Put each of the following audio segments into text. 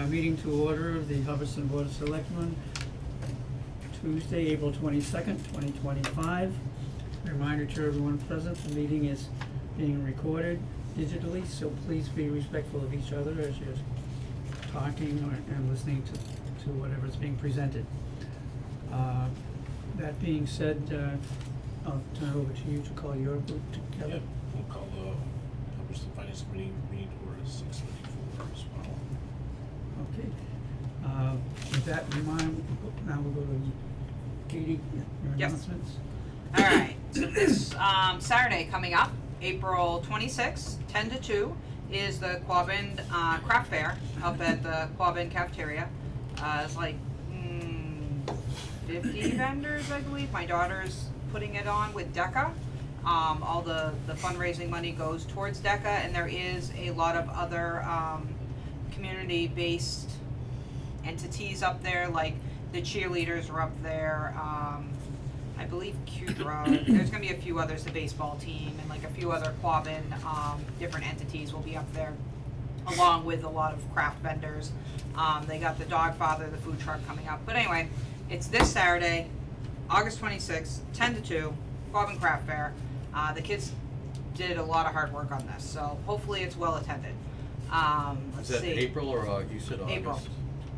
Meeting to order of the Hubbardston Board of Selectmen, Tuesday, April 22nd, 2025. Reminder to everyone present, the meeting is being recorded digitally, so please be respectful of each other as you're talking and listening to whatever's being presented. That being said, I'll turn it over to you to call your group together. Yep, we'll call the Hubbardston Finance Committee meeting to order at 6:34 as well. Okay. With that in mind, now we'll go to Katie, your Yes. announcements. Alright, so this Saturday coming up, April 26th, 10 to 2, is the Quabbin Craft Fair up at the Quabbin Cafeteria. It's like 50 vendors, I believe. My daughter's putting it on with DECA. All the fundraising money goes towards DECA, and there is a lot of other community-based entities up there, like the cheerleaders are up there. I believe Qdra. There's gonna be a few others, the baseball team, and like a few other Quabbin different entities will be up there, along with a lot of craft vendors. They got the Dogfather, the food truck coming up. But anyway, it's this Saturday, August 26th, 10 to 2, Quabbin Craft Fair. The kids did a lot of hard work on this, so hopefully it's well attended. Let's Is that see. April or you said August? April.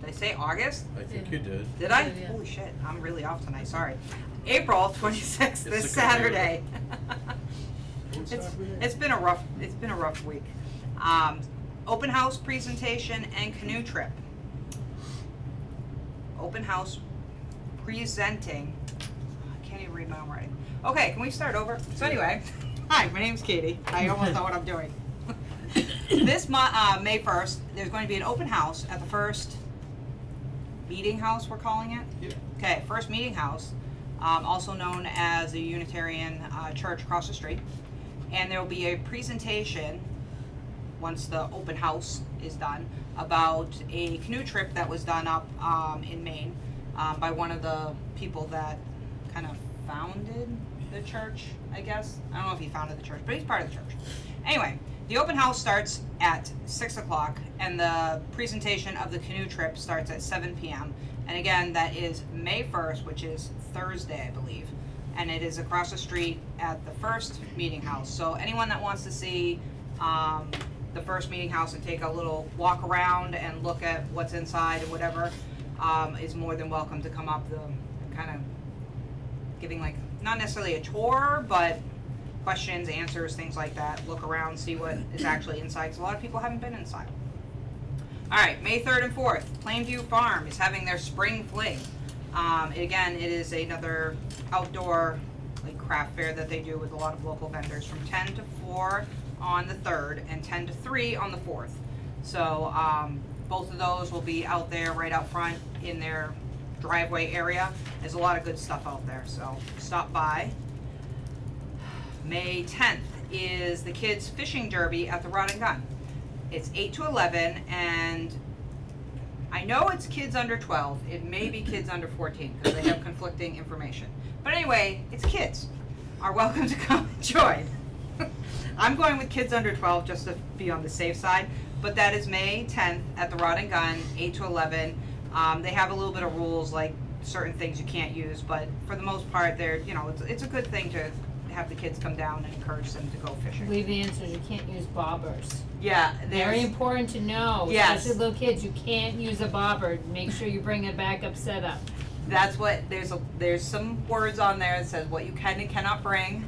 Did I say August? I think you did. Did I? Yeah. Holy shit, I'm really off tonight, sorry. April 26th, this It's a computer. Saturday. It's been a rough week. Open house presentation and canoe trip. Open house presenting, I can't even read my own writing. Okay, can we start over? So anyway, hi, my name's Katie. I almost know what I'm doing. This May 1st, there's going to be an open house at the first meeting house, we're calling it? Yeah. Okay, First Meeting House, also known as the Unitarian Church across the street. And there will be a presentation, once the open house is done, about a canoe trip that was done up in Maine by one of the people that kind of founded the church, I guess. I don't know if he founded the church, but he's part of the church. Anyway, the open house starts at 6 o'clock, and the presentation of the canoe trip starts at 7 p.m. And again, that is May 1st, which is Thursday, I believe. And it is across the street at the First Meeting House. So anyone that wants to see the First Meeting House and take a little walk around and look at what's inside and whatever, is more than welcome to come up. Kind of giving, like, not necessarily a tour, but questions, answers, things like that. Look around, see what is actually inside, because a lot of people haven't been inside. Alright, May 3rd and 4th, Plainview Farm is having their spring fling. Again, it is another outdoor, like, craft fair that they do with a lot of local vendors from 10 to 4 on the 3rd and 10 to 3 on the 4th. So both of those will be out there right out front in their driveway area. There's a lot of good stuff out there, so stop by. May 10th is the kids fishing derby at the Rod and Gun. It's 8 to 11, and I know it's kids under 12. It may be kids under 14 because they have conflicting information. But anyway, it's kids are welcome to come and join. I'm going with kids under 12 just to be on the safe side, but that is May 10th at the Rod and Gun, 8 to 11. They have a little bit of rules, like certain things you can't use, but for the most part, they're, you know, it's a good thing to have the kids come down and encourage them to go I fishing. believe the answer is you can't use bobbers. Yeah, Very there's, important to know, Yes. especially little kids, you can't use a bobber. Make sure you bring it back up set up. that's what, there's some words on there that says what you can and cannot bring.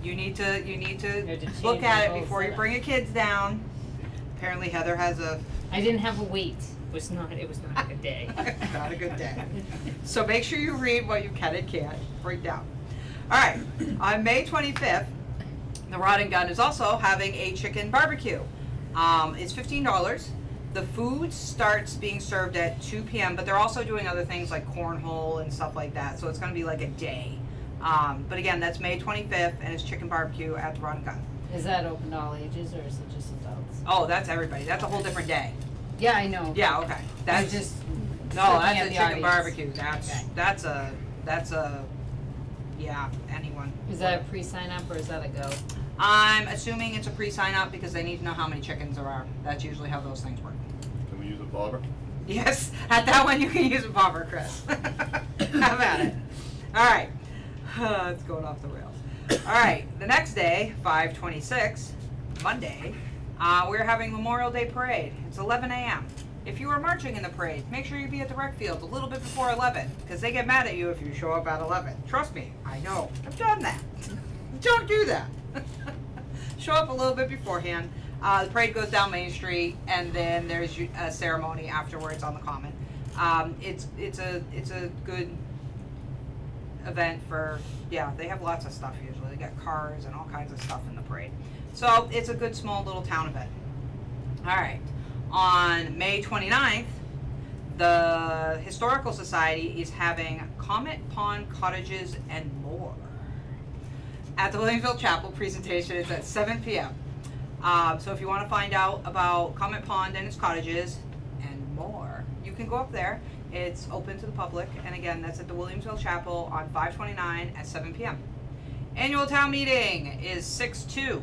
You need to have to look change at the it whole before you setup. bring your kids down. Apparently Heather has a I didn't have a weight. It was not a good day. not a good day. So make sure you read what you can and can't bring down. Alright, on May 25th, the Rod and Gun is also having a chicken barbecue. It's $15. The food starts being served at 2 p.m., but they're also doing other things like cornhole and stuff like that, so it's gonna be like a day. But again, that's May 25th, and it's chicken barbecue at the Rod and Gun. Is that open to all ages or is it just adults? Oh, that's everybody, that's a whole different day. Yeah, I know. Yeah, okay, I that's was just no, looking that's at a the chicken audience. barbecue, Okay. that's a, yeah, anyone. Is that a pre-sign up or is that a go? I'm assuming it's a pre-sign up because they need to know how many chickens there are. That's usually how those things work. Can we use a bobber? Yes, at that one you can use a bobber, Chris. Have at it. Alright. It's going off the rails. Alright, the next day, 5/26, Monday, we're having Memorial Day Parade. It's 11 a.m. If you are marching in the parade, make sure you be at the rec field a little bit before 11, because they get mad at you if you show up at 11. Trust me, I know. I've done that. Don't do that. Show up a little bit beforehand. The parade goes down Main Street, and then there's a ceremony afterwards on the Common. It's a good event for, yeah, they have lots of stuff usually. They got cars and all kinds of stuff in the parade. So it's a good small little town event. Alright, on May 29th, the Historical Society is having Comet Pond Cottages and More. At the Williamsville Chapel, presentation is at 7 p.m. So if you want to find out about Comet Pond and its cottages and more, you can go up there. It's open to the public, and again, that's at the Williamsville Chapel on 5/29 at 7 p.m. Annual town meeting is 6/2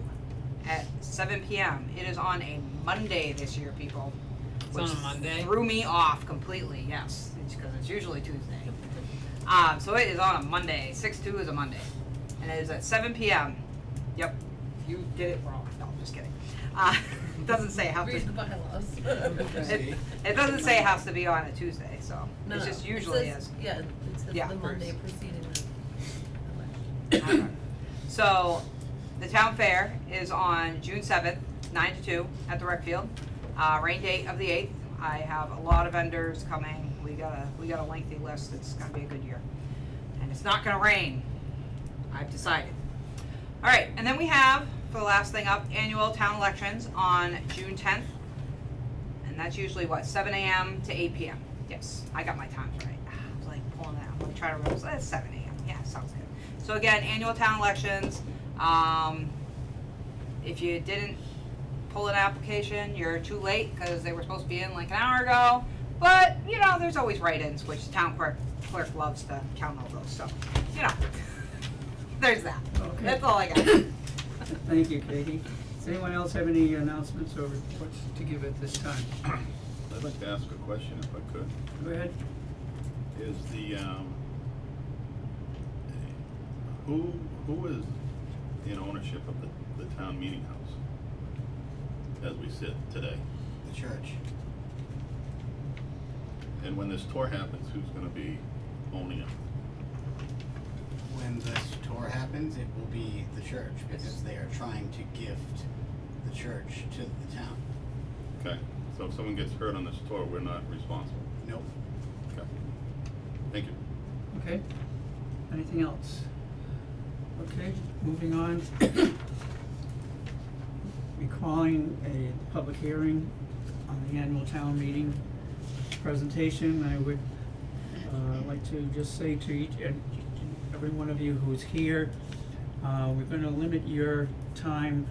at 7 p.m. It is on a Monday this year, people. It's on a Monday? Threw me off completely, yes, because it's usually Tuesday. So it is on a Monday. 6/2 is a Monday, and it is at 7 p.m. Yep, you did it wrong. No, I'm just kidding. It doesn't say how to. Read the bylaws. It doesn't say it has to be on a Tuesday, so No, it just it usually says- is. Yeah, it says Yeah. the Monday preceding the election. So, the town fair is on June 7th, 9 to 2 at the rec field. Rain date of the 8th. I have a lot of vendors coming. We got a lengthy list. It's gonna be a good year. And it's not gonna rain. I've decided. Alright, and then we have, for the last thing up, annual town elections on June 10th. And that's usually what, 7 a.m. to 8 p.m. Yes, I got my times right. I was like pulling it out. I'm gonna try to remember. It's 7 a.m. Yeah, sounds good. So again, annual town elections. If you didn't pull an application, you're too late because they were supposed to be in like an hour ago. But, you know, there's always write-ins, which the town clerk loves to count all those. So, you know, there's that. Okay. That's all I got. Thank you, Katie. Does anyone else have any announcements or reports to give at this time? I'd like to ask a question if I could. Go ahead. Is the, who is in ownership of the town meeting house as we sit today? The church. And when this tour happens, who's gonna be owning it? When this tour happens, it will be the church because they are trying to gift the church to the town. Okay, so if someone gets hurt on this tour, we're not responsible? Nope. Okay. Thank you. Okay. Anything else? Okay, moving on. Recalling a public hearing on the annual town meeting presentation. I would like to just say to each and every one of you who's here, we're gonna limit your time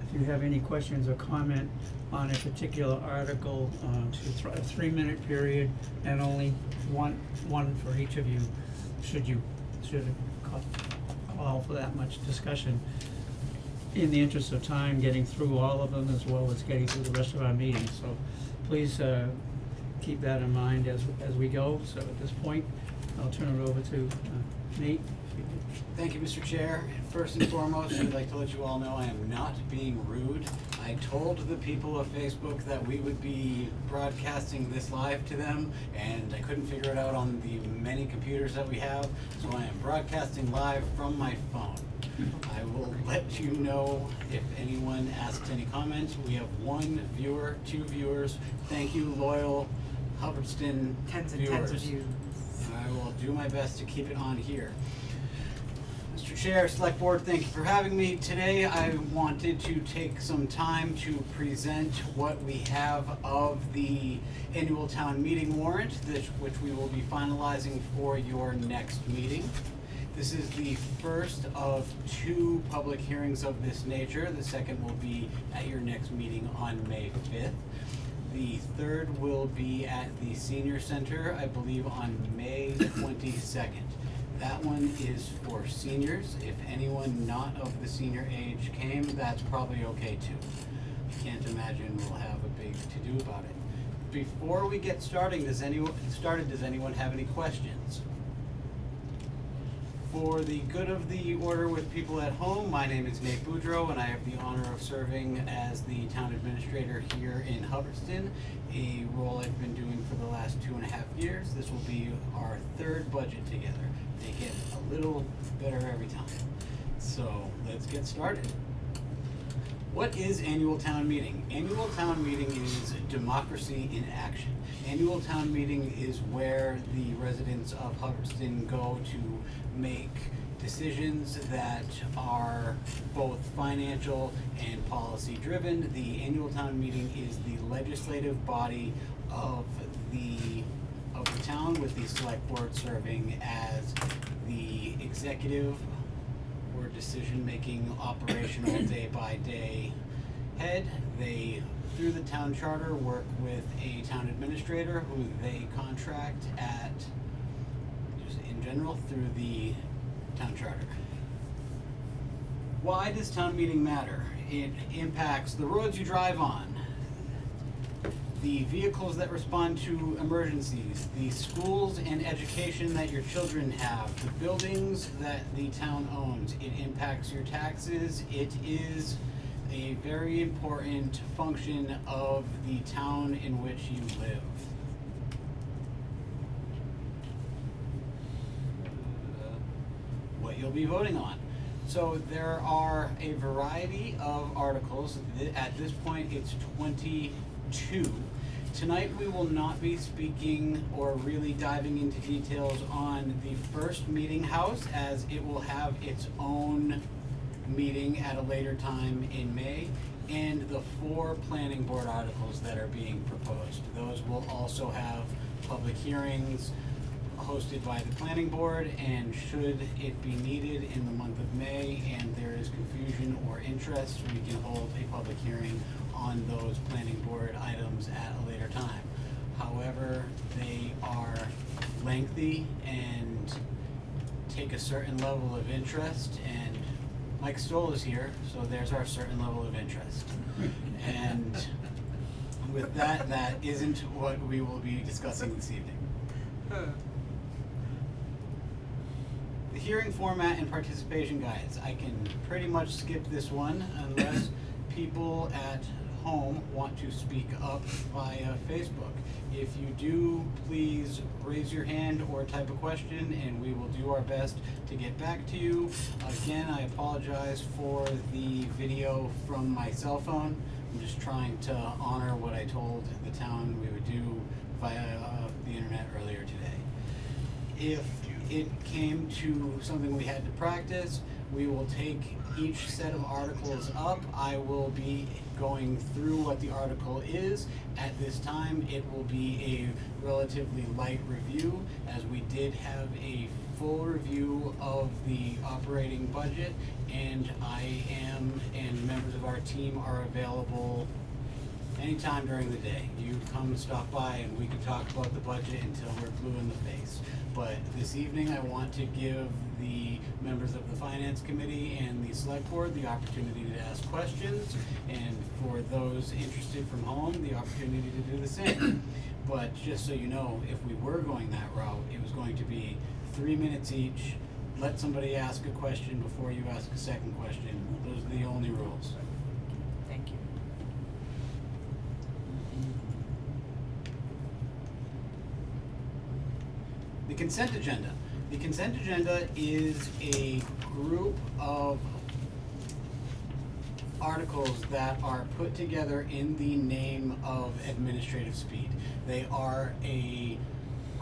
if you have any questions or comment on a particular article to a 3-minute period, and only one for each of you should call for that much discussion, in the interest of time, getting through all of them as well as getting through the rest of our meetings. So please keep that in mind as we go. So at this point, I'll turn it over to Nate. Thank you, Mr. Chair. First and foremost, I'd like to let you all know I am not being rude. I told the people of Facebook that we would be broadcasting this live to them, and I couldn't figure it out on the many computers that we have, so I am broadcasting live from my phone. I will let you know if anyone asks any comments. We have 1 viewer, 2 viewers. Thank you, loyal Hubbardston Tens and viewers. tens of views. I will do my best to keep it on here. Mr. Chair, Select Board, thank you for having me. Today I wanted to take some time to present what we have of the annual town meeting warrant, which we will be finalizing for your next meeting. This is the first of 2 public hearings of this nature. The second will be at your next meeting on May 5th. The third will be at the Senior Center, I believe on May 22nd. That one is for seniors. If anyone not of the senior age came, that's probably okay too. I can't imagine we'll have a big to-do about it. Before we get does anyone have any questions? For the good of the order with people at home, my name is Nate Boudreau, and I have the honor of serving as the town administrator here in Hubbardston, a role I've been doing for the last 2.5 years. This will be our third budget together. They get a little better every time. So let's get started. What is annual town meeting? Annual town meeting is democracy in action. Annual town meeting is where the residents of Hubbardston go to make decisions that are both financial and policy driven. The annual town meeting is the legislative body of the town, with the select board serving as the executive or decision-making operational day-by-day head. They, through the town charter, work with a town administrator who they contract at, just in general, through the town charter. Why does town meeting matter? It impacts the roads you drive on, the vehicles that respond to emergencies, the schools and education that your children have, the buildings that the town owns. It impacts your taxes. It is a very important function of the town in which you live. What you'll be voting on. So there are a variety of articles. At this point, it's 22. Tonight we will not be speaking or really diving into details on the first meeting house, as it will have its own meeting at a later time in May, and the 4 planning board articles that are being proposed. Those will also have public hearings hosted by the planning board, and should it be needed in the month of May and there is confusion or interest, we can hold a public hearing on those planning board items at a later time. However, they are lengthy and take a certain level of interest, and Mike Stoll is here, so there's our certain level of interest. And with that, that isn't what we will be discussing this evening. The hearing format and participation guides. I can pretty much skip this one unless people at home want to speak up via Facebook. If you do, please raise your hand or type a question and we will do our best to get back to you. Again, I apologize for the video from my cell phone. I'm just trying to honor what I told the town we would do via the internet earlier today. If it came to something we had to practice, we will take each set of articles up. I will be going through what the article is. At this time, it will be a relatively light review, as we did have a full review of the operating budget, and I am, and members of our team are available anytime during the day. You come stop by and we can talk about the budget until we're blue in the face. But this evening I want to give the members of the finance committee and the select board the opportunity to ask questions, and for those interested from home, the opportunity to do the same. But just so you know, if we were going that route, it was going to be 3 minutes each. Let somebody ask a question before you ask a second question. Those are the only rules. Thank you. The consent agenda. The consent agenda is a group of articles that are put together in the name of administrative speed. They are a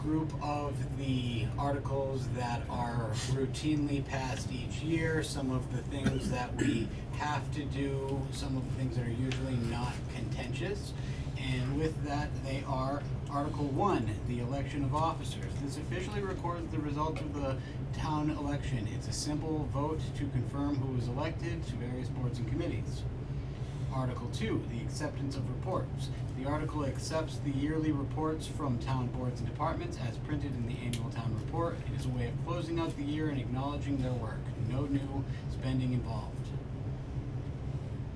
group of the articles that are routinely passed each year, some of the things that we have to do, some of the things that are usually not contentious. And with that, they are Article 1, the election of officers. This officially records the results of the town election. It's a simple vote to confirm who is elected to various boards and committees. Article 2, the acceptance of reports. The article accepts the yearly reports from town boards and departments as printed in the annual town report. It is a way of closing out the year and acknowledging their work. No new spending involved.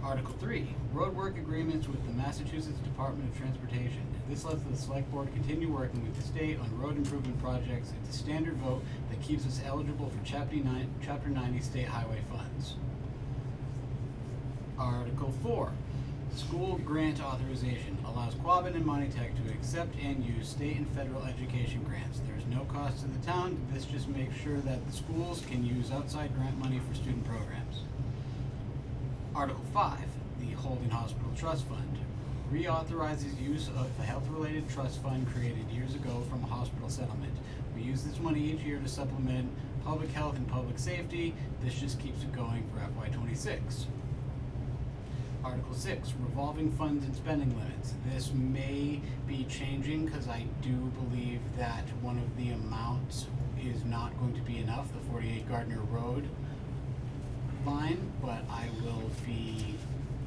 Article 3, roadwork agreements with the Massachusetts Department of Transportation. This lets the select board continue working with the state on road improvement projects. It's a standard vote that keeps us eligible for Chapter 90 state highway funds. Article 4, school grant authorization allows Quabbin and Monty-Tech to accept and use state and federal education grants. There's no cost to the town. This just makes sure that the schools can use outside grant money for student programs. Article 5, the Holding Hospital Trust Fund, reauthorizes use of the health-related trust fund created years ago from a hospital settlement. We use this money each year to supplement public health and public safety. This just keeps it going for FY26. Article 6, revolving funds and spending limits. This may be changing because I do believe that one of the amounts is not going to be enough, the 48 Gardner Road line, but I will be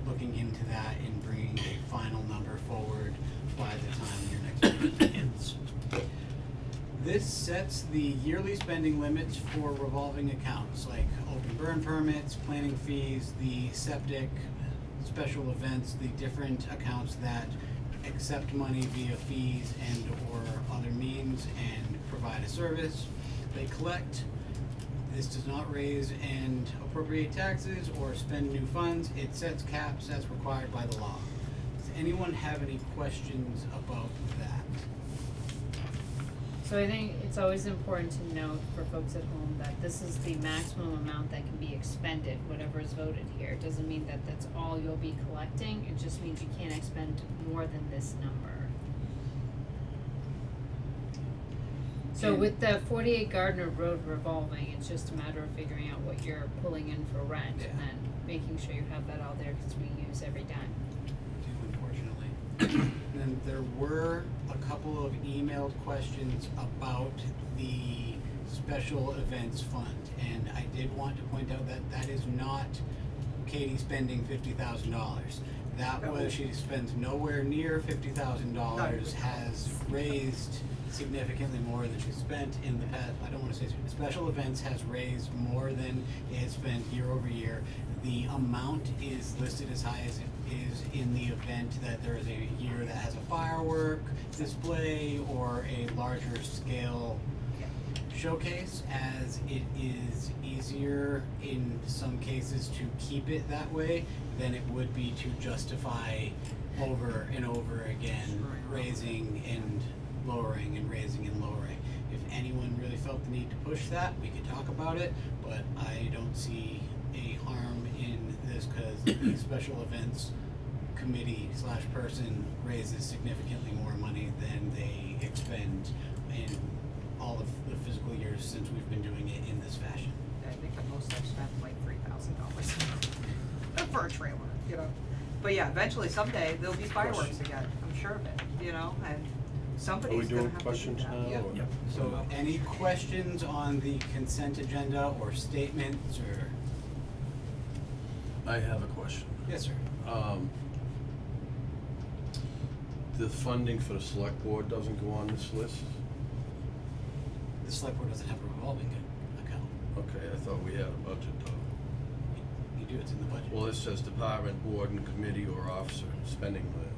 looking into that and bringing a final number forward by the time your next meeting ends. This sets the yearly spending limits for revolving accounts like open burn permits, planning fees, the septic, special events, the different accounts that accept money via fees and or other means and provide a service. They collect. This does not raise and appropriate taxes or spend new funds. It sets caps as required by the law. Does anyone have any questions about that? So I think it's always important to note for folks at home that this is the maximum amount that can be expended, whatever is voted here. It doesn't mean that that's all you'll be collecting, it just means you can't expend more than this number. So And- with the 48 Gardner Road revolving, it's just a matter of figuring out what you're pulling in for rent Yeah. and then making sure you have that all there because we use every dime. Unfortunately. Then there were a couple of emailed questions about the special events fund, and I did want to point out that that is not Katie spending $50,000. That was, she spends nowhere near $50,000, has raised significantly more than she spent in the past. I don't wanna say, special events has raised more than it has spent year over year. The amount is listed as high as it is in the event that there is a year that has a firework display or a larger scale showcase, as it is easier in some cases to keep it that way than it would be to justify over and over again raising and lowering and raising and lowering. If anyone really felt the need to push that, we could talk about it, but I don't see a harm in this because the special events committee / person raises significantly more money than they expend in all of the physical years since we've been doing it in this fashion. I think the most I've spent like $3,000 for a trailer, you know. But yeah, eventually someday there'll be fireworks again. I'm sure of it, you know, and somebody's gonna have to do that. questions now, Yeah. or- Yep. So any questions on the consent agenda or statements or? I have a question. Yes, sir. The funding for the select board doesn't go on this list? The select board doesn't have a revolving account. Okay, I thought we had a budget though. You do, it's in the budget. Well, it says department, board and committee or officer spending limit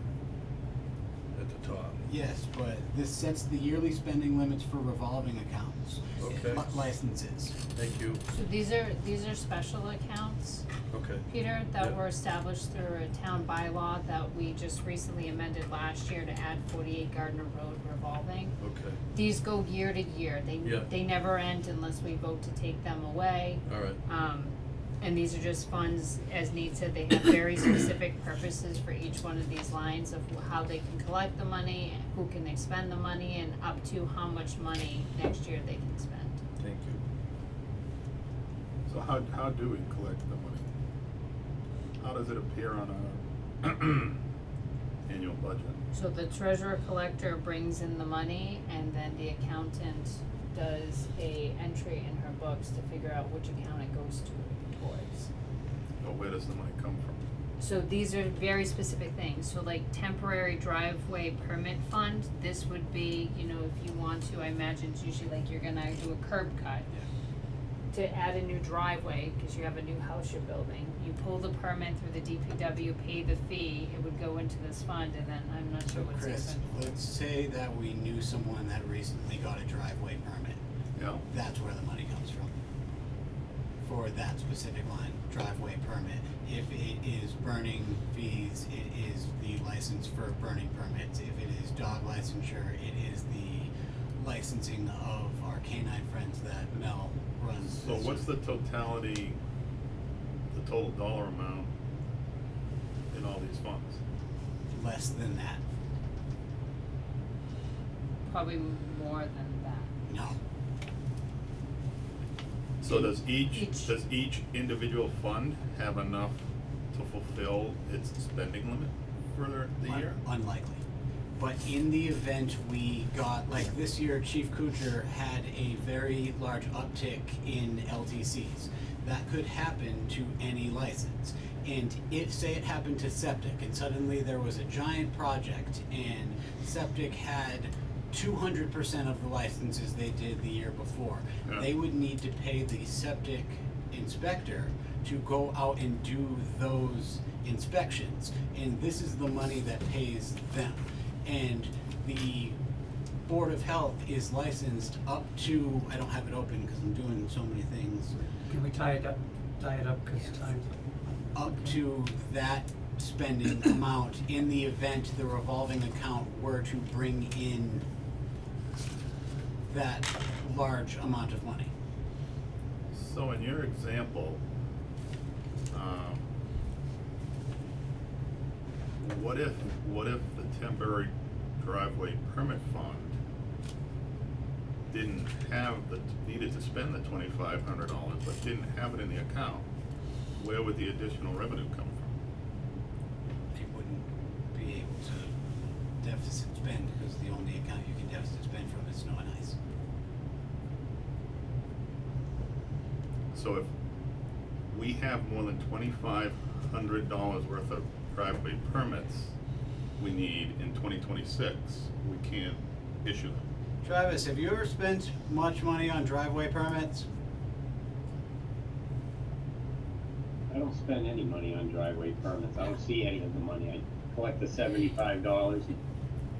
at the top. Yes, but this sets the yearly spending limits for revolving accounts. Okay. Licenses. Thank you. So these are special accounts, Okay. Peter, that Yep. were established through a town bylaw that we just recently amended last year to add 48 Gardner Road revolving. Okay. These go year to year, Yeah. they never end unless we vote to take them away. All right. And these are just funds, as Nate said, they have very specific purposes for each one of these lines of how they can collect the money, who can expend the money, and up to how much money next year they can spend. Thank you. So how do we collect the money? How does it appear on our annual budget? So the treasurer collector brings in the money, and then the accountant does a entry in her books to figure out which account it goes towards. Or where does the money come from? So these are very specific things, so like temporary driveway permit fund, this would be, you know, if you want to, I imagine it's usually like you're gonna do a curb cut. to add a new driveway, cause you have a new house you're building, you pull the permit through the DPW, pay the fee, it would go into this fund, and then I'm not So sure what's Chris, expended. let's say that we knew someone that recently got a driveway permit. Yeah, That's where the money comes from. For that specific line, driveway permit. If it is burning fees, it is the license for burning permits. If it is dog licensure, it is the licensing of our canine friends that Mel runs. so what's the totality, the total dollar amount in all these funds? Less than that? Probably more than that. No. So does Each. does each individual fund have enough to fulfill its spending limit for the year? Unlikely. But in the event we got, like this year, Chief Kuchar had a very large uptick in LTCs. That could happen to any license. And say it happened to septic, and suddenly there was a giant project, and septic had 200% of the licenses they did the year before. Yeah. They would need to pay the septic inspector to go out and do those inspections. And this is the money that pays them. And the Board of Health is licensed up to, I don't have it open because I'm doing so many things, Can we tie it up, cause time's up to that spending amount in the event the revolving account were to bring in that large amount of money. So in your example, what if the temporary driveway permit fund didn't have needed to spend the $2,500, but didn't have it in the account? Where would the additional revenue come from? They wouldn't be able to deficit spend because the only account you can deficit spend from is snow and ice. So if we have more than $2,500 worth of driveway permits we need in 2026, we can't issue them. Travis, have you ever spent much money on driveway permits? I don't spend any money on driveway permits. I don't see any of the money. I collect the $75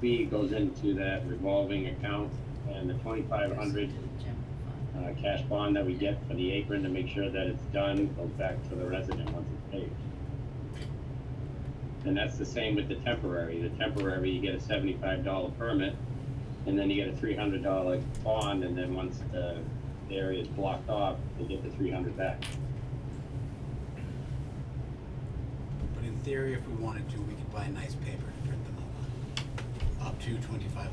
fee, goes into that revolving account, and the $2,500 cash bond that we get for the apron to make sure that it's done goes back to the resident once it's paid. And that's the same with the temporary. The temporary, you get a $75 permit, and then you get a $300 bond, and then once the area is blocked off, you get the $300 back. But in theory, if we wanted to, we could buy nice paper to print them out on. Up to $2,500.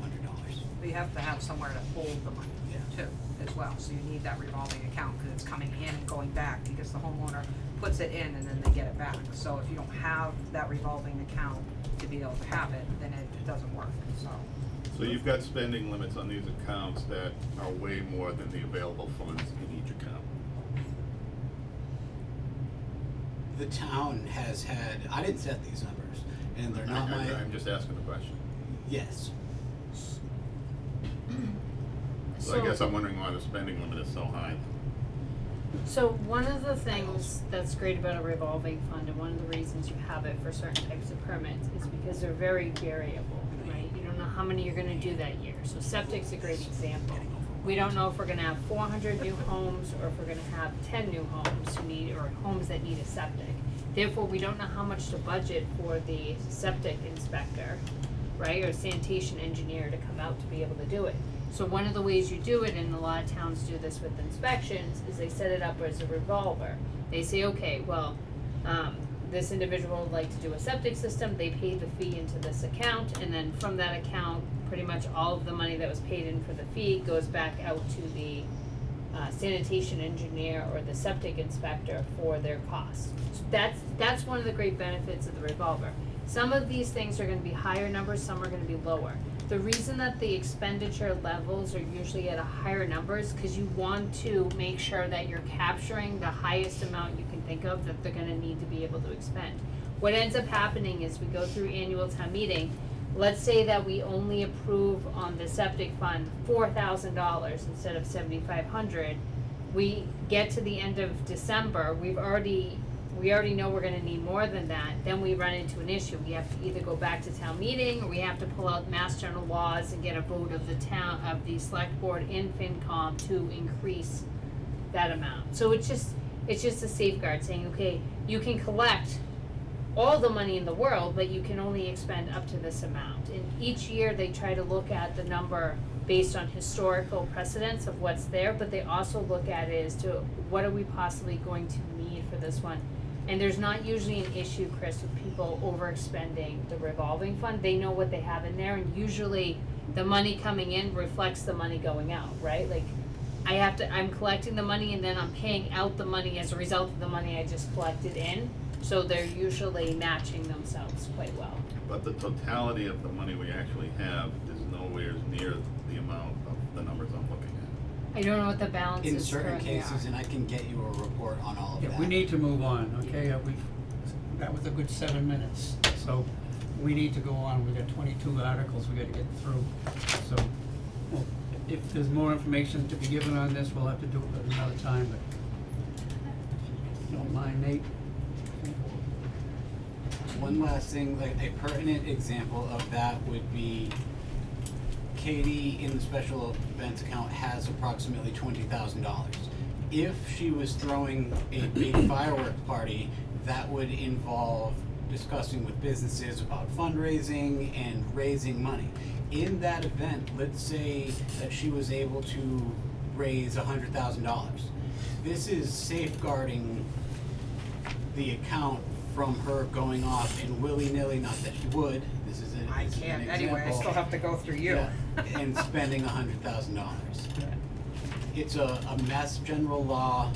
We have to have somewhere to hold the money Yeah. too, as well, so you need that revolving account, cause it's coming in and going back, because the homeowner puts it in and then they get it back. So if you don't have that revolving account to be able to have it, then it doesn't work, so. So you've got spending limits on these accounts that are way more than the available funds in each account. The town has had, I didn't set these numbers, and they're not my, I'm just asking the question. yes. So I guess I'm wondering why the spending limit is so high. So one of the things that's great about a revolving fund, and one of the reasons you have it for certain types of permits, is because they're very variable, right? You don't know how many you're gonna do that year. So septic's a great example. We don't know if we're gonna have 400 new homes, or if we're gonna have 10 new homes who need, or homes that need a septic. Therefore, we don't know how much to budget for the septic inspector, right, or sanitation engineer to come out to be able to do it. So one of the ways you do it, and a lot of towns do this with inspections, is they set it up as a revolver. They say, okay, well, this individual would like to do a septic system, they pay the fee into this account, and then from that account, pretty much all of the money that was paid in for the fee goes back out to the sanitation engineer or the septic inspector for their costs. So that's one of the great benefits of the revolver. Some of these things are gonna be higher numbers, some are gonna be lower. The reason that the expenditure levels are usually at a higher number is because you want to make sure that you're capturing the highest amount you can think of that they're gonna need to be able to expend. What ends up happening is we go through annual town meeting, let's say that we only approve on the septic fund $4,000 instead of $7,500. we get to the end of December, we already know we're gonna need more than that, then we run into an issue. We have to either go back to town meeting, or we have to pull out Mass General laws and get a vote of the select board and FinCom to increase that amount. So it's just a safeguard saying, okay, you can collect all the money in the world, but you can only expend up to this amount. And each year they try to look at the number based on historical precedents of what's there, but they also look at it as to what are we possibly going to need for this one. And there's not usually an issue, Chris, with people overexpending the revolving fund. They know what they have in there, and usually the money coming in reflects the money going out, right? Like, I'm collecting the money and then I'm paying out the money as a result of the money I just collected in. So they're usually matching themselves quite well. But the totality of the money we actually have is nowhere near the amount of the numbers I'm looking at. I don't know what the balances In certain currently cases, and I can get you a report on all of that. Yeah, we need to move on, okay? That was a good 7 minutes, so we need to go on. We got 22 articles we gotta get through. So, well, if there's more information to be given on this, we'll have to do it at another time, but if you don't mind, Nate? One last thing, like a pertinent example of that would be Katie in the special events account has approximately $20,000. If she was throwing a big fireworks party, that would involve discussing with businesses about fundraising and raising money. In that event, let's say that she was able to raise $100,000. This is safeguarding the account from her going off and willy-nilly, not that she would, this is an I example. can't anyway, I still have to go through you. Yeah, and spending $100,000. It's a Mass General law.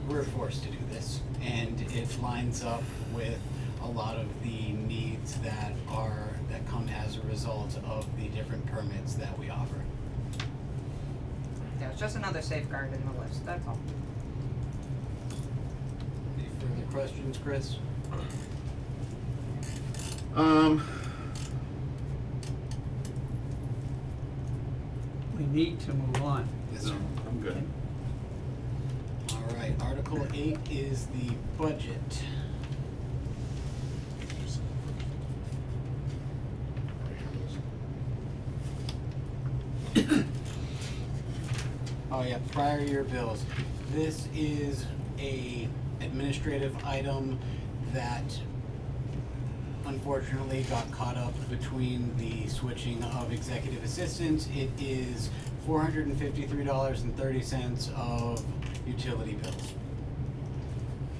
We're forced to do this, and it lines up with a lot of the needs that come as a result of the different permits that we offer. Yeah, it's just another safeguard in the list, that's all. Any further questions, Chris? We need to move on. Yes, No, sir. I'm good. All right, Article 8 is the budget. Oh yeah, prior year bills. This is a administrative item that unfortunately got caught up between the switching of executive assistants. It is $453.30 of utility bills.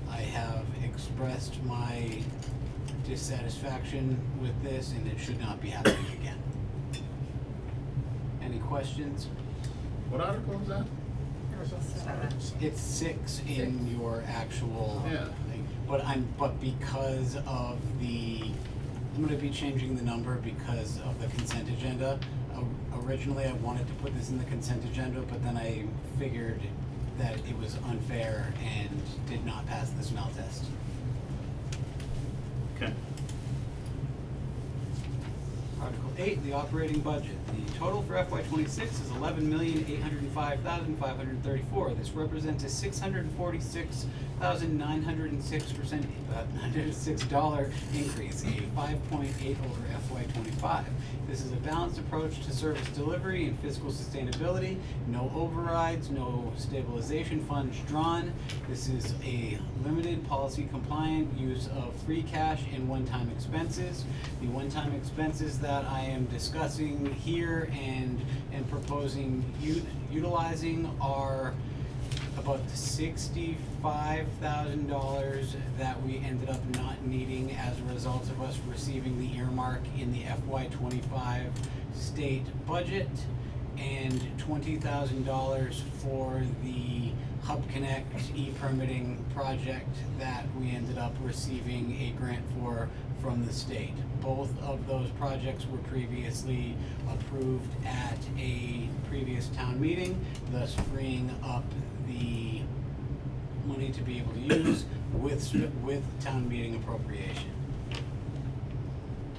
I have expressed my dissatisfaction with this, and it should not be happening again. Any questions? What article is that? It's 6 in your actual Yeah. thing, but because of I'm gonna be changing the number because of the consent agenda. Originally, I wanted to put this in the consent agenda, but then I figured that it was unfair and did not pass the smell test. Okay. Article 8, the operating budget. The total for FY '26 is $11,805,534. This represents a $646,906% increase, a 5.8 over FY '25. This is a balanced approach to service delivery and fiscal sustainability. No overrides, no stabilization funds drawn. This is a limited policy compliant use of free cash and one-time expenses. The one-time expenses that I am discussing here and proposing utilizing are about $65,000 that we ended up not needing as a result of us receiving the earmark in the FY '25 state budget, and $20,000 for the Hub Connect e-permitting project that we ended up receiving a grant for from the state. Both of those projects were previously approved at a previous town meeting, thus freeing up the money to be able to use with town meeting appropriation.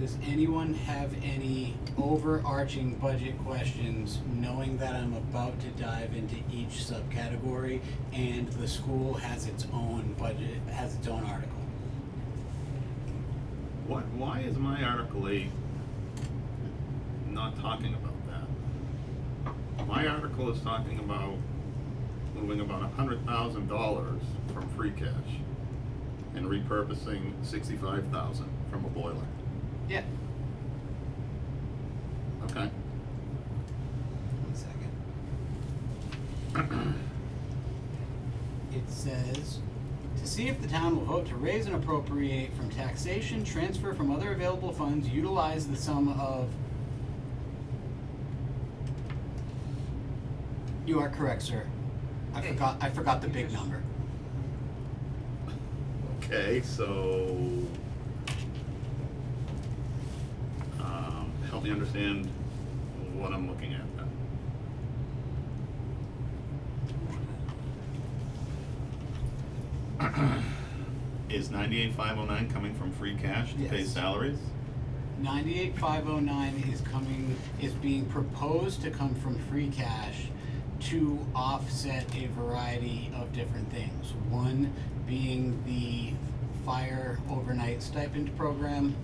Does anyone have any overarching budget questions, knowing that I'm about to dive into each subcategory and the school has its own budget, has its own article? Why is my Article 8 not talking about that? My article is talking about moving about $100,000 from free cash and repurposing $65,000 from a boiler. Yeah. Okay. 1 second. It says, to see if the town will vote to raise and appropriate from taxation, transfer from other available funds, utilize the sum of. You are correct, sir. I forgot the big number. Okay, so, help me understand what I'm looking at then. Is 98,509 coming from free cash to pay Yes. salaries? 98,509 is being proposed to come from free cash to offset a variety of different things. One being the fire overnight stipend program.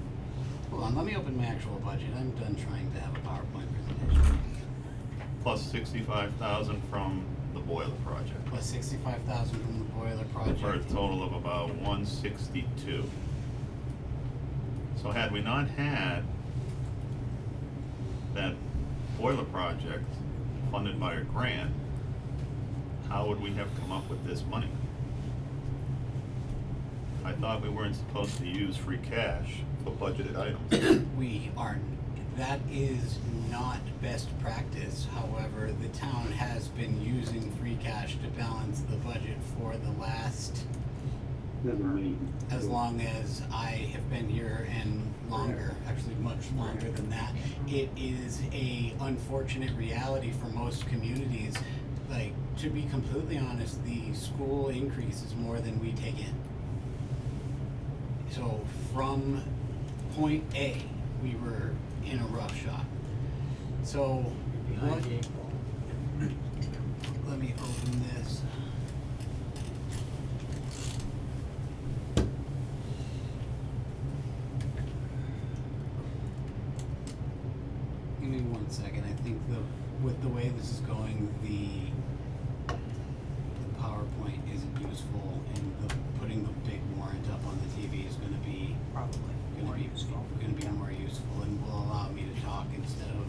Hold on, let me open my actual budget. I'm done trying to have a PowerPoint presentation. Plus 65,000 from the boiler project, Plus 65,000 from the boiler project. for a total of about 162. So had we not had that boiler project funded by a grant, how would we have come up with this money? I thought we weren't supposed to use free cash for budgeted items. We are, that is not best practice. However, the town has been using free cash to balance the budget for the last, as long as I have been here and longer, actually much longer than that. It is a unfortunate reality for most communities. Like, to be completely honest, the school increase is more than we take in. So from point A, we were in a rough shot. So Behind what, the 8 ball. let me open this. Give me 1 second. I think with the way this is going, the PowerPoint isn't useful, and putting the big warrant up on the TV is going to be Probably more useful. Going to be more useful, and will allow me to talk instead of.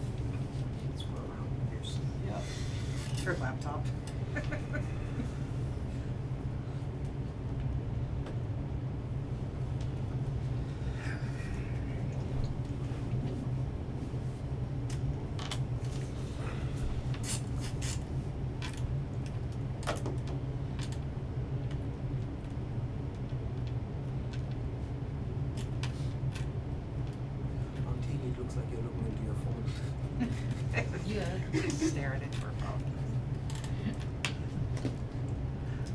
Scroll around. Here's your laptop. On TV, it looks like you're looking into your phone. Yeah. Staring into her phone.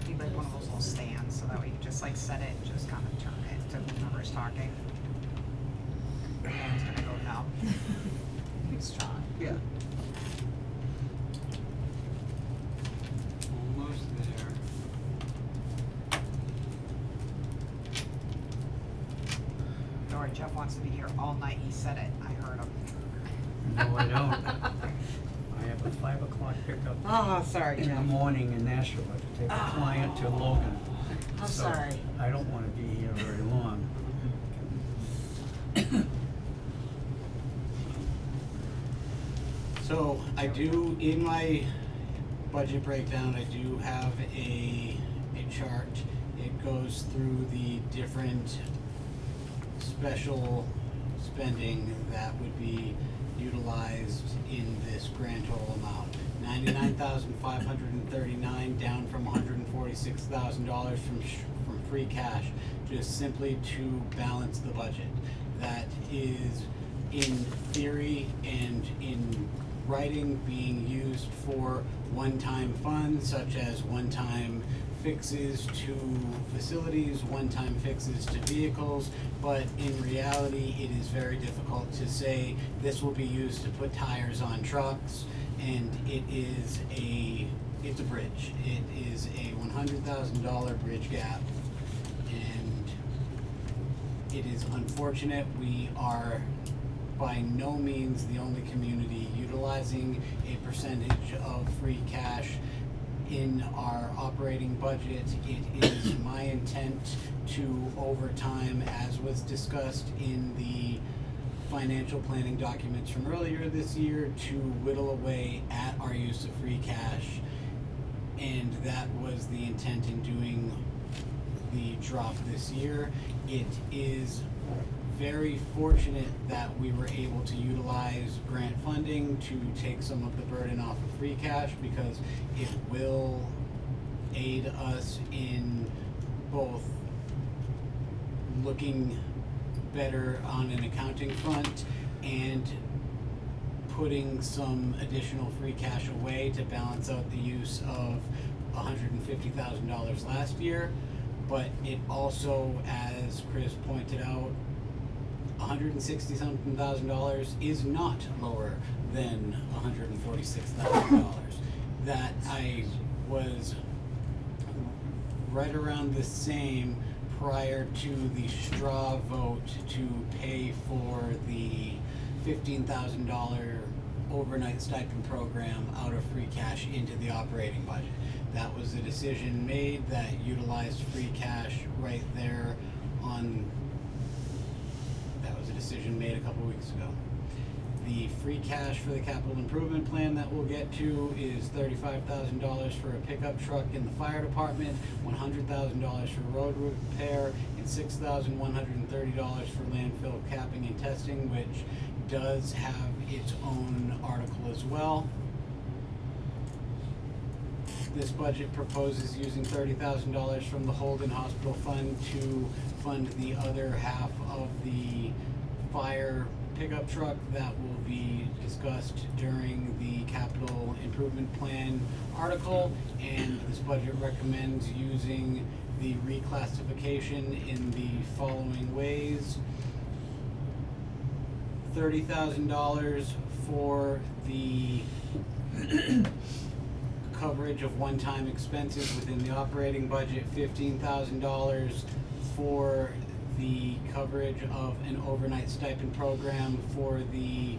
Need like one of those little stands, so that way you just like set it and just kind of turn it to whoever's talking. And it's gonna go now. He's strong. Yeah. Almost there. Don't worry, Jeff wants to be here all night. He said it. I heard him. No, I don't. I have a 5 o'clock pickup Oh, sorry, in the Jeff. morning in Nashua to take a client to Logan. I'm So sorry. I don't wanna be here very long. So I do, in my budget breakdown, I do have a chart. It goes through the different special spending that would be utilized in this grand total amount. $99,539 down from $146,000 from free cash, just simply to balance the budget. That is, in theory and in writing, being used for one-time funds such as one-time fixes to facilities, one-time fixes to vehicles, but in reality, it is very difficult to say this will be used to put tires on trucks, and it's a bridge. It is a $100,000 bridge gap, and it is unfortunate. We are by no means the only community utilizing a percentage of free cash in our operating budget. It is my intent to, over time, as was discussed in the financial planning documents from earlier this year, to whittle away at our use of free cash. And that was the intent in doing the drop this year. It is very fortunate that we were able to utilize grant funding to take some of the burden off of free cash, because it will aid us in both looking better on an accounting front and putting some additional free cash away to balance out the use of $150,000 last year. But it also, as Chris pointed out, $160-something thousand is not lower than $146,000. That I was right around the same prior to the straw vote to pay for the $15,000 overnight stipend program out of free cash into the operating budget. That was a decision made that utilized free cash right there on, that was a decision made a couple weeks ago. The free cash for the capital improvement plan that we'll get to is $35,000 for a pickup truck in the fire department, $100,000 for road repair, and $6,130 for landfill capping and testing, which does have its own article as well. This budget proposes using $30,000 from the Holden Hospital Fund to fund the other half of the fire pickup truck that will be discussed during the capital improvement plan article. And this budget recommends using the reclassification in the following ways. $30,000 for the coverage of one-time expenses within the operating budget, $15,000 for the coverage of an overnight stipend program for the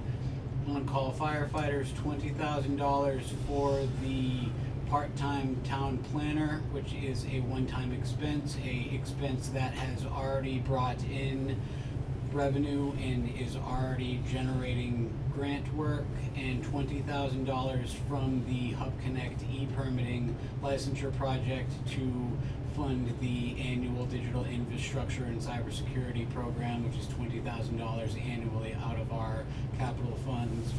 on-call firefighters, $20,000 for the part-time town planner, which is a one-time expense, a expense that has already brought in revenue and is already generating grant work, and $20,000 from the Hub Connect e-permitting licensure project to fund the annual digital infrastructure and cybersecurity program, which is $20,000 annually out of our capital funds.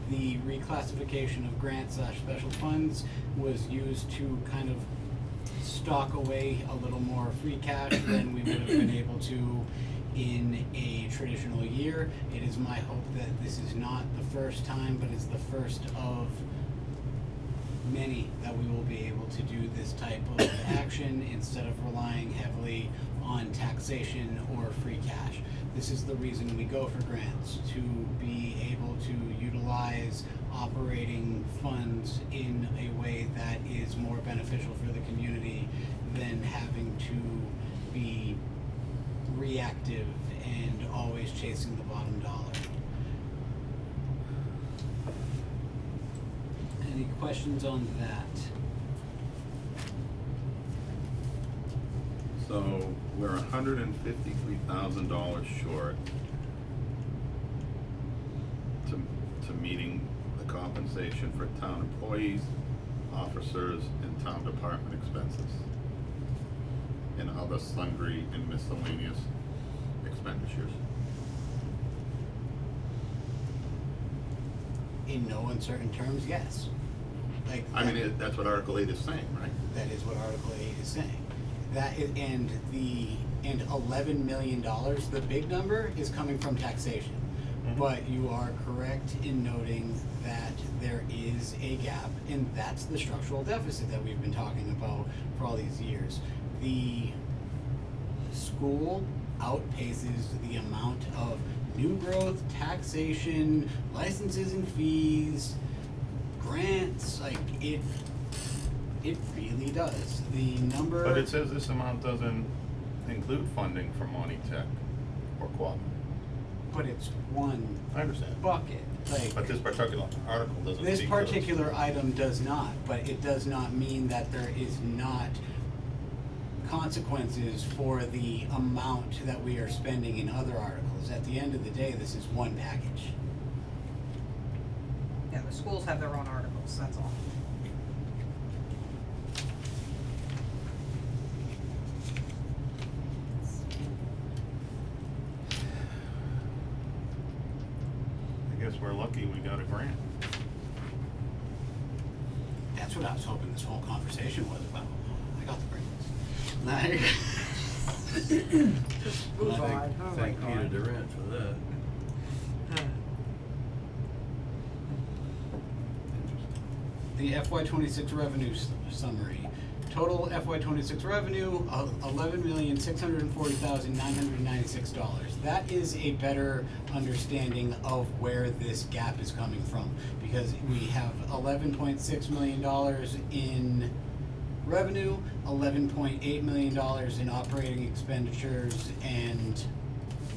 The reclassification of grant/special funds was used to kind of stock away a little more free cash than we would have been able to in a traditional year. It is my hope that this is not the first time, but it's the first of many that we will be able to do this type of action instead of relying heavily on taxation or free cash. This is the reason we go for grants, to be able to utilize operating funds in a way that is more beneficial for the community than having to be reactive and always chasing the bottom dollar. Any questions on that? So we're $153,000 short to meeting the compensation for town employees, officers, and town department expenses, and other sundry and miscellaneous expenditures. In no uncertain terms, yes. Like, I mean, that's what Article 8 is saying, right? that is what Article 8 is saying. That is, and $11 million, the big number, is coming from taxation. But you are correct in noting that there is a gap, and that's the structural deficit that we've been talking about for all these years. The school outpaces the amount of new growth, taxation, licenses and fees, grants, like it really does. The number. But it says this amount doesn't include funding for Monty Tech or Quad. But it's one I understand. bucket, like. But this particular article doesn't This speak to those. particular item does not, but it does not mean that there is not consequences for the amount that we are spending in other articles. At the end of the day, this is one package. Yeah, the schools have their own articles, that's all. I guess we're lucky we got a grant. That's what I was hoping this whole conversation was about. I got the brains. Just move on. Oh my Thank Peter God. Durant for that. The FY '26 revenue summary. Total FY '26 revenue of $11,640,996. That is a better understanding of where this gap is coming from, because we have $11.6 million in revenue, $11.8 million in operating expenditures and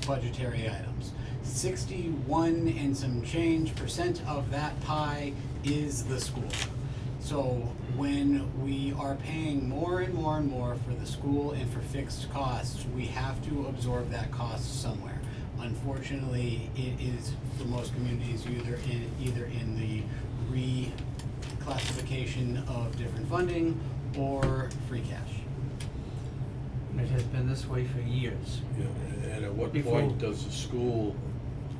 budgetary items. 61 and some change % of that pie is the school. So when we are paying more and more and more for the school and for fixed costs, we have to absorb that cost somewhere. Unfortunately, it is for most communities either in the reclassification of different funding or free cash. It has been this way for years. Yeah, and at what Before- point does the school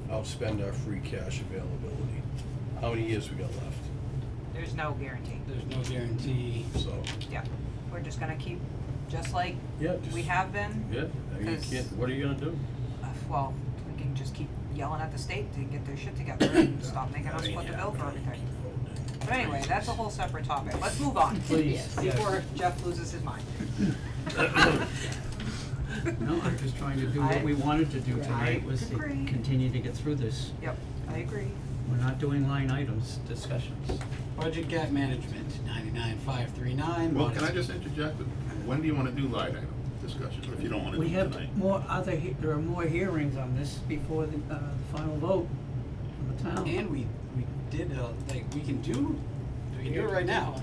outspend our free cash availability? How many years we got left? There's no guarantee. There's no guarantee. So, Yeah, we're just gonna keep, just like yeah, just. we have been. Yeah, I mean, you 'Cause- can't, what are you gonna do? Well, we can just keep yelling at the state to get their shit together and stop making us foot the bill for everything. But anyway, that's a whole separate topic. Let's move on. Please, yes. Before Jeff loses his mind. No, I'm just trying to do what we wanted to do I tonight, was to agree. continue to get through this. Yep, I agree. We're not doing line items discussions. Budget gap management, 99,539. Well, can I just interject? When do you wanna do line item discussion, if you don't wanna do We it have tonight? there are more hearings on this before the final vote from the town. And we did, we can do it right now.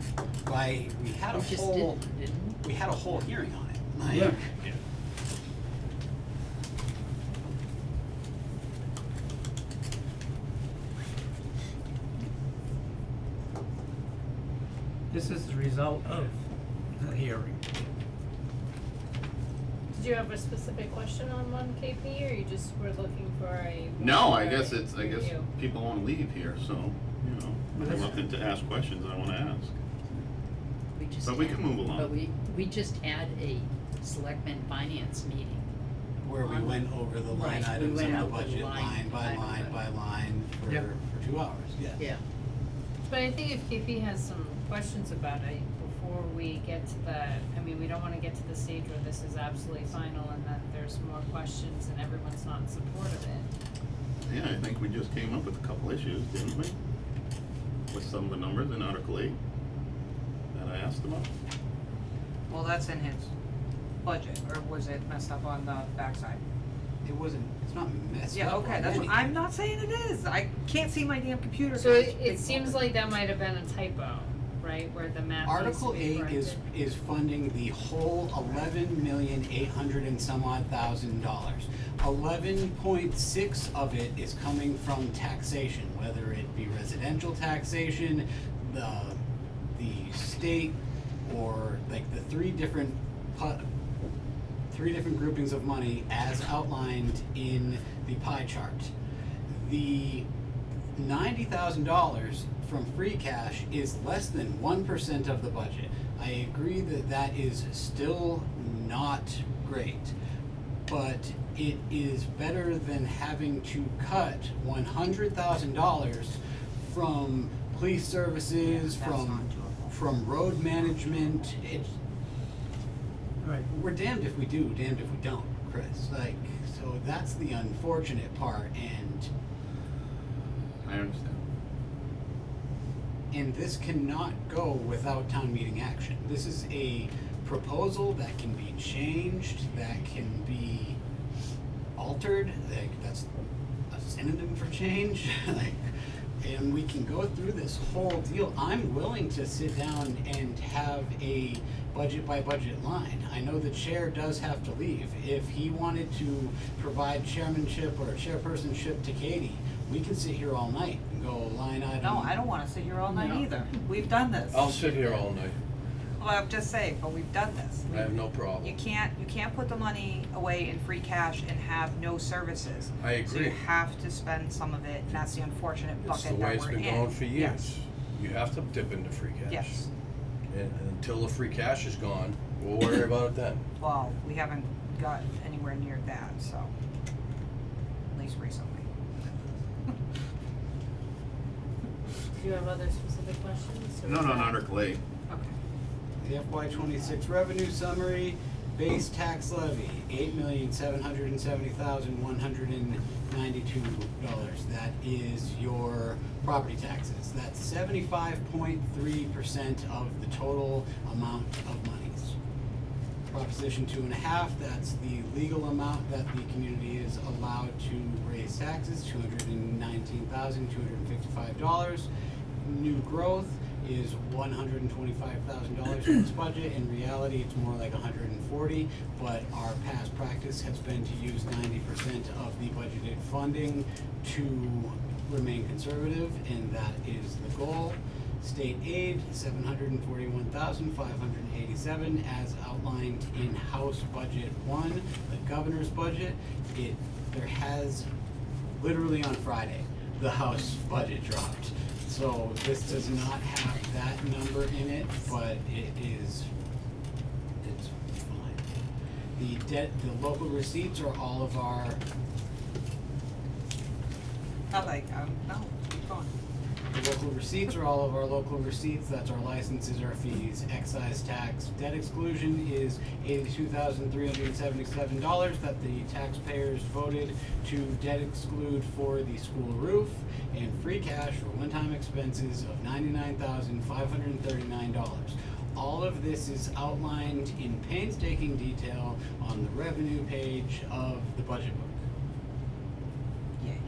We had a We just whole, didn't we had a whole hearing on it. Like, Yeah. Yeah. This is the result of the hearing. Did you have a specific question on one KP, or you just were looking for a? No, I broader guess review? people wanna leave here, so, you know, they're looking to ask questions I wanna ask. We just But we had- can move along. But we just had a selectmen finance meeting. where we went over the line Right, we items went of the over the budget, line line by by line by line Yep. for 2 hours, yes. Yeah. But I think if KP has some questions about it, before we get to the, I mean, we don't wanna get to the stage where this is absolutely final and then there's more questions and everyone's not in support of it. Yeah, I think we just came up with a couple issues, didn't we? With some of the numbers in Article 8 that I asked about. Well, that's in his budget, or was it messed up on the backside? It wasn't, it's not messed Yeah, up okay, on that's what, anything. I'm not saying it is. I can't see my damn computer. So 'cause it's it big seems folder. like that might have been a typo, right, where the math needs to Article be 8 corrected. is funding the whole 11,800,000 and some odd $1,000. 11.6 of it is coming from taxation, whether it be residential taxation, the state, or like the three different groupings of money as outlined in the pie chart. The $90,000 from free cash is less than 1% of the budget. I agree that that is still not great, but it is better than having to cut $100,000 from police services, That's not doable. from road management. Right. We're damned if we do, damned if we don't, Chris. Like, so that's the unfortunate part, and I understand. this cannot go without town meeting action. This is a proposal that can be changed, that can be altered, like, that's a synonym for change, like, and we can go through this whole deal. I'm willing to sit down and have a budget by budget line. I know the chair does have to leave. If he wanted to provide chairmanship or chairpersonship to Katie, we can sit here all night and go line item. No, I don't wanna sit here all night No. either. We've done this. I'll sit here all night. Well, I'm just saying, but we've done this. I have no problem. You can't put the money away in free cash and have no services. I So you agree. have to spend some of it, and that's the unfortunate It's bucket the way that it's we're in. been going for years. Yes. You have to dip into free cash. Yes. And until the free cash is gone, we'll worry about it then. Well, we haven't got anywhere near that, so, at least recently. Do you have other specific questions? Or No, is no, that- not Article 8. Okay. The FY '26 revenue summary, base tax levy, $8,770,192. That is your property taxes. That's 75.3% of the total amount of monies. Proposition 2.5, that's the legal amount that the community is allowed to raise taxes, $219,255. New growth is $125,000 in this budget. In reality, it's more like $140,000, but our past practice has been to use 90% of the budgeted funding to remain conservative, and that is the goal. State aid, $741,587, as outlined in House Budget 1, the governor's budget. There has, literally on Friday, the House budget dropped. So this does not have that number in it, but it's fine. The local receipts are all of our, Not like, no, keep going. the local receipts are all of our local receipts. That's our licenses, our fees, excise tax. Debt exclusion is $82,377 that the taxpayers voted to debt exclude for the school roof, and free cash for one-time expenses of $99,539. All of this is outlined in painstaking detail on the revenue page of the budget book. Yay.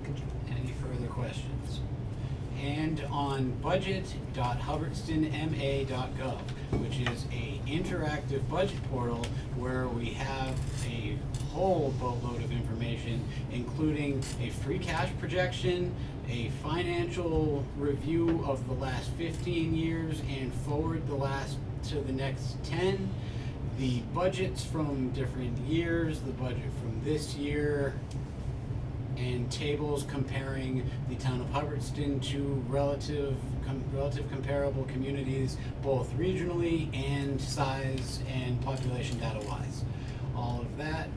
Good job. Any further questions? And on budget.hubbardstonma.gov, which is a interactive budget portal where we have a whole boatload of information, including a free cash projection, a financial review of the last 15 years and forward to the next 10, the budgets from different years, the budget from this year, and tables comparing the town of Hubbardston to relative comparable communities, both regionally and size and population data wise. All of that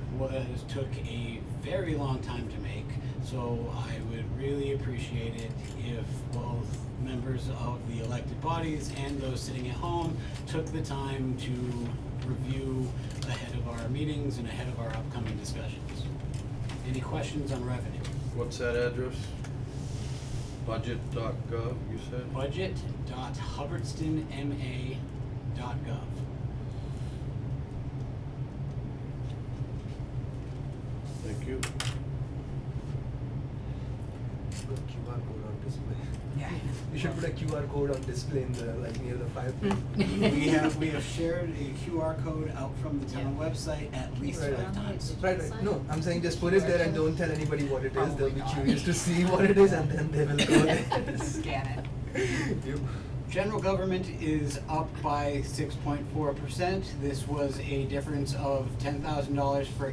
took a very long time to make, so I would really appreciate it if both members of the elected bodies and those sitting at home took the time to review ahead of our meetings and ahead of our upcoming discussions. Any questions on revenue? What's that address? Budget.gov, you said? Budget.hubbardstonma.gov. Thank you. Put a QR code on display. Yeah. You should put a QR code on display in the, like, near the fire. We have shared a QR code out from the town website at least Right. 5 times. Right, right. No, I'm saying just put it there and don't tell anybody what it is. They'll be curious to see what it is and then they will go there. Scan it. You- General government is up by 6.4%. This was a difference of $10,000 for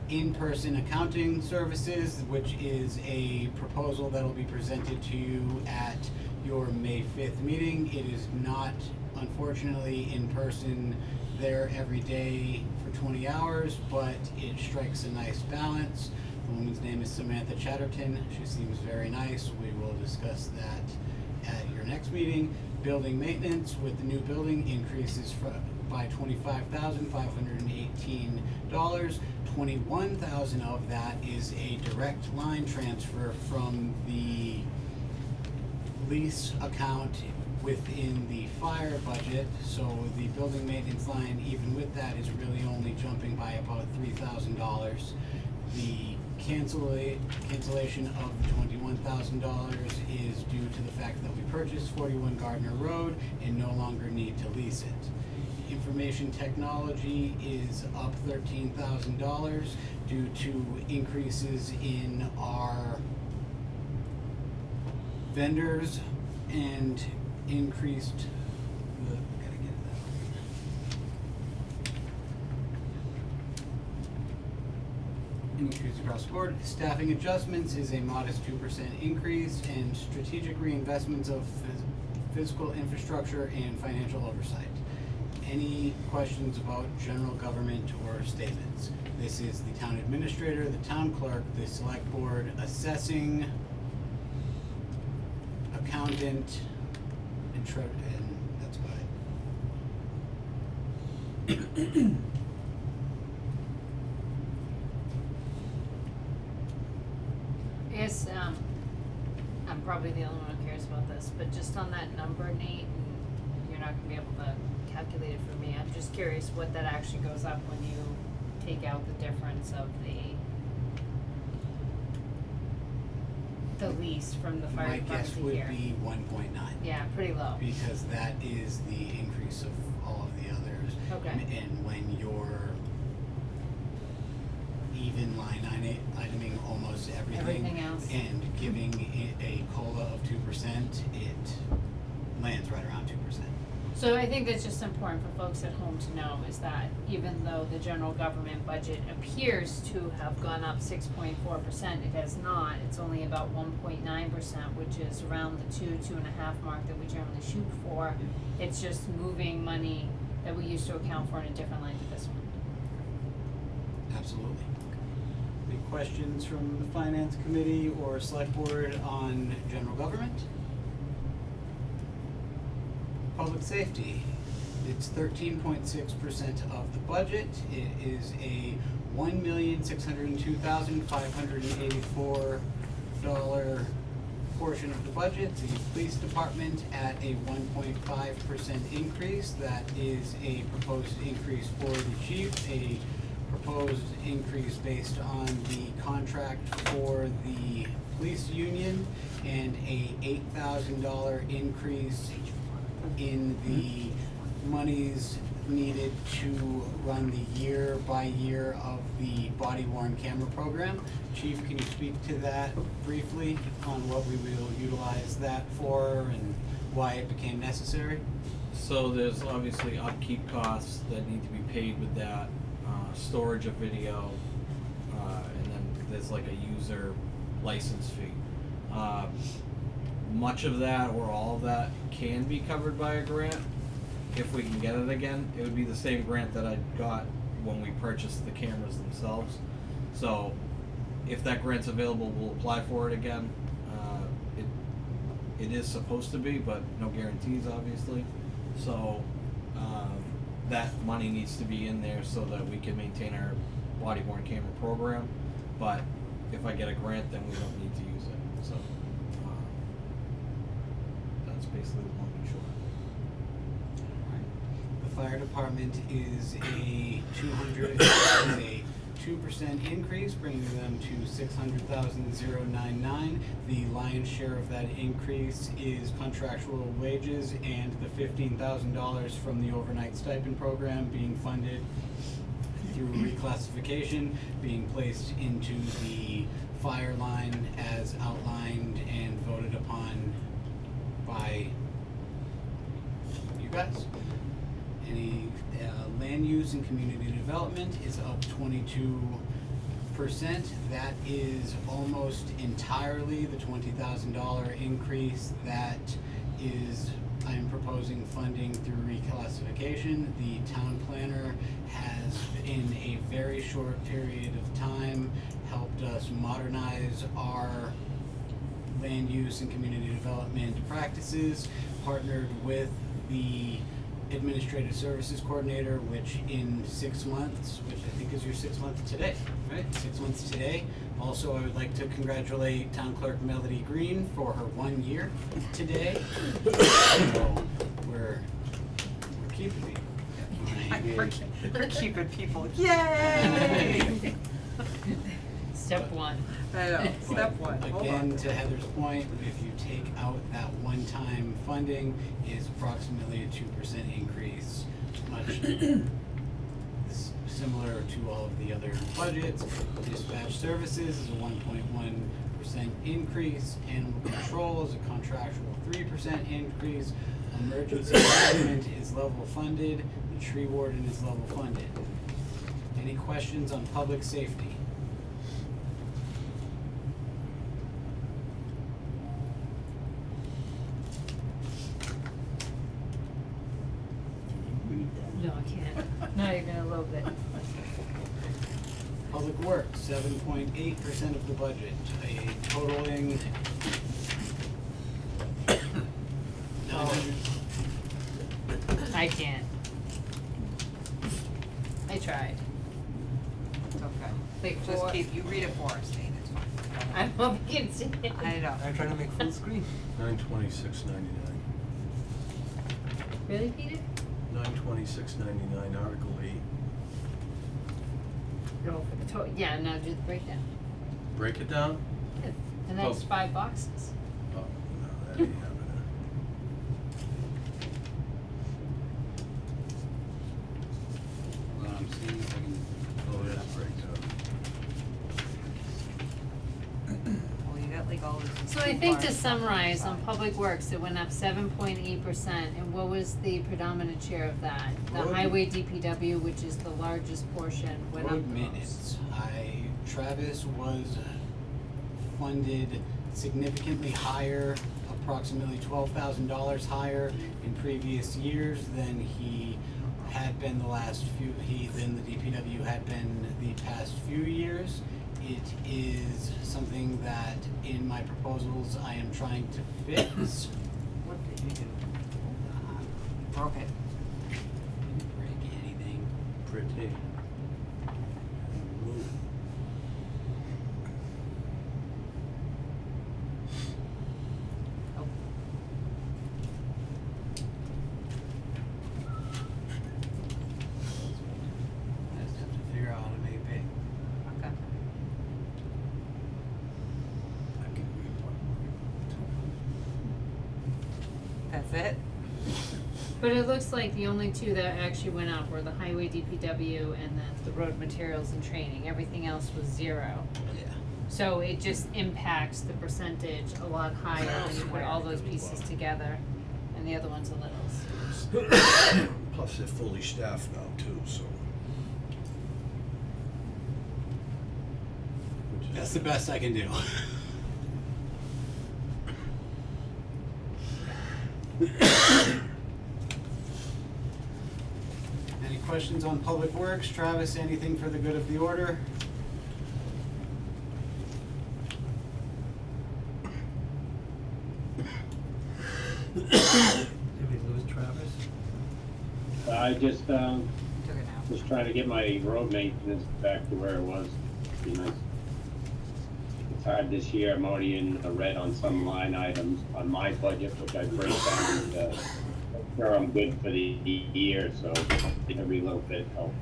in-person accounting services, which is a proposal that will be presented to you at your May 5th meeting. It is not, unfortunately, in-person there every day for 20 hours, but it strikes a nice balance. The woman's name is Samantha Chatterton. She seems very nice. We will discuss that at your next meeting. Building maintenance with the new building increases by $25,518. $21,000 of that is a direct line transfer from the lease account within the fire budget. So the building maintenance line, even with that, is really only jumping by about $3,000. The cancellation of $21,000 is due to the fact that we purchased 41 Gardner Road and no longer need to lease it. Information technology is up $13,000 due to increases in our vendors and increased increase across the board. Staffing adjustments is a modest 2% increase, and strategic reinvestments of physical infrastructure and financial oversight. Any questions about general government or statements? This is the town administrator, the town clerk, the select board, assessing, accountant, and that's about it. I guess, I'm probably the only one who cares about this, but just on that number, Nate, and you're not gonna be able to calculate it for me, I'm just curious what that actually goes up when you take out the difference of the lease from the fire My department guess to would here. be 1.9. Yeah, pretty low. Because that is the increase of all of the others. Okay. And when you're even line iteming almost Everything else. and giving it a COLA of 2%, it lands right around 2%. So I think that's just important for folks at home to know is that even though the general government budget appears to have gone up 6.4%, it has not. It's only about 1.9%, which is around the 2.5 mark that we generally shoot for. It's just moving money that we used to account for in a different line to this one. Absolutely. Any questions from the finance committee or select board on general government? Public safety, it's 13.6% of the budget. It is a $1,602,584 portion of the budget. The police department at a 1.5% increase. That is a proposed increase for the chief, a proposed increase based on the contract for the police union, and a $8,000 increase in the monies needed to run the year by year of the body worn camera program. Chief, can you speak to that briefly on what we will utilize that for and why it became necessary? So there's obviously upkeep costs that need to be paid with that, storage of video, and then there's like a user license fee. Much of that or all of that can be covered by a grant if we can get it again. It would be the same grant that I got when we purchased the cameras themselves. So if that grant's available, we'll apply for it again. It is supposed to be, but no guarantees, obviously. So that money needs to be in there so that we can maintain our body worn camera program. But if I get a grant, then we don't need to use it. So that's basically the long and short. The fire department is a 2% increase, bringing them to $600,099. The lion's share of that increase is contractual wages and the $15,000 from the overnight stipend program being funded through reclassification, being placed into the fire line as outlined and voted upon by you guys. Any land use and community development is up 22%. That is almost entirely the $20,000 increase that is I am proposing funding through reclassification. The town planner has, in a very short period of time, helped us modernize our land use and community development practices, partnered with the administrative services coordinator, which in 6 months, which I think is your 6th month today, right? 6 months today. Also, I would like to congratulate Town Clerk Melody Green for her 1 year today. So we're keeping it. We're keeping people, yay! Step one. I know, step one, hold on. Again, to Heather's point, if you take out that one-time funding, is approximately a 2% increase, much similar to all of the other budgets. Dispatch services is a 1.1% increase. Animal control is a contractual 3% increase. Emergency management is level funded. The tree warden is level funded. Any questions on public safety? No, I can't. Not even a little bit. Public Works, 7.8% of the budget, a totaling I can't. I tried. It's okay. Like Just four. keep, you read it for us, Dave, it's fine. I hope you can see it. I know. I'm trying to make full screen. 926.99. Really, Peter? 926.99, Article 8. No, for the total, yeah, now do the breakdown. Break it down? Yeah. And that's Oh. 5 boxes. Oh, no, that ain't happening. Well, I'm seeing if I can Oh, that's breakdown. Well, you got like all this. So I think to summarize, on Public Works, it went up 7.8%, and what was the predominant share of that? The Road- highway DPW, which is the largest portion, went up road the most. maintenance. Travis was funded significantly higher, approximately $12,000 higher in previous years than he had been the last few, than the DPW had been the past few years. It is something that in my proposals I am trying to fix. What did you do? Broke it. Didn't break anything. Pretty. Move. Oh. I just have to figure out how to make it big. Okay. I can read one That's it? But it looks like the only two that actually went up were the highway DPW and then the road materials and training. Everything else was 0. Yeah. So it just impacts the percentage a lot higher when you put all those pieces together, and the other one's a little. Plus, they're fully staffed now too, so. Which is That's the best I can do. Any questions on Public Works? Travis, anything for the good of the order? Did we lose Travis? I just, Took it out. was trying to get my road maintenance back to where it was. Be nice. It's hard this year. I'm already in the red on some line items on my budget, which I break down and, make sure I'm good for the year, so every little bit helps.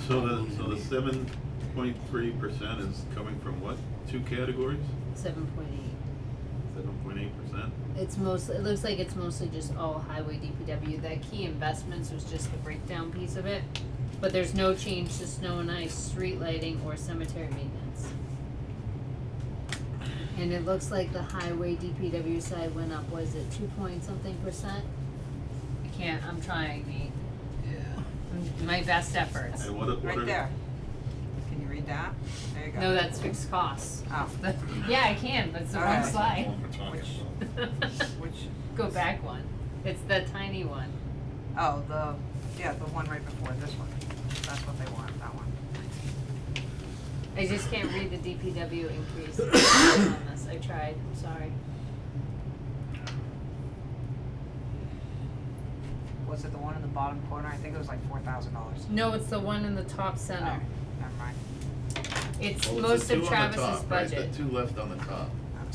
So the 7.3% is coming from what? 2 categories? 7.8. 7.8%? It's mostly, it looks like it's mostly just all highway DPW. That key investments was just the breakdown piece of it. But there's no change to snow and ice, street lighting, or cemetery maintenance. And it looks like the highway DPW side went up, was it 2-point-something%? I can't, I'm trying, Nate. Yeah. My best efforts. And what Right are, there. Can you read that? There you go. No, that's fixed costs. Oh. Yeah, I can, but it's the wrong Alright. slide. What we're talking about. Which, Go back one. It's the tiny one. oh, the one right before this one. That's what they want, that one. I just can't read the DPW increase on this. I tried, I'm sorry. Was it the one in the bottom corner? I think it was like $4,000. No, it's the one in the top Oh, center. never mind. It's Well, most the of two on the Travis's top, right? budget. The two left on the top.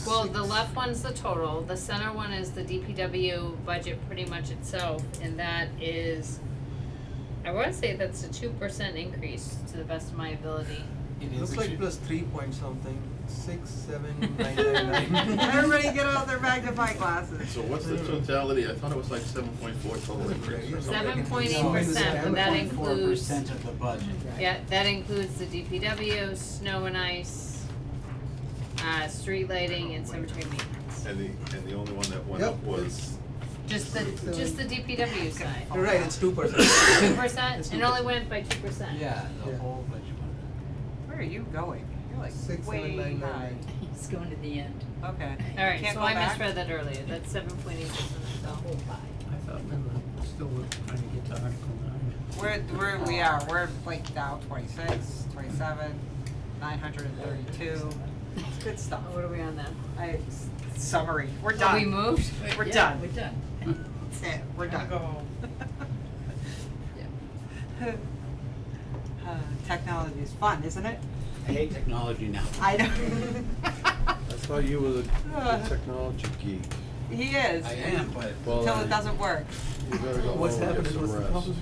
Well, the left one's the total, the center one is the DPW budget pretty much itself, and that is, I wanna say that's a 2% increase to the best of my ability. It is. Looks like plus 3 point something, 6, 7, 9, 9, 9. Everybody get out their magnifying glasses. So what's the totality? I thought it was like 7.4 total increase or something. 7.8%, but that includes, 7.4% of the budget. yeah, that includes the DPW, snow and ice, street lighting and cemetery maintenance. And the only one that went Yep, up was, Just the DPW side. You're right, it's 2%. 2%, It's it only went by 2%. Yeah, the Yeah. whole budget went Where are you going? You're like 6, way 7, 9, 9, high. 9. It's going to the end. Okay. Alright, Can't so go I back? misread that earlier, that's 7.8% of the whole pie. I thought we were still trying to get to Article 9. We are, we're like now 26, 27, 932. It's good stuff. What are we on now? Summary, we're Oh, done. we moved? We're Yeah, done. we're done. That's it, we're done. Go home. Technology is fun, isn't it? I hate technology now. I know. I thought you were a technology geek. He is. I am, but Well, Until then it doesn't work. You better go What's home and get happening? some What's the rest. problem?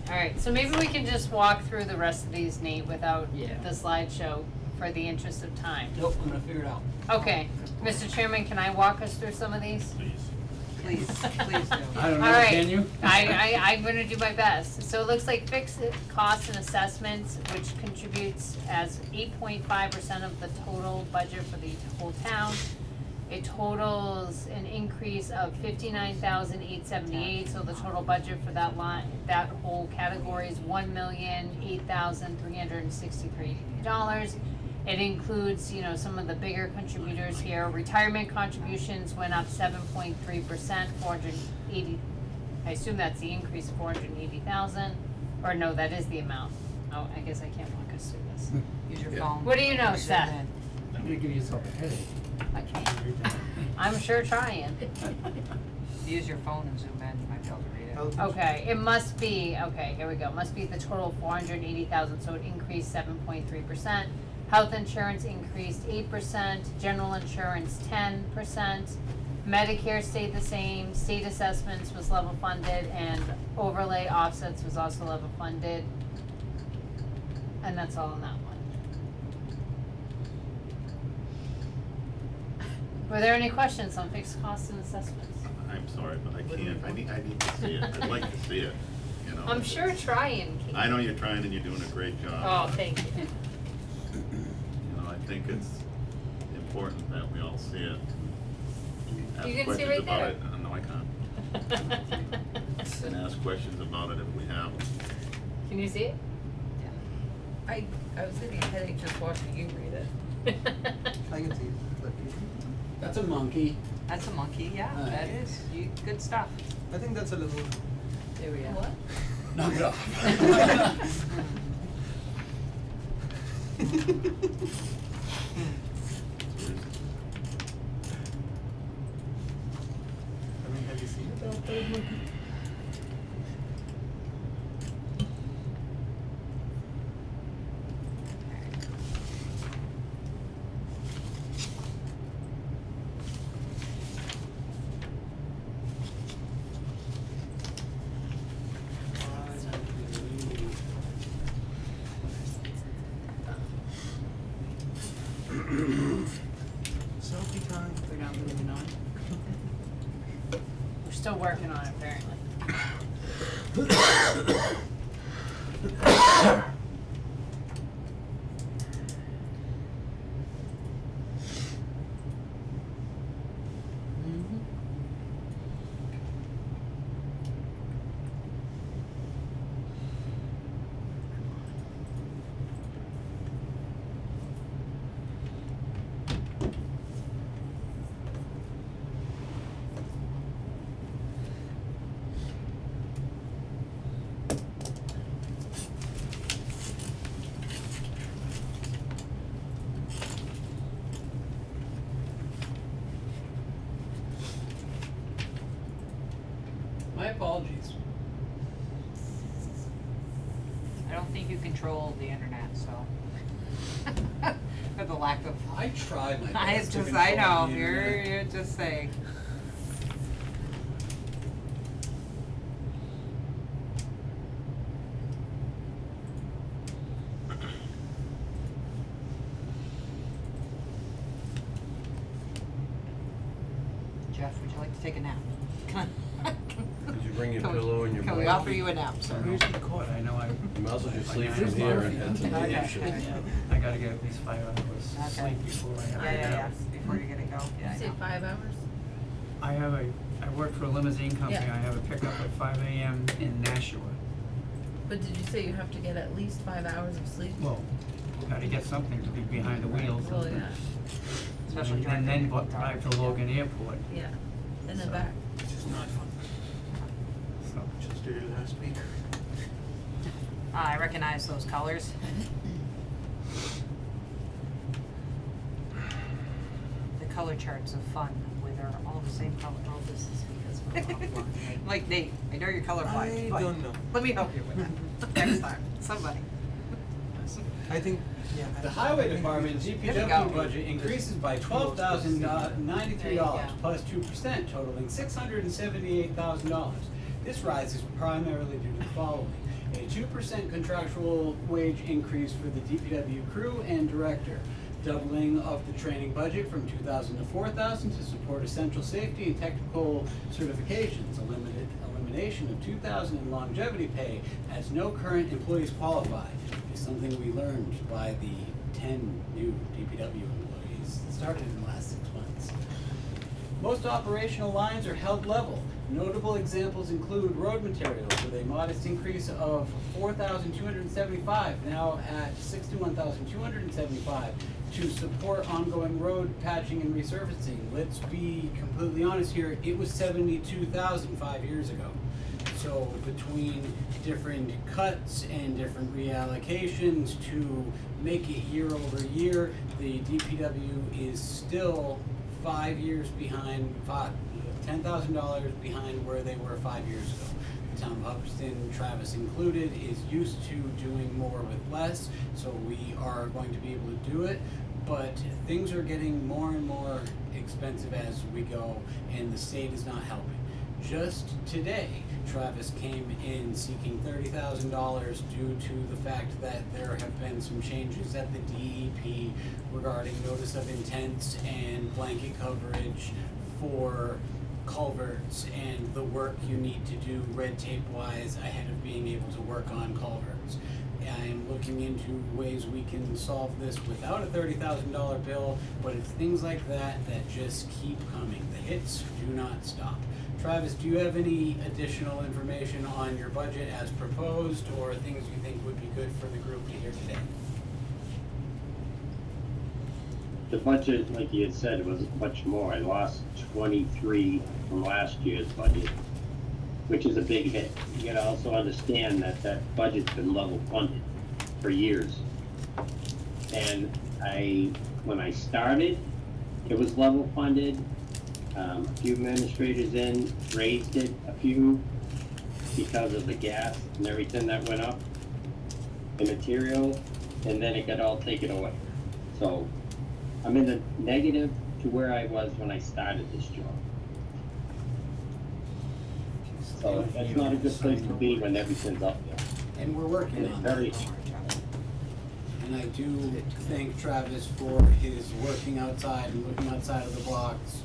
Alright, so maybe we can just walk through the rest of these, Nate, without Yeah. the slideshow for the interest of time. nope, I'm gonna figure it out. Okay, Mr. Chairman, can I walk us through some of these? please. Please, please do. I don't know, Alright. can you? I'm gonna do my best. So it looks like fixed costs and assessments, which contributes as 8.5% of the total budget for the whole town. It totals an increase of $59,878, so the total budget for that line, that whole category is $1,008,363. It includes, you know, some of the bigger contributors here. Retirement contributions went up 7.3%, 480, I assume that's the increase of 480,000, or no, that is the amount. Oh, I guess I can't walk us through this. Use your Yeah. phone. What do you know, Zoom Seth? in. You're gonna give yourself a headache. I can't. I'm sure trying. Use your phone and zoom in, you might be able to read it. Okay, it must be, okay, here we go, must be the total 480,000, so it increased 7.3%. Health insurance increased 8%, general insurance 10%, Medicare stayed the same, state assessments was level funded, and overlay offsets was also level funded. And that's all in that one. Were there any questions on fixed costs and assessments? I'm sorry, but I can't. I need to see it. I'd like to see it, you know. I'm sure trying, Kate. I know you're trying and you're doing a great job. Oh, thank you. You know, I think it's important that we all see it. Ask You can see questions right about there. it. No, I can't. And ask questions about it if we have them. Can you see it? I was getting a headache just watching you read it. I can see it. But That's a monkey. That's a monkey, yeah, Alright. that is, good stuff. I think that's a little. There we are. What? Knock it off. I mean, have you seen it outside, monkey? Selfie time. We're not moving on. We're still working on it, apparently. My apologies. I don't think you control the internet, so. For the lack of. I tried my I best to just, control I know, the you're internet. just saying. Jeff, would you like to take a nap? Did you bring your Can we- pillow and your Can we blanket? offer you a nap, sir? I'm usually caught, I know I. You might as well just sleep I from know. here and head to the Okay. leadership. Yeah, I gotta get at least 5 hours Okay. sleep before I have to Yeah, get yeah, up. yeah, before you get it go, yeah, I Say know. 5 hours? I work for a limousine company, Yeah. I have a pickup at 5 AM in Nashua. But did you say you have to get at least 5 hours of sleep? Well, gotta get something to be behind the wheel. Well, something. yeah, Especially during And then the peak drive to time. Logan Airport, yeah, and then So- back. Which is not fun. so. Just did it last week. I recognize those colors. The color charts of fun, where they're all the same color. All this is because we're offline, right? Like, Nate, I know you're colorblind, I but don't know. let me help you with that next time, somebody. I think, yeah. The I highway think department There we DPW go. budget increases by $12,093 There you go. plus 2%, totaling $678,000. This rise is primarily due to the following: a 2% contractual wage increase for the DPW crew and director, doubling of the training budget from $2,000 to $4,000 to support essential safety and technical certifications, elimination of $2,000 in longevity pay as no current employees qualify, is something we learned by the 10 new DPW employees that started in the last 6 months. Most operational lines are held level. Notable examples include road materials with a modest increase of $4,275, now at $61,275, to support ongoing road patching and resurfacing. Let's be completely honest here, it was $72,000 5 years ago. So between different cuts and different reallocations to make it year over year, the DPW is still 5 years behind, $10,000 behind where they were 5 years ago. The town of Hubbardston, Travis included, is used to doing more with less, so we are going to be able to do it. But things are getting more and more expensive as we go, and the state is not helping. Just today, Travis came in seeking $30,000 due to the fact that there have been some changes at the DEP regarding notice of intents and blanket coverage for culverts and the work you need to do red tape wise ahead of being able to work on culverts. I am looking into ways we can solve this without a $30,000 bill, but it's things like that that just keep coming. The hits do not stop. Travis, do you have any additional information on your budget as proposed, or things you think would be good for the group to hear today? The budget, like you had said, was much more. I lost 23 from last year's budget, which is a big hit. You gotta also understand that that budget's been level funded for years. And when I started, it was level funded. A few administrators in raised it a few because of the gas and everything that went up, the material, and then it got all taken away. So I'm in the negative to where I was when I started this job. So that's not a good place to be when everything's up there. And we're working And on it's that. very, And I do thank Travis for his working outside and looking outside of the box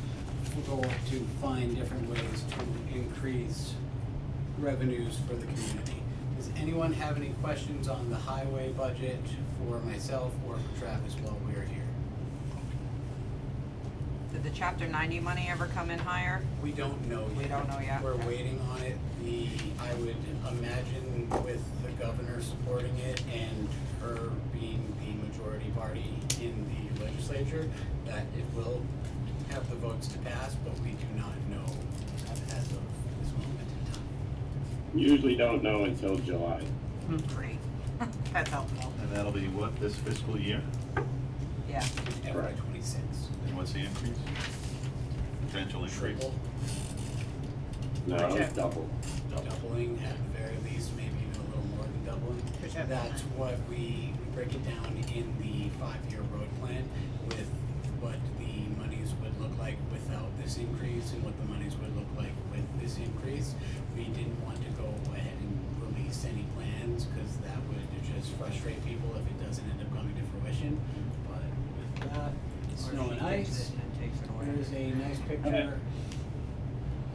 to find different ways to increase revenues for the community. Does anyone have any questions on the highway budget for myself or for Travis while we're here? Did the chapter 90 money ever come in higher? We don't know yet. We don't know yet. We're waiting on it. I would imagine with the governor supporting it and her being the majority party in the legislature, that it will have the votes to pass, but we do not know as of this moment in time. usually don't know until July. Great. That's helpful. And that'll be what, this fiscal year? Yeah. In FY '26. And what's the increase? Potential increase? Triple. No, Project. double. doubling at the very least, maybe even a little more than doubling. For chapter That's 9. what we break it down in the 5-year road plan with what the monies would look like without this increase and what the monies would look like with this increase. We didn't want to go ahead and release any plans, cause that would just frustrate people if it doesn't end up coming to fruition. But with that, snow and ice, there's a nice picture.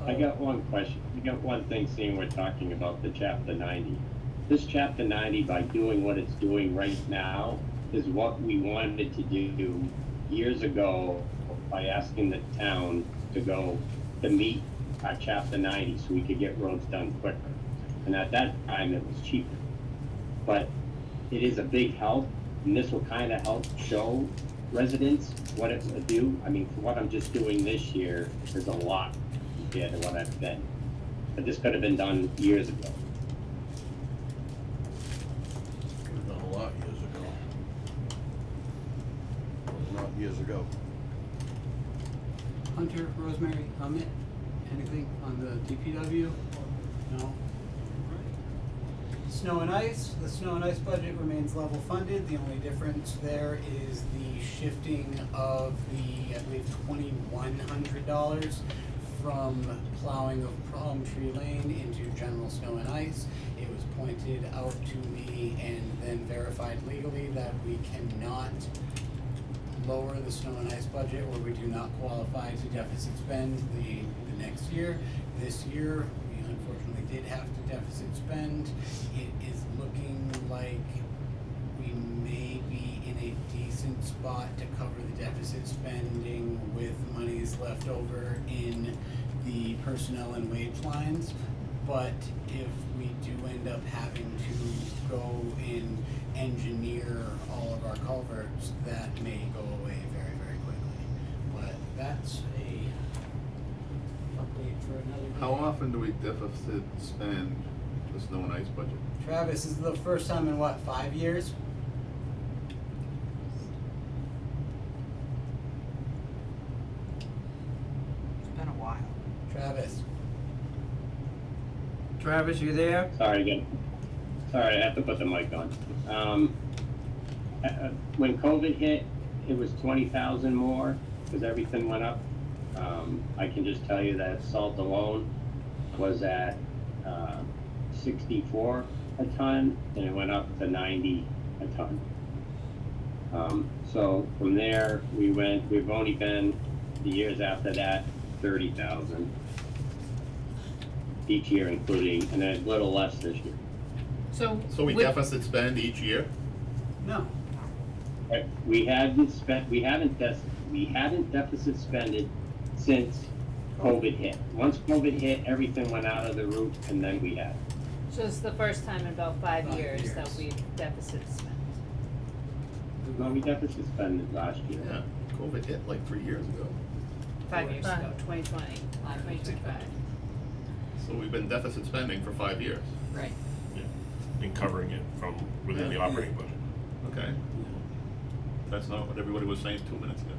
I got one question. I got one thing, seeing we're talking about the chapter 90. This chapter 90, by doing what it's doing right now, is what we wanted to do years ago by asking the town to meet our chapter 90 so we could get roads done quicker. And at that time, it was cheaper. But it is a big help, and this will kind of help show residents what it will do. I mean, for what I'm just doing this year, there's a lot compared to what I've been. But this could have been done years ago. Could have done a lot years ago. Well, not years ago. Hunter, Rosemary, Amit, anything on the DPW? No? Snow and ice, the snow and ice budget remains level funded. The only difference there is the shifting of the, I believe, $2,100 from plowing of Palm Tree Lane into general snow and ice. It was pointed out to me and then verified legally that we cannot lower the snow and ice budget, or we do not qualify to deficit spend the next year. This year, we unfortunately did have to deficit spend. It is looking like we may be in a decent spot to cover the deficit spending with monies left over in the personnel and wage lines. But if we do end up having to go and engineer all of our culverts, that may go away very, very quickly. But that's a update for another day. How often do we deficit spend the snow and ice budget? Travis, this is the first time in what, 5 years? It's been a while. Travis. Travis, you there? Sorry again. Sorry, I have to put the mic on. When COVID hit, it was 20,000 more because everything went up. I can just tell you that salt alone was at 64 a ton, and it went up to 90 a ton. So from there, we've only been, the years after that, 30,000 each year, including, and then a little less this year. So. So we with- deficit spend each year? No. We haven't deficit spended since COVID hit. Once COVID hit, everything went out of the roof, and then we had. So it's the first time in about 5 5 years that years. we've deficit spent. No, we deficit spended last year. Yeah, COVID hit like 3 years ago. 5 years ago, 2020, 2025. So we've been deficit spending for 5 years. Right. And covering it from within the operating budget. Okay. That's not what everybody was saying 2 minutes ago.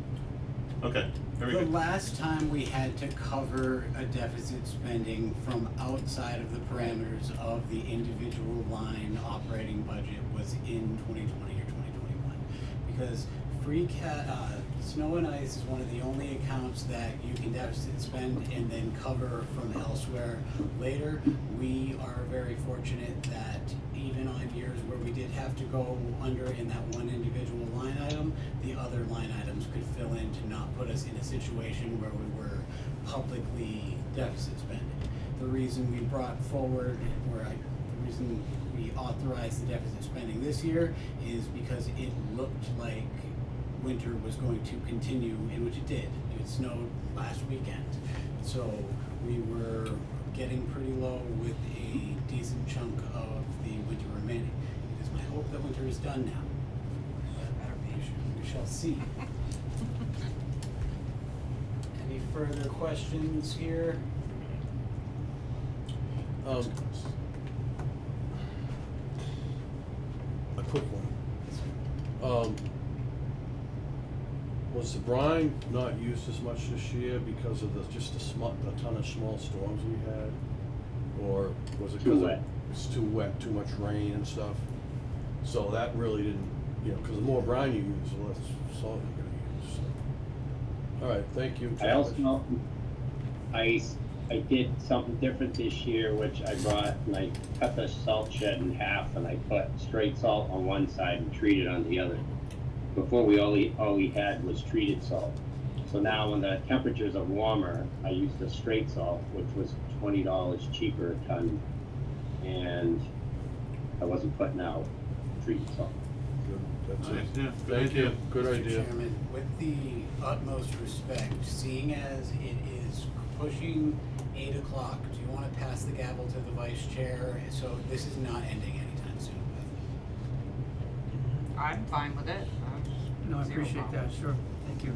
Okay, very The good. last time we had to cover a deficit spending from outside of the parameters of the individual line operating budget was in 2020 or 2021. Because snow and ice is one of the only accounts that you can deficit spend and then cover from elsewhere later. We are very fortunate that even on years where we did have to go under in that one individual line item, the other line items could fill in to not put us in a situation where we were publicly deficit spending. The reason we brought forward, the reason we authorized the deficit spending this year is because it looked like winter was going to continue, in which it did. It snowed last weekend. So we were getting pretty low with a decent chunk of the winter remaining. It is my hope that winter is done now. But we shall see. Any further questions here? A quick one. Was the brine not used as much this year because of the ton of small storms we had? Or was it Too because wet. it's too wet, too much rain and stuff? So that really didn't, cause the more brine you use, the less salt you're gonna use, so. All right, thank you, I Travis. also, I did something different this year, which I brought, and I cut the salt shed in half, and I put straight salt on one side and treated on the other. Before all we had was treated salt. So now when the temperatures are warmer, I use the straight salt, which was $20 cheaper a ton, and I wasn't putting out treated salt. Good, that's Nice, it. yeah, good Thank you, idea. good Mr. idea. Chairman, with the utmost respect, seeing as it is pushing 8 o'clock, do you wanna pass the gavel to the vice chair? So this is not ending anytime soon, Beth. I'm fine with it. No, I Zero appreciate problem. that, sure, thank you.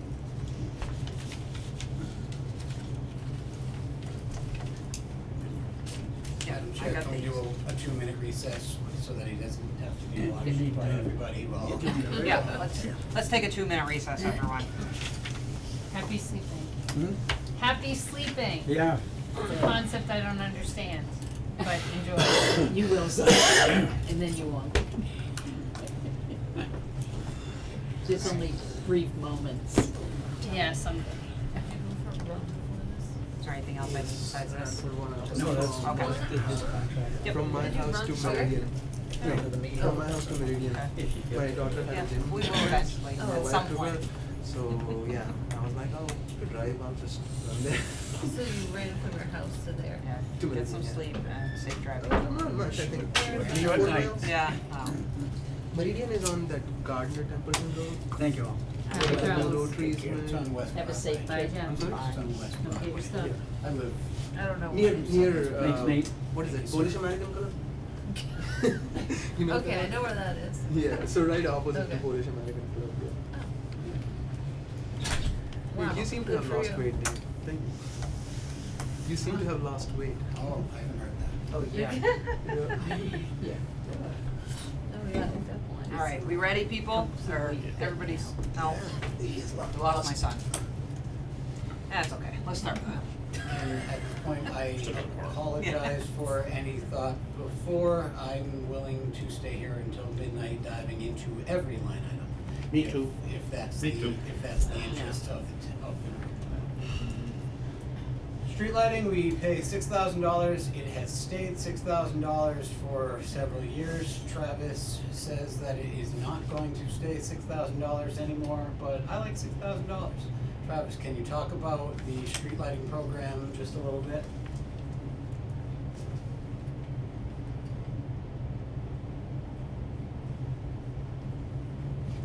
Madam I Chair, got can we these. do a 2-minute recess so that he doesn't have to be You watched need by to- everybody while. Yeah, let's take a 2-minute recess, everyone. Happy sleeping. Hmm? Happy sleeping. Yeah. It's a concept I don't understand, but enjoy. You will someday, and then you won't. Just only brief moments. Yeah, someday. Is there anything else I need besides this? No, that's, Okay. that's his contract. Yep. From my house to Meridian. From my house to Meridian. Okay. My daughter Yeah, had a gym. we will eventually, My at wife some took point. her. So yeah, I was like, oh, to drive, I'll just run there. So you ran from your house to there? Yeah, Two get minutes, some yeah. sleep and safe driving. Not much, I think. See you at 4 night. miles. Yeah, Meridian is on that Gardner Templeton Road. Thank you all. Happy Where the travels. Rotaries It's went. on West Have a Broadway. safe ride. I'm sorry? It's on West Don't get your Broadway. stuff. I live, I don't know. Near, what it is. Thanks, Nate. what is it, Polish American Club? You know Okay, that? I know where that is. Yeah, so right opposite the Okay. Polish American Club, yeah. Wow, You seem to good have for lost you. weight, Dave. Thank you. You seem to have lost weight. oh, I haven't heard that. Oh, Yeah. Yeah. Oh, yeah, definitely. all right, we ready, people? Or everybody's, no, I lost my son. That's okay, let's start with that. And at this point, I apologize for any thought before. I'm willing to stay here until midnight, diving into every line item. Me If- too. If that's Me the, too. if that's the interest of the street lighting, we pay $6,000. It has stayed $6,000 for several years. Travis says that it is not going to stay $6,000 anymore, but I like $6,000. Travis, can you talk about the street lighting program just a little bit?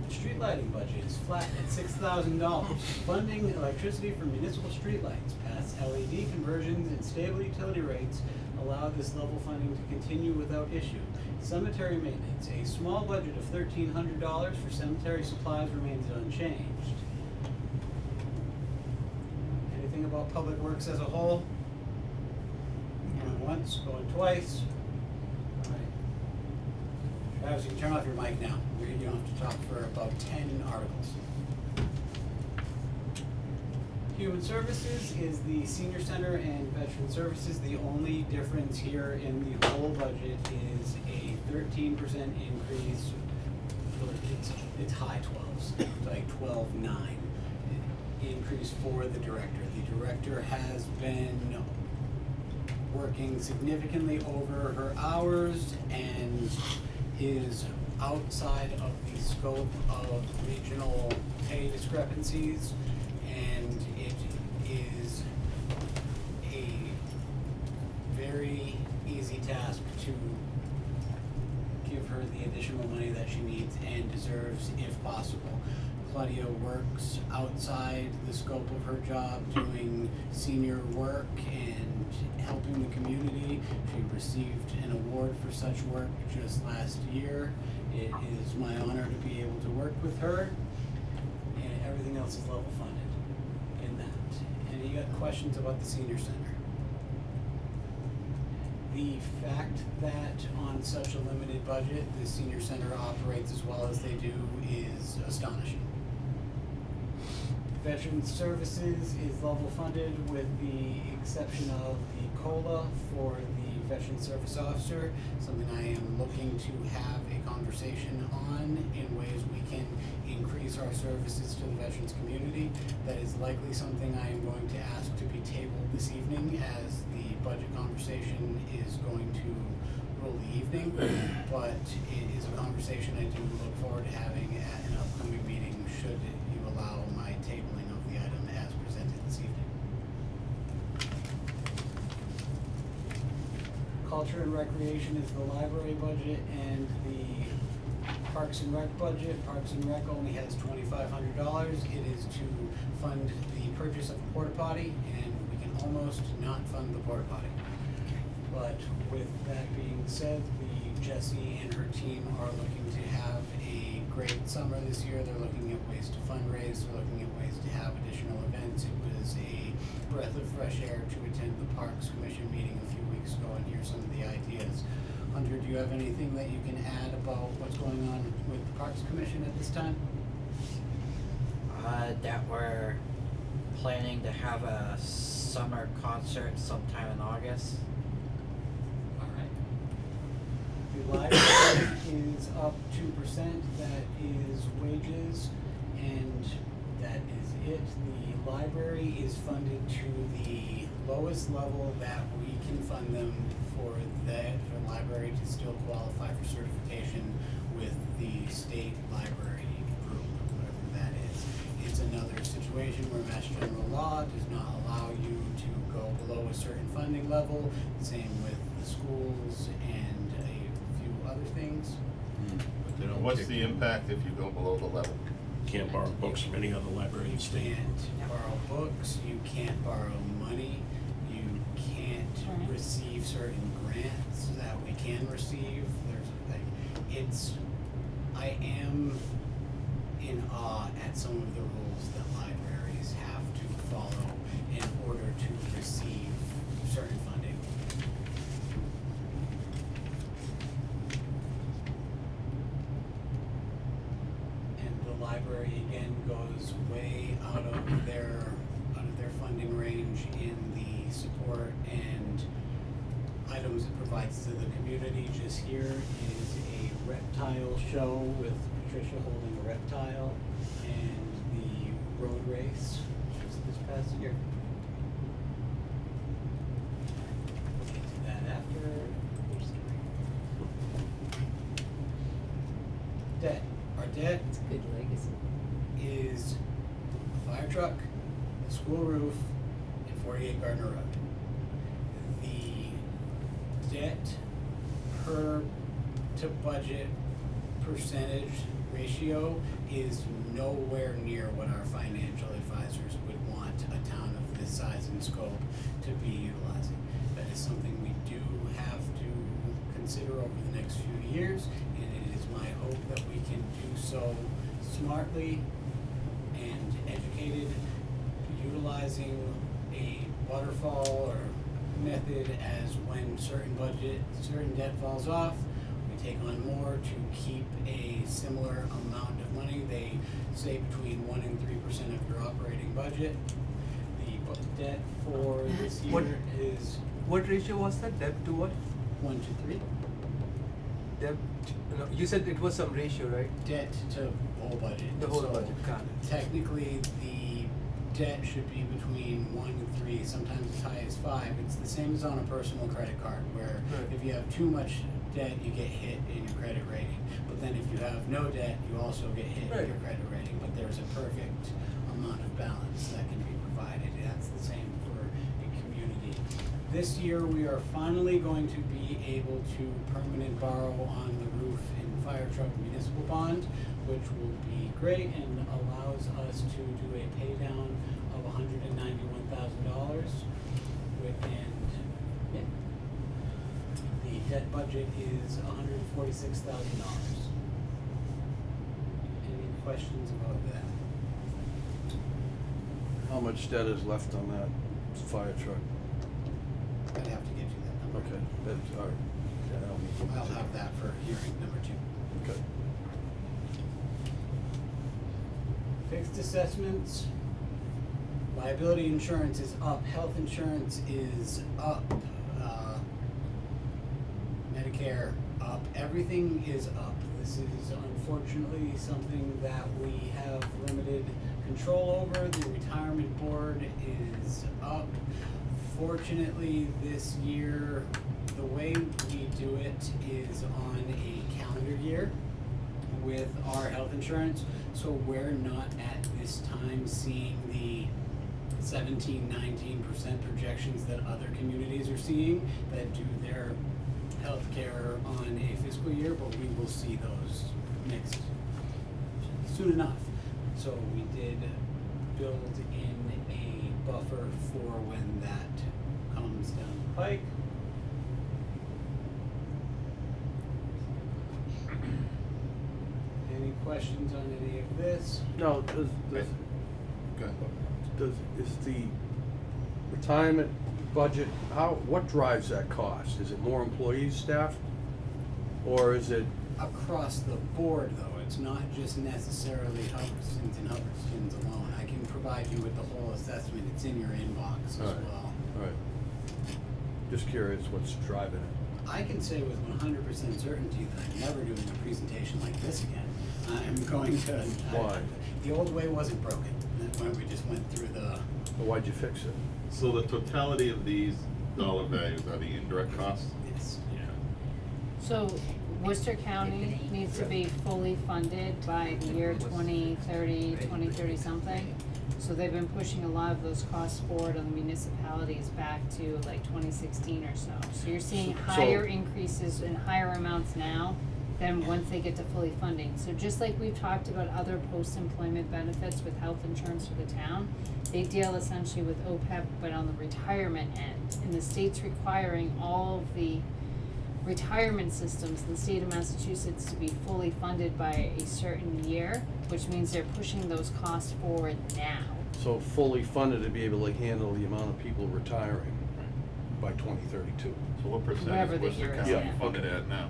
The street lighting budget is flat at $6,000. Funding electricity for municipal streetlights, past LED conversions and stable utility rates allow this level funding to continue without issue. Cemetery maintenance, a small budget of $1,300 for cemetery supplies remains unchanged. Anything about public works as a whole? Going once, going twice. Alright. Travis, you can turn off your mic now. You don't have to talk for about 10 articles. Human Services is the Senior Center and Veteran Services. The only difference here in the whole budget is a 13% increase. It's high 12s, like 12.9 increase for the director. The director has been working significantly over her hours and is outside of the scope of regional pay discrepancies, and it is a very easy task to give her the additional money that she needs and deserves if possible. Claudia works outside the scope of her job doing senior work and helping the community. She received an award for such work just last year. It is my honor to be able to work with her, and everything else is level funded in that. And you got questions about the senior center? The fact that on such a limited budget, the senior center operates as well as they do is astonishing. Veteran Services is level funded with the exception of the COLA for the Veteran Service Officer, something I am looking to have a conversation on in ways we can increase our services to the veterans community. That is likely something I am going to ask to be tabled this evening, as the budget conversation is going to rule the evening, but it is a conversation I do look forward to having at an upcoming meeting, should you allow my tabling of the item as presented this evening. Culture and Recreation is the library budget and the Parks and Rec budget. Parks and Rec only has $2,500. It is to fund the purchase of a porta potty, and we can almost not fund the porta potty. But with that being said, Jessie and her team are looking to have a great summer this year. They're looking at ways to fundraise. They're looking at ways to have additional events. It was a breath of fresh air to attend the Parks Commission meeting a few weeks ago and hear some of the ideas. Hunter, do you have anything that you can add about what's going on with the Parks Commission at this time? That we're planning to have a summer concert sometime in August. The library is up 2%, that is wages, and that is it. The library is funded to the lowest level that we can fund them for the library to still qualify for certification with the state library group, whatever that is. It's another situation where Mass General Law does not allow you to go below a certain funding level, same with the schools and other things. But they don't What's take- the impact if you go below the level? Can't borrow books from any other library in the You state. can't borrow books, you can't borrow money, you can't Right. receive certain grants that we can receive. There's like, I am in awe at some of the rules that libraries have to follow in order to receive certain funding. Library again goes way out of their funding range in the support and items it provides to the community. Just here is a reptile show with Patricia holding a reptile, and the road race just this past year. We'll get to that after. Debt. Our debt It's a good legacy. is a fire truck, a school roof, and 48 Gardner Road. The debt per to budget percentage ratio is nowhere near what our financial advisors would want a town of this size and scope to be utilizing. That is something we do have to consider over the next few years, and it is my hope that we can do so smartly and educated, utilizing a waterfall or method as when certain debt falls off, we take on more to keep a similar amount of money. They say between 1 and 3% of your operating budget. The debt for this What- year is What ratio was that? Debt to what? 1 to 3. Debt, no, you said it was some ratio, right? Debt to whole budget. The whole So budget, got it. technically, the debt should be between 1 and 3, sometimes as high as 5. It's the same as on a personal credit card, where Right. if you have too much debt, you get hit in your credit rating. But then if you have no debt, you also get hit in Right. your credit rating. But there's a perfect amount of balance that can be provided. That's the same for a community. This year, we are finally going to be able to permanent borrow on the roof and fire truck municipal bond, which will be great and allows us to do a pay down of $191,000. And the debt budget is $146,000. Any questions about that? How much debt is left on that fire truck? I'd have to get you that number. Okay, that's, all right. Yeah, I don't need- I'll have that for hearing number 2. Okay. Fixed assessments, liability insurance is up, health insurance is up, Medicare up, everything is up. This is unfortunately something that we have limited control over. The retirement board is up. Fortunately, this year, the way we do it is on a calendar year with our health insurance, so we're not at this time seeing the 17-19% projections that other communities are seeing that do their healthcare on a fiscal year, but we will see those next soon enough. So we did build in a buffer for when that comes down the pike. Any questions on any of this? No, is the retirement budget, what drives that cost? Is it more employees, staff? Or is it? Across the board, though, it's not just necessarily Hubbardston's and Hubbardston's alone. I can provide you with the whole assessment. It's in your inbox as well. Alright. Just curious what's driving it. I can say with 100% certainty that I'm never doing a presentation like this again. I'm going to. Why? The old way wasn't broken. That's why we just went through the. Well, why'd you fix it? So the totality of these dollar values are the indirect costs? Yes. Yeah. So Worcester County needs to be fully funded by the year 2030, 2030 something. So they've been pushing a lot of those costs forward on the municipalities back to like 2016 or so. So you're seeing higher increases and higher amounts now than once they get to fully funding. So just like we've talked about other post-employment benefits with health insurance for the town, they deal essentially with OPEB, but on the retirement end. And the state's requiring all of the retirement systems in the state of Massachusetts to be fully funded by a certain year, which means they're pushing those costs forward now. So fully funded to be able to handle the amount of people retiring by 2032. So what percentage Whatever is the Worcester year is, County yeah. funded at now?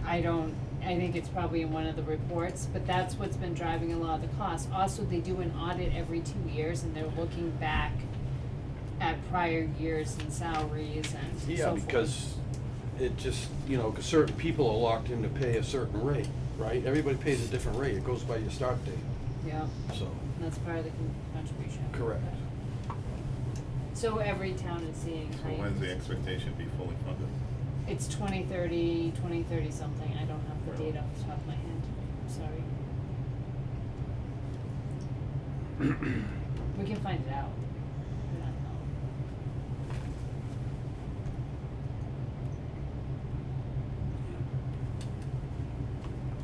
I think it's probably in one of the reports, but that's what's been driving a lot of the costs. Also, they do an audit every 2 years and they're looking back at prior years and salaries and so Yeah, forth. because it just, you know, 'cause certain people are locked in to pay a certain rate, right? Everybody pays a different rate. It goes by your start date, Yeah, so. that's part of the contribution. Correct. So every town is seeing So hikes. when's the expectation to be fully funded? It's 2030 something, I don't have the date off the top of my head, sorry. We can find it out. I don't know.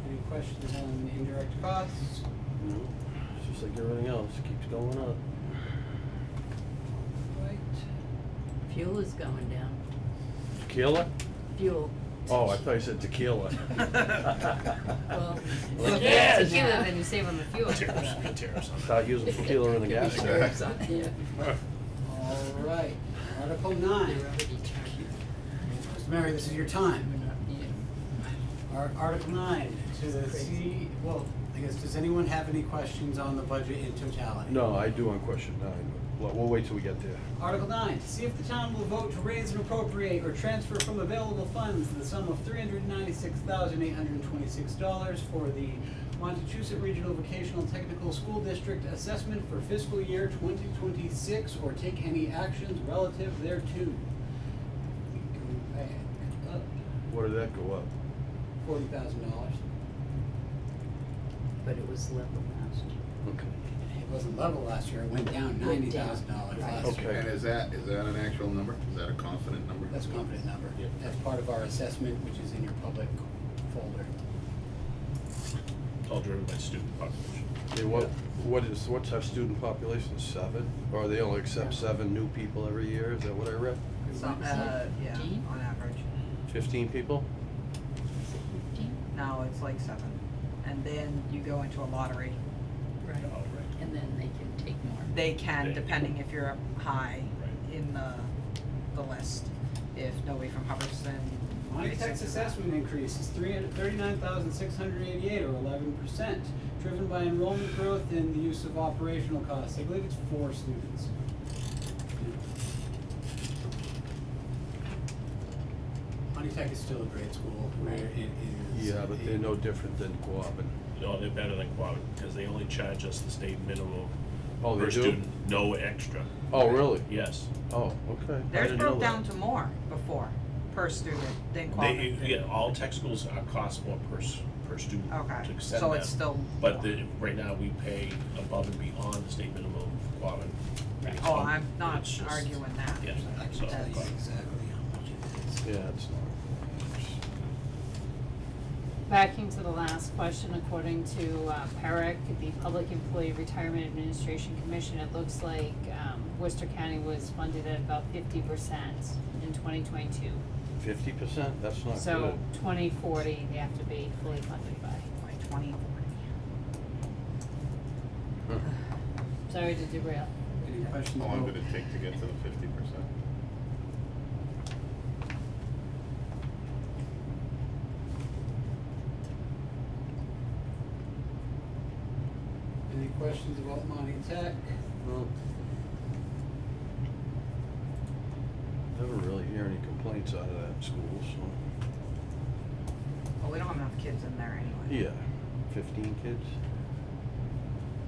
Any questions on the indirect costs? No, it's just like everything else, it keeps going up. Right. Fuel is going down. Tequila? Fuel. Oh, I thought you said tequila. Well, Well, If yes. it's tequila, then you save on the fuel. Tariffs. Start using tequila in the gas station. yeah. All right, Article 9. Mr. Mary, this is your time. Article 9, to see, well, I guess, does anyone have any questions on the budget in totality? No, I do on question 9, but we'll wait till we get there. Article 9, to see if the town will vote to raise and appropriate or transfer from available funds the sum of $396,826 for the Montechusett Regional Vocational Technical School District assessment for fiscal year 2026, or take any actions relative thereto. Go back up What did that go up? $40,000. But it was level last year. Okay. It wasn't level last year, it went down Went down. $90,000 last Okay. year. And is that an actual number? Is that a confident number? That's a confident number. That's part of our assessment, which is in your public folder. All driven by student population. Hey, what's our student population, 7? Or they only accept 7 new people every year, is that what I read? Yeah, 15? on average. 15 people? Is it 15? No, it's like 7. And then you go into a lottery. Right. Oh, right. And then they can take more. They can, Yeah. depending if you're up high Right. in the list. If nobody from Hubbardston. Monty Tech's assessment increase is $39,688 or 11%. driven by enrollment growth and the use of operational costs. I believe it's 4 students. Pontiac is still a great school where it is. Yeah, but they're no different than Quabbin. No, they're better than Quabbin, because they only charge us the state minimum Oh, they per do? student, no extra. Oh, really? Yes. Oh, okay. I Theirs didn't know broke that. down to more before, per student than They, Quabbin did. yeah, all tech schools cost more per student Okay, to extend so it's that. still But right now, we pay above and beyond the state minimum for Quabbin. Oh, I'm not It's just- arguing that. Yeah, I can so. tell you exactly how much it is. Yeah, it's not. Backing to the last question, according to PERIC, the Public Employee Retirement Administration Commission, it looks like Worcester County was funded at about 50% in 2022. 50%? That's not good. So 2040, they have to be fully funded by. By 2040. Huh. Sorry to derail. Any questions How long about? did it take to get to the 50%? Any questions about Monty Tech? Well, never really hear any complaints out of that school, so. Well, we don't have enough kids in there anyway. Yeah, 15 kids?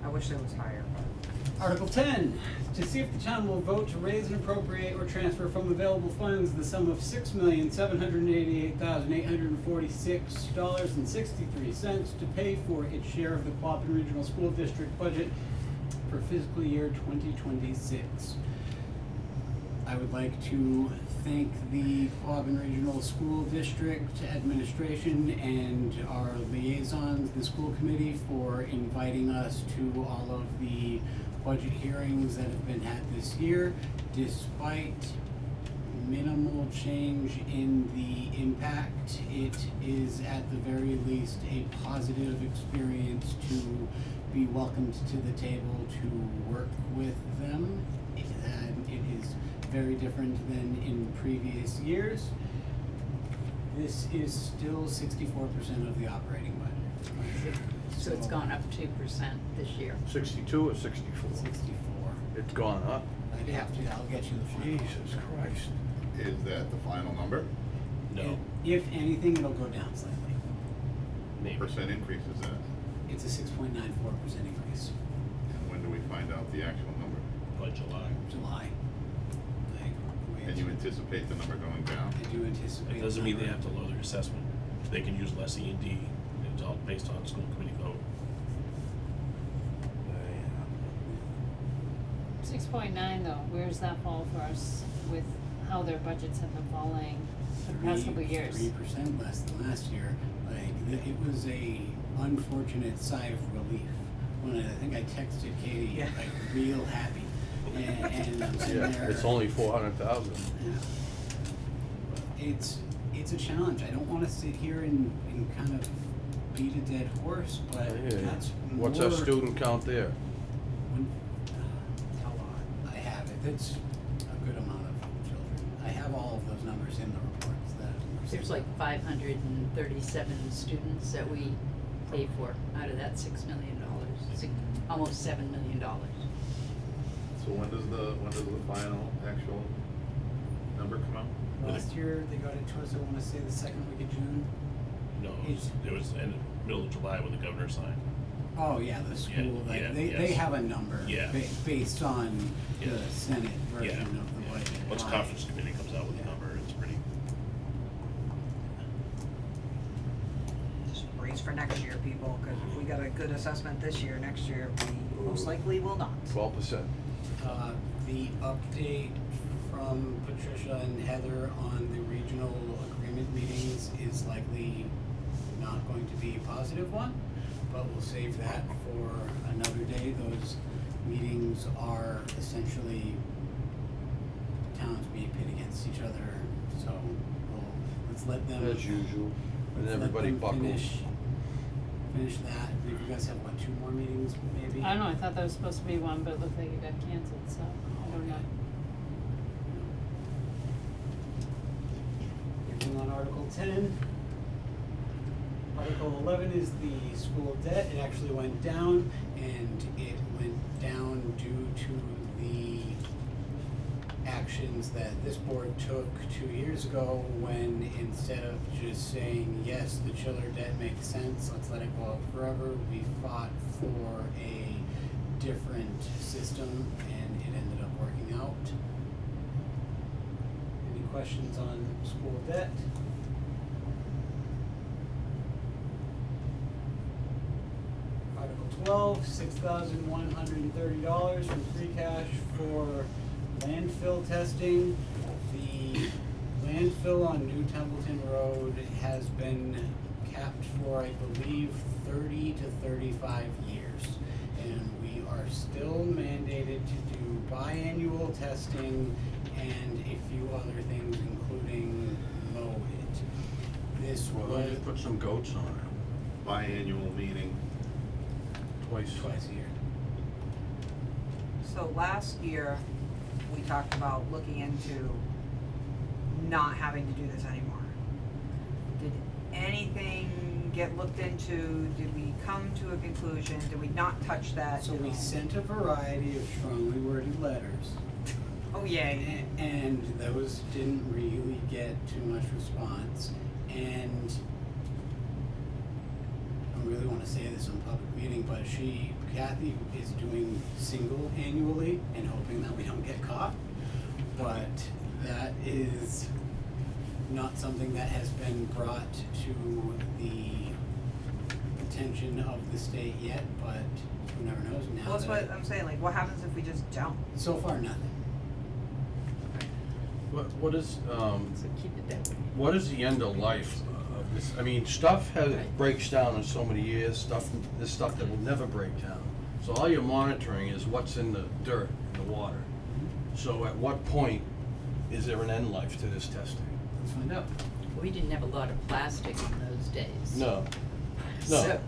I wish it was higher, but. Article 10, to see if the town will vote to raise and appropriate or transfer from available funds the sum of $6,788,846.63 to pay for its share of the Quabbin Regional School District budget for fiscal year 2026. I would like to thank the Quabbin Regional School District administration and our liaisons, the school committee, for inviting us to all of the budget hearings that have been had this year. Despite minimal change in the impact, it is at the very least a positive experience to be welcomed to the table to work with them. And it is very different than in previous years. This is still 64% of the operating budget. So it's gone up 2% this year. 62 or 64? 64. It's gone up? I'd have to, I'll get you the final. Jesus Christ. Is that the final number? No. If anything, it'll go down slightly. Maybe. Percent increase is that? It's a 6.94% increase. And when do we find out the actual number? By July. July. And you anticipate the number going down? I do anticipate. It doesn't mean they the have to lower their assessment. They can use less E&D. It's all based on school committee vote. 6.9 though, where does that fall for us with how their budgets have been falling for the past couple of years? 3% less than last year. It was a unfortunate sigh of relief when I think I texted Katie, Yeah. like real happy. And I'm sitting Yeah, there. it's only 400,000. Yeah. It's a challenge. I don't wanna sit here and kind of beat a dead horse, but Yeah. that's What's our more- student count there? How long? I have it. It's a good amount of children. I have all of those numbers in the reports that. There's like 537 students that we pay for out of that $6 million, almost $7 million. So when does the final actual number come out? Last year, they got it to us, I wanna say the second week of June. No, it was in the middle of July when the governor signed. Oh, yeah, the school, like, yeah, they yes. have a number. Yeah. Based on the Yeah. Senate version Yeah, of the yeah. budget. Once conference committee comes out with the number, it's pretty. Just raise for next year, people, because if we got a good assessment this year, next year we most likely will not. 12%. The update from Patricia and Heather on the regional agreement meetings is likely not going to be a positive one, but we'll save that for another day. Those meetings are essentially towns being pit against each other, so let's let them. As usual. And let's let everybody them buckles. Finish that. You guys have, what, 2 more meetings maybe? I don't know, I thought that was supposed to be one, but it looked like it got canceled, so I don't know. Anything on Article 10? Article 11 is the school debt. It actually went down, and it went down due to the actions that this board took 2 years ago when instead of just saying, yes, the chiller debt makes sense, let's let it go out forever, we fought for a different system, and it ended up working out. Any questions on school debt? Article 12, $6,130 from free cash for landfill testing. The landfill on New Templeton Road has been capped for, I believe, 30 to 35 years. And we are still mandated to do biannual testing and a few other things, including mow it. This Well, was just put some goats on it, Biannual meeting. twice. twice a year. So last year, we talked about looking into not having to do this anymore. Did anything get looked into? Did we come to a conclusion? Did we not touch that? So at we all? sent a variety of strongly worded letters. Oh, yay. And those didn't really get too much response. And I don't really wanna say this in public meeting, but Kathy is doing single annually and hoping that we don't get caught. But that is not something that has been brought to the attention of the state yet, but who never knows now. Well, that's that- what I'm saying, like, what happens if we just don't? So far, nothing. What is, So keep it that way. what is the end of life of this? I mean, stuff breaks down in so many years, there's stuff that will never break down. So all you're monitoring is what's in the dirt, in the water. So at what point is there an end life to this testing? Let's find out. We didn't have a lot of plastic in those days. No, So,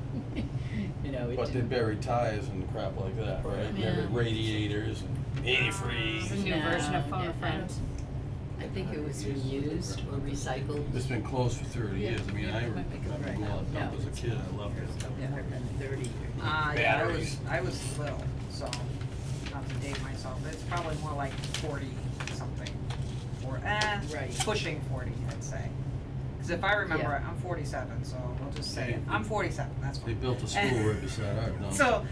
you know, it but they didn't. bury tires and crap like that, right? Yeah. Bury radiators and It's a antifreeze. new No, version of phone no, a friend. I think it was reused or recycled. It's been closed for 30 years. I mean, I Yeah. remember going up No, as a kid, I loved it. Yeah, 30 years. Yeah, Batteries. I was little, so, not to date myself, but it's probably more like 40 something, or, Right. pushing 40, I'd say. Cause if I remember, Yeah. I'm 47, so we'll just say, Okay. I'm 47, that's They fine. built a school right beside our dump. So-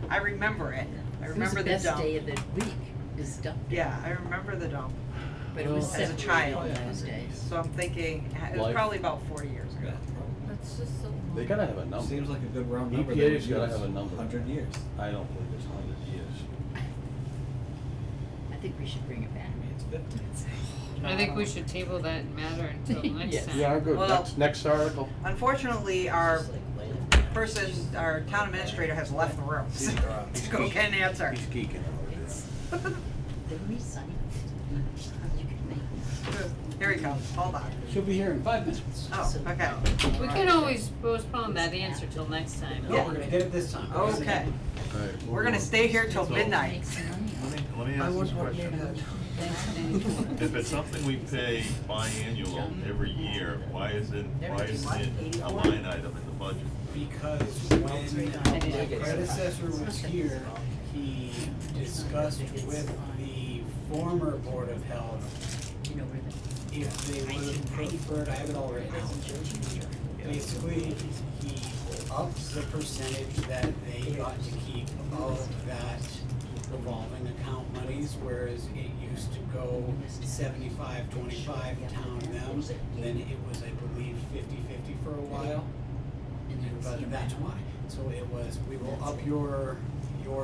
I remember it, I remember the It was the dump. best day of the week, is dump day. Yeah, I remember the dump, But it was as a separated child. in those days. so I'm thinking, it was Life. probably about 40 years ago. That's just so. They gotta have a number. Seems like a good round number. EPA's gotta have a number. 100 years. I don't believe it's 100 years. I think we should bring it back. Maybe it's 50. I think we should table that matter until next Yes. time. Yeah, good. Well- Next article. Unfortunately, our our town administrator has left the room, so to go get an answer. He's geeking out. It's, they re-sign it. You can make. Here he comes, hold on. She'll be here in 5 minutes. Oh, okay. We can always postpone that answer till next time. No, we're gonna get it this time. Okay, Alright, we're gonna stay here till So- midnight. Make some money on it. Let me ask this question. Thanks, If it's something we pay biannual every year, why isn't it a line item in the budget? Because when my predecessor was here, he discussed with the former Board of Health You know where the. if they would have preferred, I have it all written down. Basically, he upped the percentage that they got to keep of that revolving account monies, whereas it used to go 75-25 town them, then it was, I believe, 50-50 for a while. But that's why. So it was, we will up your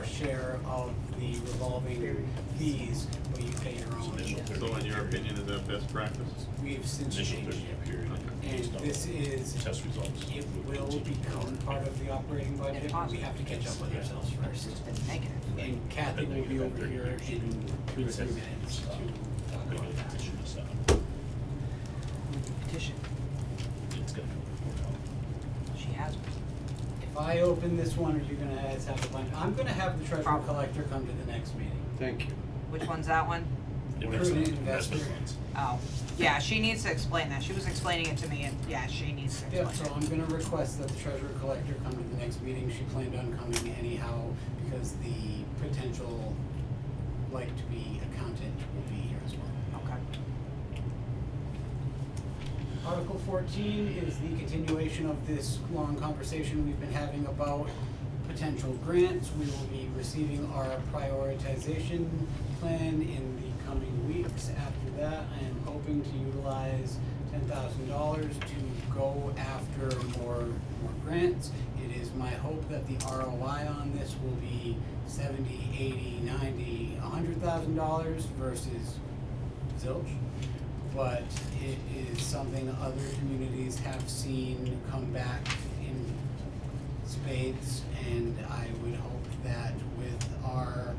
share of the revolving fees, but you pay your own. So in your opinion, is that best practice? We've since Initial changed 30-year it. period. And based on this is, Test results. it will become part of the operating budget, but we have to catch up with ourselves first. It's negative. And Kathy will be over here in 2 or 3 minutes to talk Maybe about a that. petition is set up. Petition, It's gonna come before now. she has one. If I open this one, are you gonna guys have a bunch? I'm gonna have the treasurer Probably. collector come to the next meeting. Thank you. Which one's that one? Prudent investor. funds. Oh, yeah, she needs to explain that. She was explaining it to me and, yeah, she needs to explain Yeah, it. so I'm gonna request that the treasurer collector come to the next meeting. She planned on coming anyhow because the potential like-to-be accountant will be here as well. Okay. Article 14 is the continuation of this long conversation we've been having about potential grants. We will be receiving our prioritization plan in the coming weeks. After that, I am hoping to utilize $10,000 to go after more grants. It is my hope that the ROI on this will be $70, $80, $90, $100,000 versus zilch. But it is something other communities have seen come back in spades, and I would hope that with our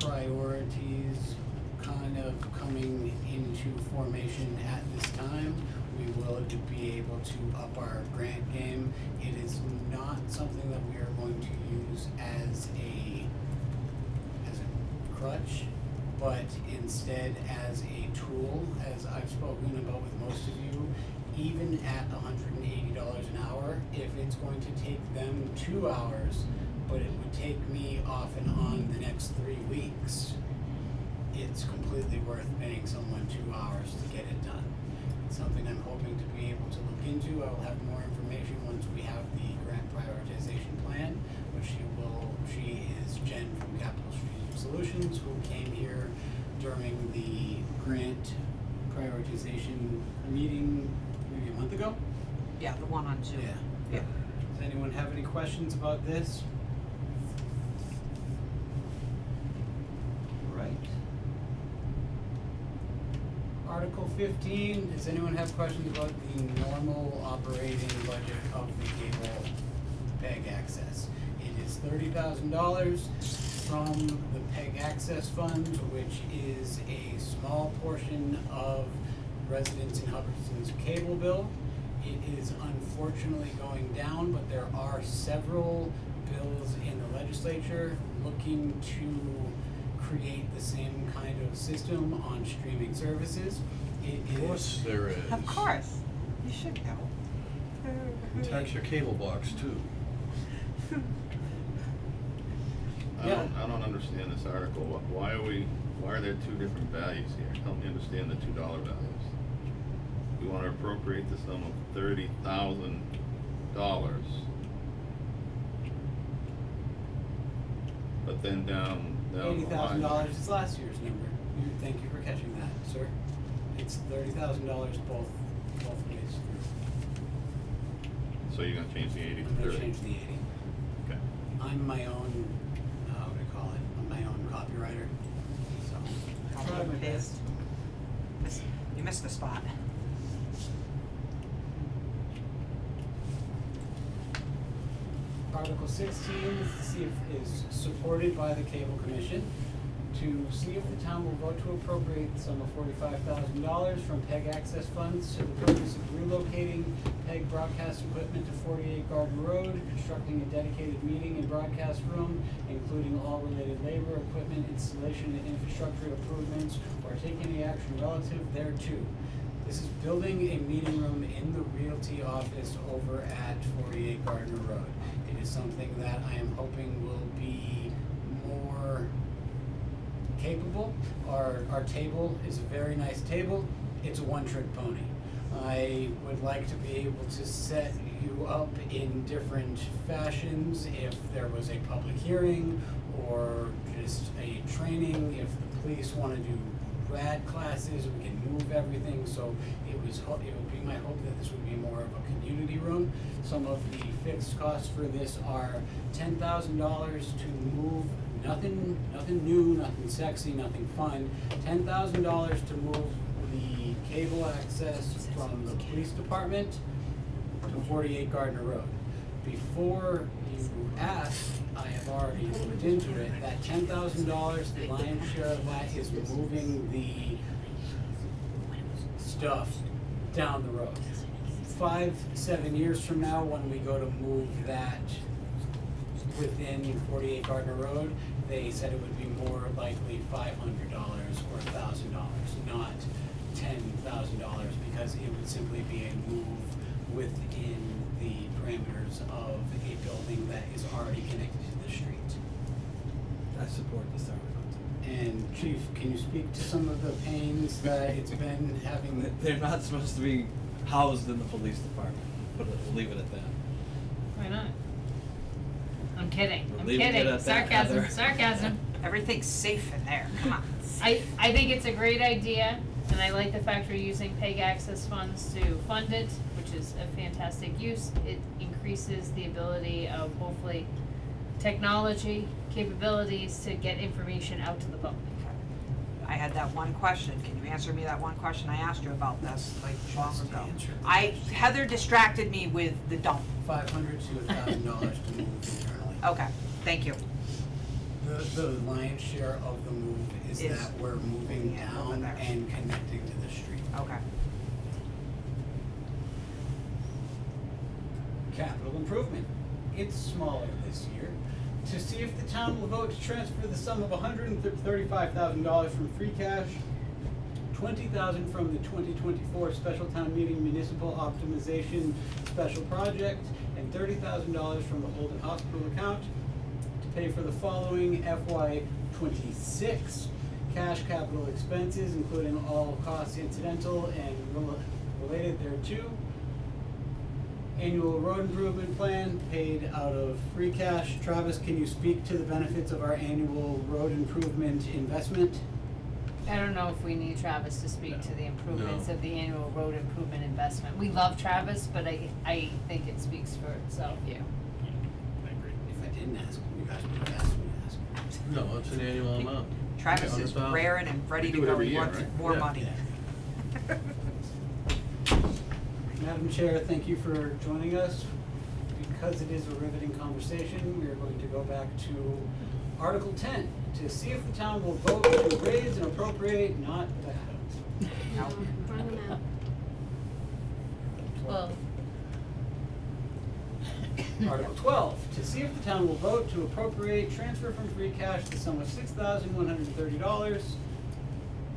priorities kind of coming into formation at this time, we will be able to up our grant game. It is not something that we are going to use as a crutch, but instead as a tool, as I've spoken about with most of you. Even at $180 an hour, if it's going to take them 2 hours, but it would take me off and on the next 3 weeks, it's completely worth paying someone 2 hours to get it done. It's something I'm hoping to be able to look into. I will have more information once we have the grant prioritization plan, which she is Jen from Capital Strategic Solutions, who came here during the grant prioritization meeting maybe a month ago. Yeah, the one on Zoom. Yeah. Does anyone have any questions about this? Right. Article 15, does anyone have questions about the normal operating budget of the cable PEG access? It is $30,000 from the PEG access fund, which is a small portion of residents in Hubbardston's cable bill. It is unfortunately going down, but there are several bills in the legislature looking to create the same kind of system on streaming services. Of course there is. Of course, you should know. Tax your cable box too. I don't understand this article. Why are there two different values here? Help me understand the $2 values. We want to appropriate the sum of $30,000. But then down the line. $80,000 is last year's number. Thank you for catching that, sir. It's $30,000 both ways through. So you're gonna change the 80 to I'm 30? gonna change the 80. Okay. I'm my own, what do you call it? I'm my own copywriter, so. Try my best. You missed the spot. Article 16 is to see if is supported by the Cable Commission, to see if the town will vote to appropriate the sum of $45,000 from PEG access funds to the purpose of relocating PEG broadcast equipment to 48 Garden Road, constructing a dedicated meeting and broadcast room, including all related labor, equipment, installation, and infrastructure improvements, or take any action relative thereto. This is building a meeting room in the Realty office over at 48 Gardner Road. It is something that I am hoping will be more capable. Our table is a very nice table. It's a one-trick pony. I would like to be able to set you up in different fashions if there was a public hearing or just a training. If the police want to do rad classes, we can move everything. So it would be my hope that this would be more of a community room. Some of the fixed costs for this are $10,000 to move. Nothing new, nothing sexy, nothing fun. $10,000 to move the cable access from the police department to 48 Gardner Road. Before you ask, I have already looked into it. That $10,000, the lion's share of that is moving the stuff down the road. 5-7 years from now, when we go to move that within 48 Gardner Road, they said it would be more likely $500 or $1,000, not $10,000, because it would simply be a move within the parameters of a building that is already connected to the street. I support this article. And Chief, can you speak to some of the pains that it's been having? They're not supposed to be housed in the police department, we'll leave it at that. Why not? I'm kidding, We're I'm leaving it kidding, at that, sarcasm, Heather. sarcasm. Everything's safe in there, come on. I think it's a great idea, and I like the fact we're using PEG access funds to fund it, which is a fantastic use. It increases the ability of hopefully technology capabilities to get information out to the public. I had that one question, can you answer me that one question I asked you about this, like, long Just ago? answer. Heather distracted me with the dump. $500 to $1,000 to move internally. Okay, thank you. The lion's share of the move is Is that we're moving yeah, over down there. and connecting to the street. Okay. Capital improvement. It's smaller this year. To see if the town will vote to transfer the sum of $135,000 from free cash, $20,000 from the 2024 special town meeting municipal optimization special project, and $30,000 from the Holden Hospital account to pay for the following FY26 cash capital expenses, including all costs incidental and related thereto. Annual road improvement plan paid out of free cash. Travis, can you speak to the benefits of our annual road improvement investment? I don't know if we need Travis to speak to the improvements No. of the annual road improvement investment. We love Travis, but I think it speaks for itself. I agree. If I didn't ask, you guys would have asked me to ask. No, it's an annual amount. Travis is $100,000. raring and ready We to do it go, every he year, wants right? more Yeah. money. Madam Chair, thank you for joining us. Because it is a riveting conversation, we are going to go back to Article 10, to see if the town will vote to raise and appropriate, not that. No. Run them out. Well, Article 12, to see if the town will vote to appropriate, transfer from free cash the sum of $6,130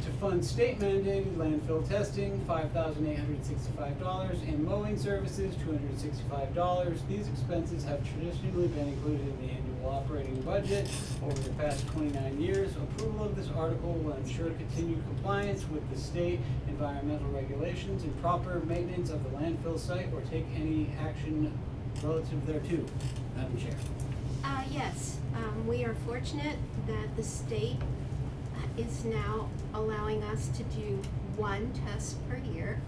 to fund state mandated landfill testing, $5,865, and mowing services, $265. These expenses have traditionally been included in the annual operating budget over the past 29 years. Approval of this article will ensure continued compliance with the state environmental regulations and proper maintenance of the landfill site or take any action relative thereto. Madam Chair. Yes, we are fortunate that the state is now allowing us to do one test per year.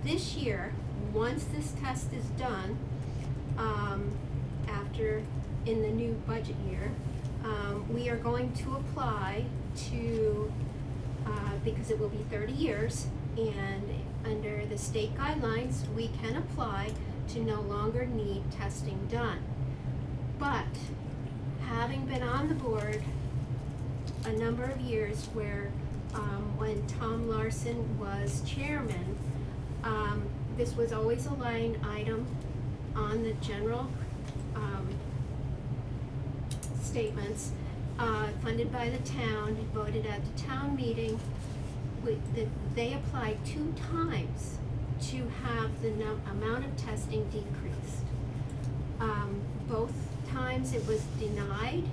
This year, once this test is done, in the new budget year, we are going to apply to, because it will be 30 years, and under the state guidelines, we can apply to no longer need testing done. But having been on the board a number of years where, when Tom Larson was chairman, this was always a line item on the general, statements, funded by the town, voted at the town meeting. They applied 2 times to have the amount of testing decreased. Both times it was denied.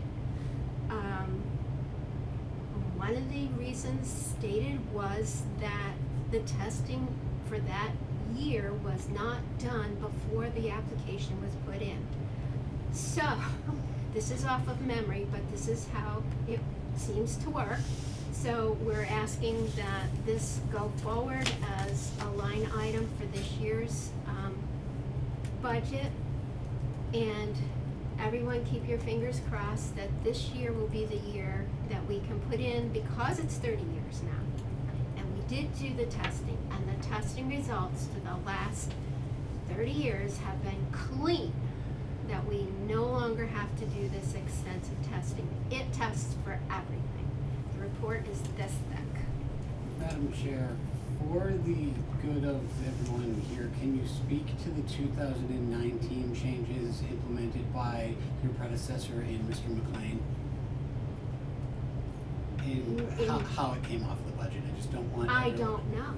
One of the reasons stated was that the testing for that year was not done before the application was put in. So, this is off of memory, but this is how it seems to work. So we're asking that this go forward as a line item for this year's budget. And everyone keep your fingers crossed that this year will be the year that we can put in, because it's 30 years now. And we did do the testing, and the testing results for the last 30 years have been clean, that we no longer have to do this extensive testing. It tests for everything. The report is this thick. Madam Chair, for the good of everyone here, can you speak to the 2019 changes implemented by your predecessor and Mr. McLean? how it came off the budget, I just don't want I everyone- don't know.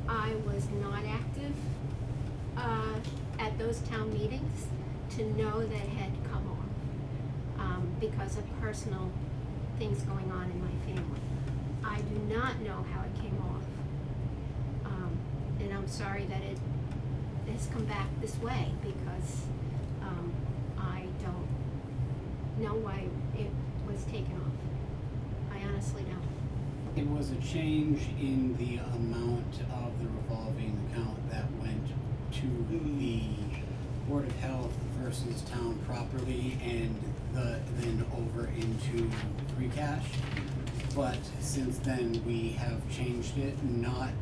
I was not active, at those town meetings to know that it had come off, because of personal things going on in my family. I do not know how it came off. And I'm sorry that it has come back this way because, I don't know why it was taken off. I honestly don't. It was a change in the amount of the revolving account that went to the Board of Health versus town property and then over into free cash. But since then, we have changed it, not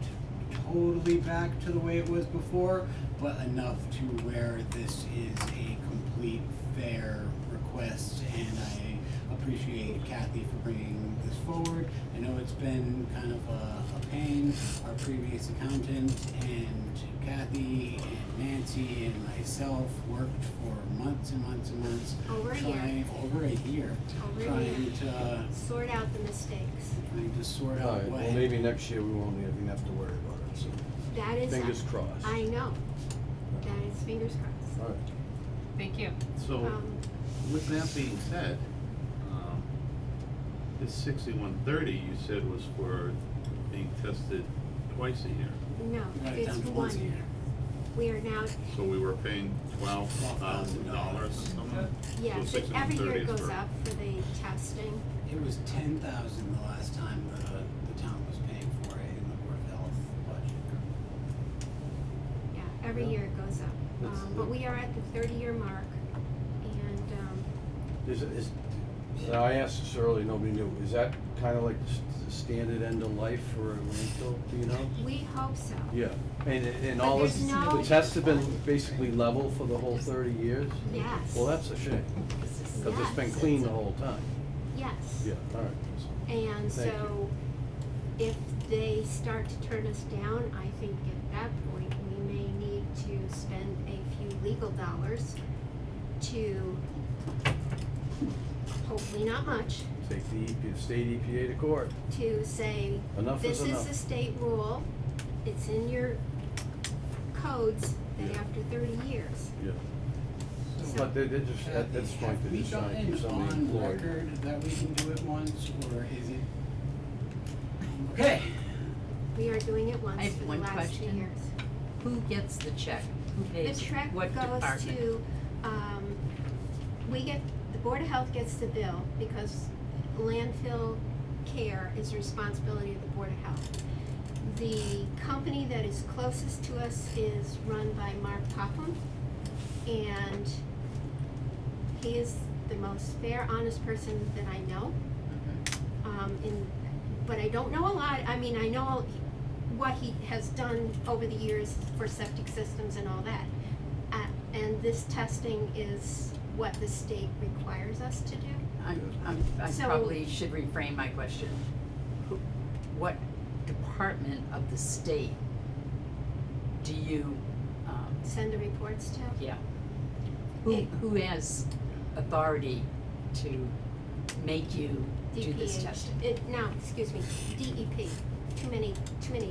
totally back to the way it was before, but enough to where this is a complete fair request, and I appreciate Kathy for bringing this forward. I know it's been kind of a pain. Our previous accountant and Kathy and Nancy and myself worked for months and months and months. Over a year. Over a year. Over a Trying year. to, Sort out the mistakes. trying to sort out Alright, what. well, maybe next year we won't even have to worry about it, so, That is. fingers crossed. I know. That is fingers crossed. Alright. Thank you. So, Um, with that being said, this 6130 you said was for being tested twice a year. No, Got it it's down to one once a year. year. We are now, So we were paying $12,000 or something? yes, So it- every year 6130 it is goes for- up for the testing. It was 10,000 the last time the town was paying for it in the Board of Health budget. Yeah, every Yeah. year it goes up. That's But the- we are at the 30-year mark and, I asked this earlier, nobody knew, is that kinda like the standard end of life for a landfill, do you know? we hope so. Yeah, and But all there's the no- tests have been basically level for the whole 30 years? Yes. Well, that's a shame, cause it's been Yes. clean the whole time. Yes. Yeah, alright. And Thank so, if they start to turn us down, I think at that point, we may need to spend a few legal dollars to, hopefully not much, Take the state EPA to court. to say, Enough is this enough. is the state rule, it's in your codes that Yeah. after 30 years. Yeah. So- But they're just, at this point, they're just trying to keep somebody Have we gotten on employed. record that we can do it once, or is it? Okay. We are doing it once I have for the one last 2 question. years. Who gets the check? Who The pays? check What goes department? to, the Board of Health gets the bill because landfill care is the responsibility of the Board of Health. The company that is closest to us is run by Mark Popham, and he is the most fair, honest person that I know. But I don't know a lot, I mean, I know what he has done over the years for septic systems and all that. And this testing is what the state requires us to do. I So- probably should reframe my question. What department of the state do you, Send the reports to. yeah? It- Who has authority to make you do this DPH. testing? No, excuse me, DEP, too many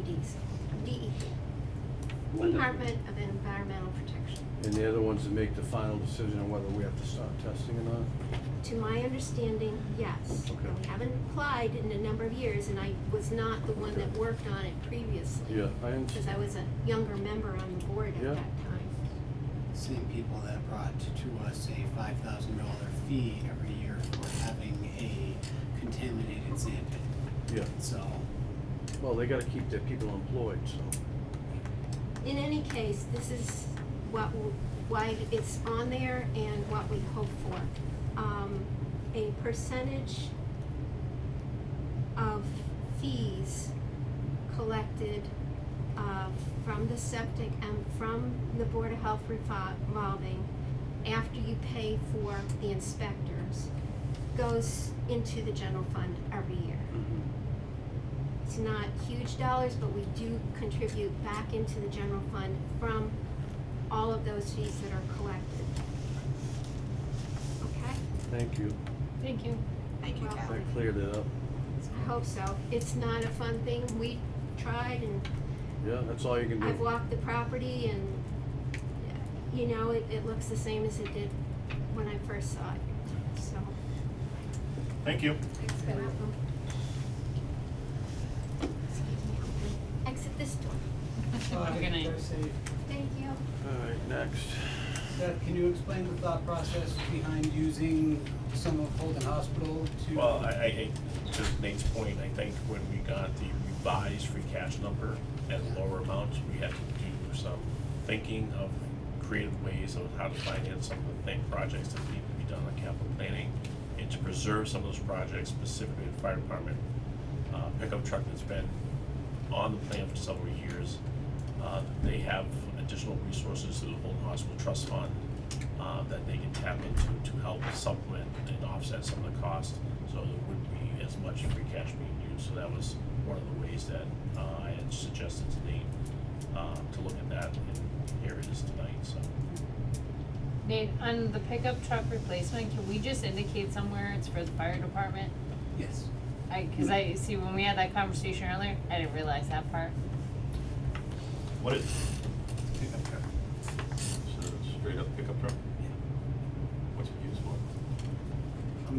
Ds. DEP, Department of Environmental Protection. And they're the ones that make the final decision on whether we have to start testing or not? To my understanding, yes. Okay. We haven't applied in a number of years, and I was not the one that worked on it previously. Yeah, I Because understand. I was a younger member on the board at Yeah. that time. Same people that brought to us a $5,000 fee every year for having a contaminated sand pit. Yeah, So, well, they gotta keep their people employed, so. In any case, this is why it's on there and what we hope for. A percentage of fees collected from the septic and from the Board of Health revolving after you pay for the inspectors goes into the general fund every year. It's not huge dollars, but we do contribute back into the general fund from all of those fees that are collected. Okay? Thank you. Thank you. Thank you, Well, Kathy. That cleared it up. I hope so. It's not a fun thing. We tried and Yeah, that's all you can do. I've walked the property and, you know, it looks the same as it did when I first saw it, so. Thank you. You're welcome. Exit this door. Have a good night. Thank you. Alright, next. Seth, can you explain the thought process behind using some of Holden Hospital to? Well, I to Nate's point, I think when we got the revised free cash number at a lower amount, we had to do some thinking of creative ways of how to finance some of the projects that need to be done on capital planning, and to preserve some of those projects, specifically the fire department pickup truck that's been on the plan for several years. They have additional resources through the Holden Hospital Trust Fund that they can tap into to help supplement and offset some of the cost, so there wouldn't be as much free cash being used. So that was one of the ways that I had suggested to Nate to look at that, and here it is tonight, so. Nate, on the pickup truck replacement, can we just indicate somewhere it's for the fire department? Yes. Cause I see when we had that conversation earlier, I didn't realize that part. What is? Pickup truck. So straight up pickup truck? Yeah. What's it used for?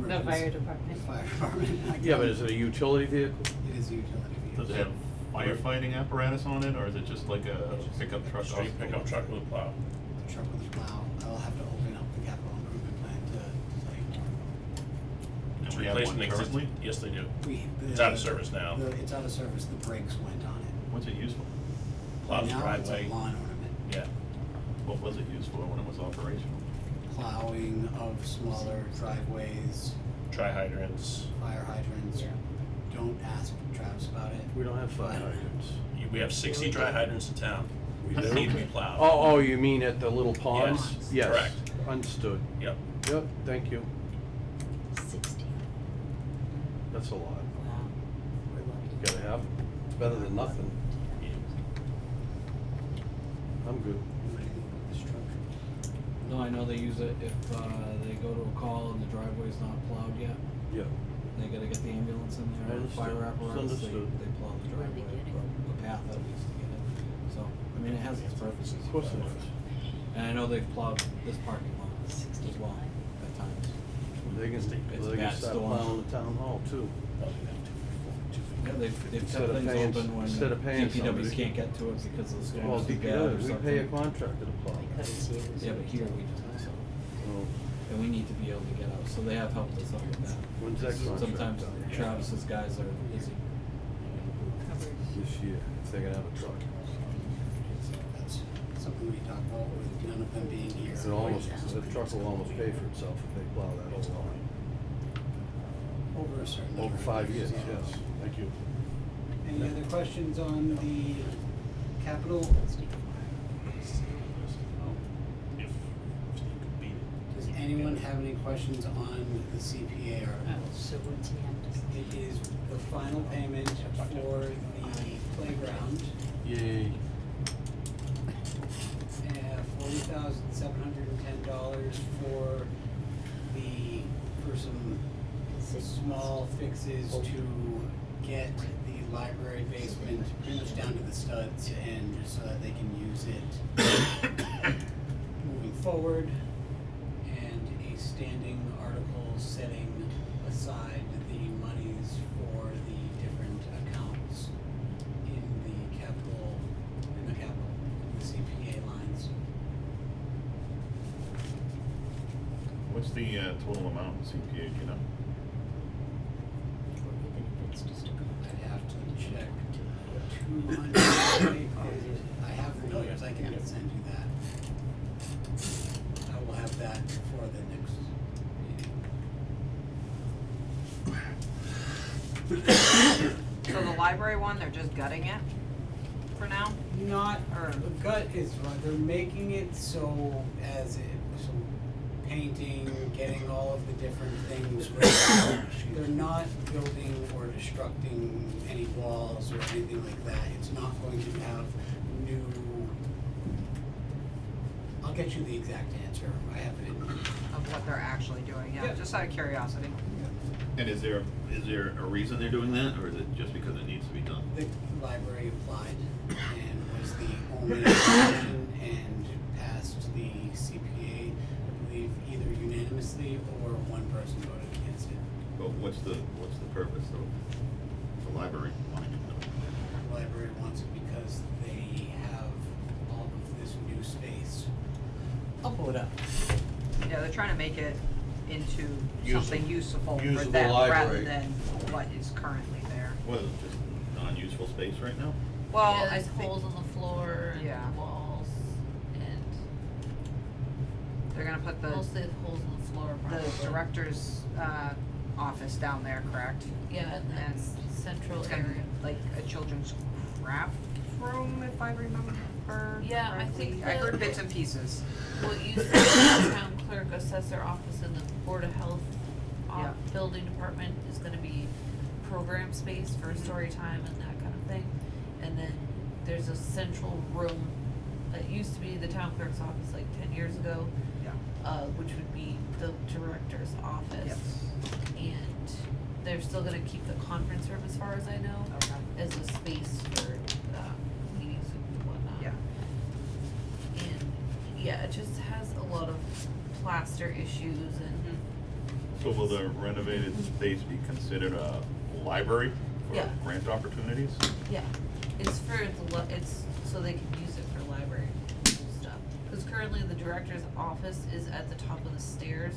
The fire department. Fire department. Yeah, but is it a utility vehicle? It is a utility vehicle. Does it have firefighting apparatus on it, or is it just like a pickup truck? Straight pickup truck with a plow. The truck with the plow. I'll have to open up the capital improvement plan to tell you more. And we have Replacing one the existing- currently? Yes, they do. The- It's out of service now. It's out of service, the brakes went on it. What's it used for? Plows Now it's driveway. a lawn ornament. Yeah. What was it used for when it was operational? Plowing of smaller driveways, Dry hydrants. fire hydrants. Don't ask Travis about it. We don't have fire hydrants. We have 60 dry hydrants in town. We that do? need to be plowed. Oh, you mean at the little ponds? Yes, Yes. correct. Understood. Yep. Yep, thank you. 60. That's a lot. Wow. We're lucky. Gotta have 'em. It's better than nothing. I'm good. This truck. No, I know they use it if, they go to a call and the driveway's not plowed yet. Yeah. They gotta get the ambulance in there, or the fire Understood. apparatus, they Understood. plow the Where are they driveway, getting or the path at least to get it. So, I mean, it has its purposes. Of course it but- is. And I know they've plowed this parking lot as well at times. They can, It's they a can bad start storm. plowing the town hall too. Yeah, they've Instead kept of things paying- open when instead of paying DPW somebody. can't get to it because the storm Well, is too bad or DPW, we something. pay a contractor to plow. Yeah, but here we don't, so, Well, and we need to be able to get out, so they have helped us out with that. when's that contract Sometimes done? Travis's guys are busy. This year, if they're gonna have a truck. That's something we talked about with none of them being here. It almost, the truck will almost pay for itself if they plow that whole line. Over a certain. Over number of 5 years, so. yes. Thank you. Any other questions on the capital? If Steve could beat it. Does anyone have any questions on the CPA articles? So what's he have to say? It is the final payment for the playground, Yay. $40,710 for some small fixes to get the library basement pretty much down to the studs and so that they can use it moving forward, and a standing article setting aside the monies for the different accounts in the CPA lines. What's the total amount in CPA, do you know? I'd have to check. 200, I have the numbers, I can send you that. I will have that for the next meeting. So the library one, they're just gutting it for now? Not, Or- the gut is right, they're making it so so painting, getting all of the different things ready. They're not building or destructing any walls or anything like that. It's not going to have new, I'll get you the exact answer, I have it in. Of what they're actually doing, yeah, Yeah. just out of curiosity. And is there a reason they're doing that, or is it just because it needs to be done? The library applied and was the only option and passed the CPA, I believe, either unanimously or one person voted against it. But what's the purpose of the library wanting it done? The library wants it because they have all of this new space. I'll pull it up. Yeah, they're trying to make it into Usable- something useful for usable them rather library. than what is currently there. What, is it just non-useful space right now? Well, Yeah, I there's think holes in the floor and Yeah. the walls and they're gonna put the mostly the holes in the floor probably. director's office down there, correct? Yeah, and that's central It's gonna area. be like a children's craft room, if I remember Yeah, I correctly. think I the- heard bits and pieces. What used to be the town clerk, assessor office and the board of health Yeah. building department is gonna be program space for story time and that kind of thing. And then there's a central room that used to be the town clerk's office like 10 years ago. Yeah. Which would be the director's office. Yep. And they're still gonna keep the conference room, as far as I know, Okay. as a space for, meetings and whatnot. Yeah. And, yeah, it just has a lot of plaster issues and, So will the renovated space be considered a library for Yeah. grant opportunities? yeah, it's for it's so they can use it for library stuff. Cause currently the director's office is at the top of the stairs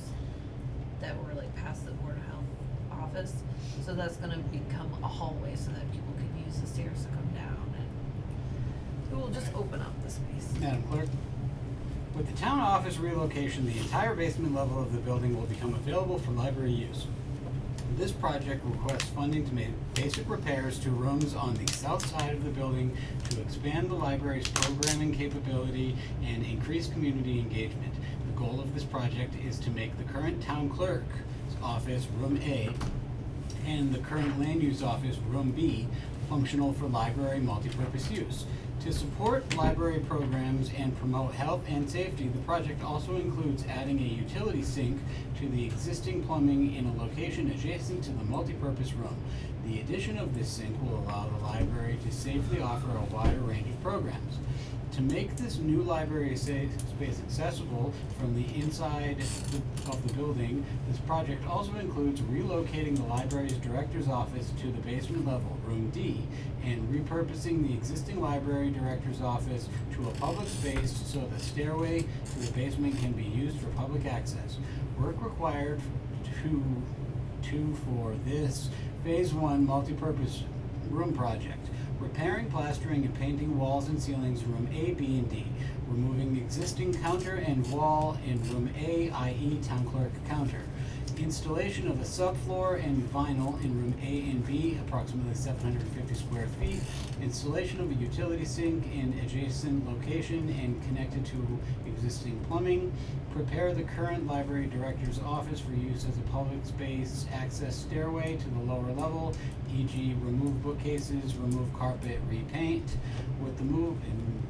that were like past the board of health office. So that's gonna become a hallway so that people can use the stairs to come down and it will just open up the space. Madam Clerk, with the town office relocation, the entire basement level of the building will become available for library use. This project requests funding to make basic repairs to rooms on the south side of the building to expand the library's programming capability and increase community engagement. The goal of this project is to make the current town clerk's office, Room A, and the current land use office, Room B, functional for library multipurpose use. To support library programs and promote health and safety, the project also includes adding a utility sink to the existing plumbing in a location adjacent to the multipurpose room. The addition of this sink will allow the library to safely offer a wider range of programs. To make this new library space accessible from the inside of the building, this project also includes relocating the library's director's office to the basement level, Room D, and repurposing the existing library director's office to a public space so the stairway to the basement can be used for public access. Work required for this Phase 1 multipurpose room project. Repairing, plastering, and painting walls and ceilings in Room A, B, and D. Removing the existing counter and wall in Room A, i.e. Town Clerk counter. Installation of a subfloor and vinyl in Room A and B, approximately 750 square feet. Installation of a utility sink in adjacent location and connected to existing plumbing. Prepare the current library director's office for use as a public space access stairway to the lower level, e.g. remove bookcases, remove carpet, repaint. With the move in...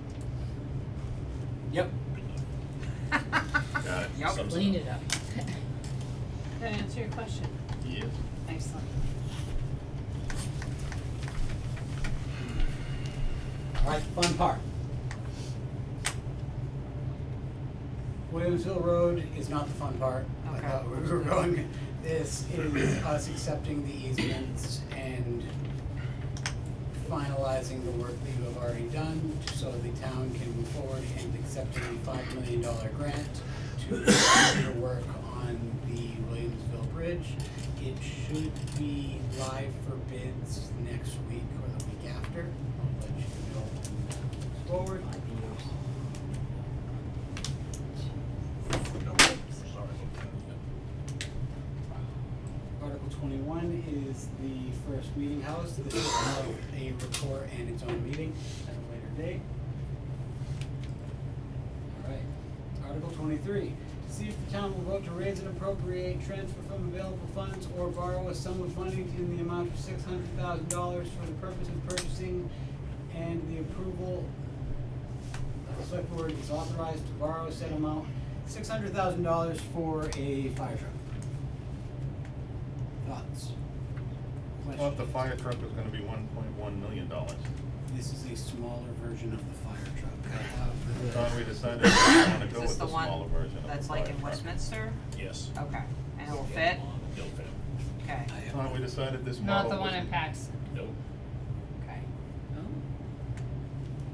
Yep. Got it. Yep. Clean it up. Did I answer your question? Yes. Excellent. Alright, fun part. Williamsville Road is not the fun part. I Okay. thought we were going. This is us accepting the easements and finalizing the work that you have already done so the town can move forward and accept a $5 million grant to continue to work on the Williamsville Bridge. It should be live for bids next week or the week after. I'll let you know when that moves forward. Article 21 is the first meeting house. This will have a report and its own meeting at a later date. Alright, Article 23, to see if the town will vote to raise and appropriate, transfer from available funds, or borrow a sum of money in the amount of $600,000 for the purpose of purchasing, and the approval of the select board is authorized to borrow said amount, $600,000 for a fire truck. Thoughts? I thought the fire truck was gonna be $1.1 million. This is a smaller version of the fire truck. I have I the. thought we decided we didn't wanna Is go this with the the one smaller version of the that's fire like in truck. Westminster? Yes, Okay, and it'll fit? it'll fit. Okay, I I have- thought we decided this Not model the one in wasn't- Paxton. Nope. okay.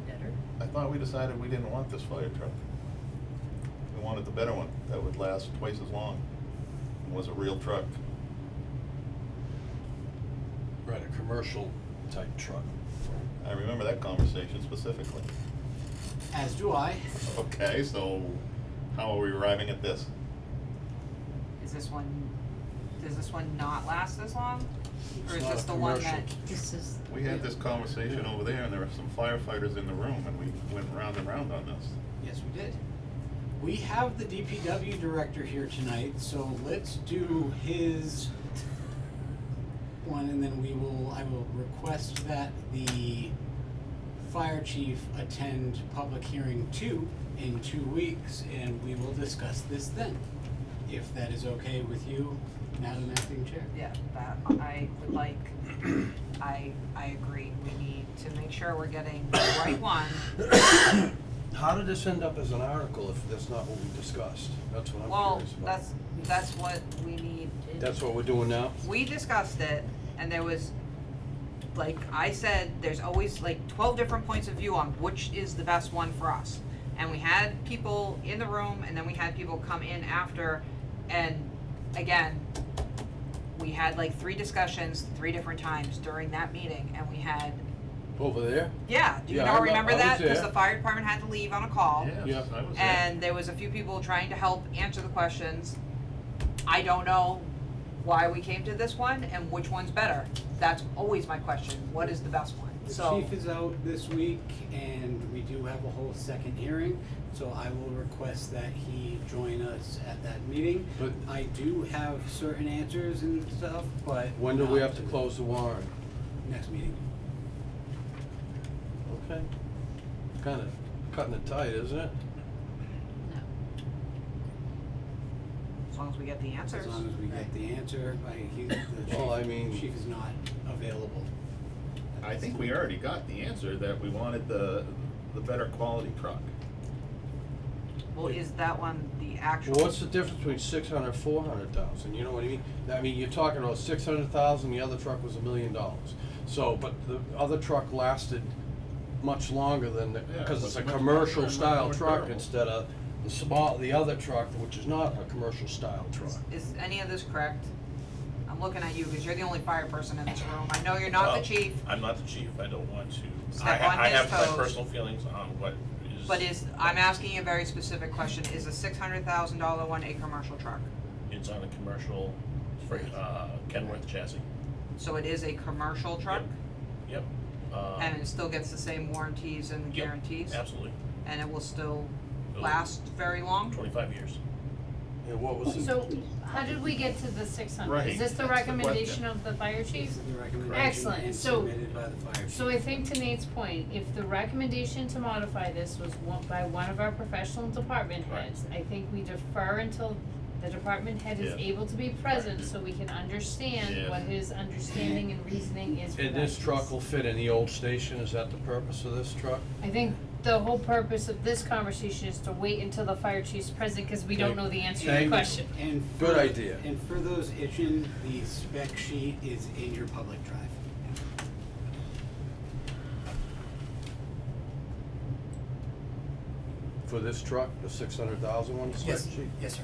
Better. I thought we decided we didn't want this fire truck. We wanted the better one that would last twice as long and was a real truck. Right, a commercial type truck. I remember that conversation specifically. As do I. Okay, so how are we arriving at this? Does this one not last as long? It's Or is not this a the one commercial. that, This is. We had this conversation over there and there were some firefighters in the room and we went round and round on this. Yes, we did. We have the DPW director here tonight, so let's do his one, and then I will request that the fire chief attend public hearing 2 in 2 weeks, and we will discuss this then. If that is okay with you, Madam Acting Chair. yeah, that, I would like, I agree, we need to make sure we're getting the right one. How did this end up as an article if that's not what we discussed? That's what I'm Well, curious about. that's what we need. That's what we're doing now? We discussed it, and there was, like I said, there's always like 12 different points of view on which is the best one for us. And we had people in the room, and then we had people come in after, and again, we had like 3 discussions 3 different times during that meeting, and we had, Over there? yeah, do you Yeah, not I remember was that? Cause there. the fire department had to leave on a call. Yes, Yeah. I was there. And there was a few people trying to help answer the questions. I don't know why we came to this one and which one's better. That's always my question, what is the best one? The So, chief is out this week, and we do have a whole second hearing, so I will request that he join us at that meeting. But I do have certain answers and stuff, but. when do we not have to close the warrant? Next meeting. Okay. Kinda cutting it tight, isn't it? No. as long as we get the answers. As long as we get the answer, the Well, I mean- chief is not available. I think we already got the answer that we wanted the better quality truck. Well, is that one the actual? Well, what's the difference between 600 and 400,000? You know what I mean? I mean, you're talking about 600,000, the other truck was $1 million. So, but the other truck lasted much longer than, Yeah, because it it's was a much commercial much style more truck durable. instead of the other truck, which is not a commercial style truck. Is any of this correct? I'm looking at you, cause you're the only fire person in this room. I know you're not Well, the chief, I'm not the chief, I don't want to. Step I on his have my toes. personal feelings on what is. but I'm asking you a very specific question. Is a $600,000 one a commercial truck? It's on a commercial, Kenworth chassis. So it is a commercial truck? Yep. And it still gets the same warranties and Yep, guarantees? absolutely. And it will still It'll- last very long? 25 years. Yeah, what was it? So, how did we get to the 600? Right, Is this the that's the recommendation question. of the fire chief? This is the recommendation Excellent. and So- submitted by the fire chief. So I think to Nate's point, if the recommendation to modify this was by one of our professional department Right. heads, I think we defer until the department head is Yes. able to be present so we can understand Yes. what his understanding and reasoning is for that And this piece. truck will fit in the old station, is that the purpose of this truck? I think the whole purpose of this conversation is to wait until the fire chief's present, cause we don't Okay. know the answer to Thank the you. question. And Good for- idea. And for those itching, the spec sheet is in your public drive. For this truck, the 600,000 one, the spec sheet? Yes, sir.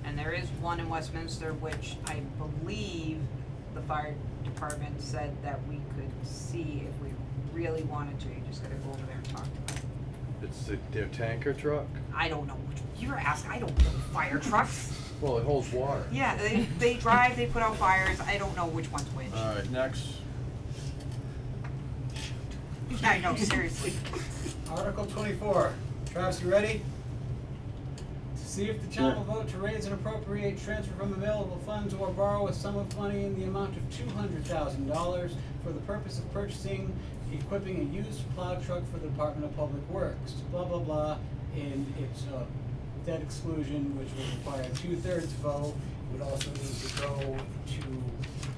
And there is one in Westminster, which I believe the fire department said that we could see if we really wanted to. You just gotta go over there and talk to them. It's their tanker truck? I don't know which, you're asking, I don't know fire trucks. Well, it holds water. Yeah, they drive, they put out fires, I don't know which one's which. Alright, next. Yeah, I know, seriously. Article 24. Travis, you ready? To see if the town will vote to raise and appropriate, transfer from available funds, or borrow a sum of money in the amount of $200,000 for the purpose of purchasing, equipping a used plow truck for the Department of Public Works, blah, blah, blah. And it's a debt exclusion, which would require a 2/3 vote. Would also need to go to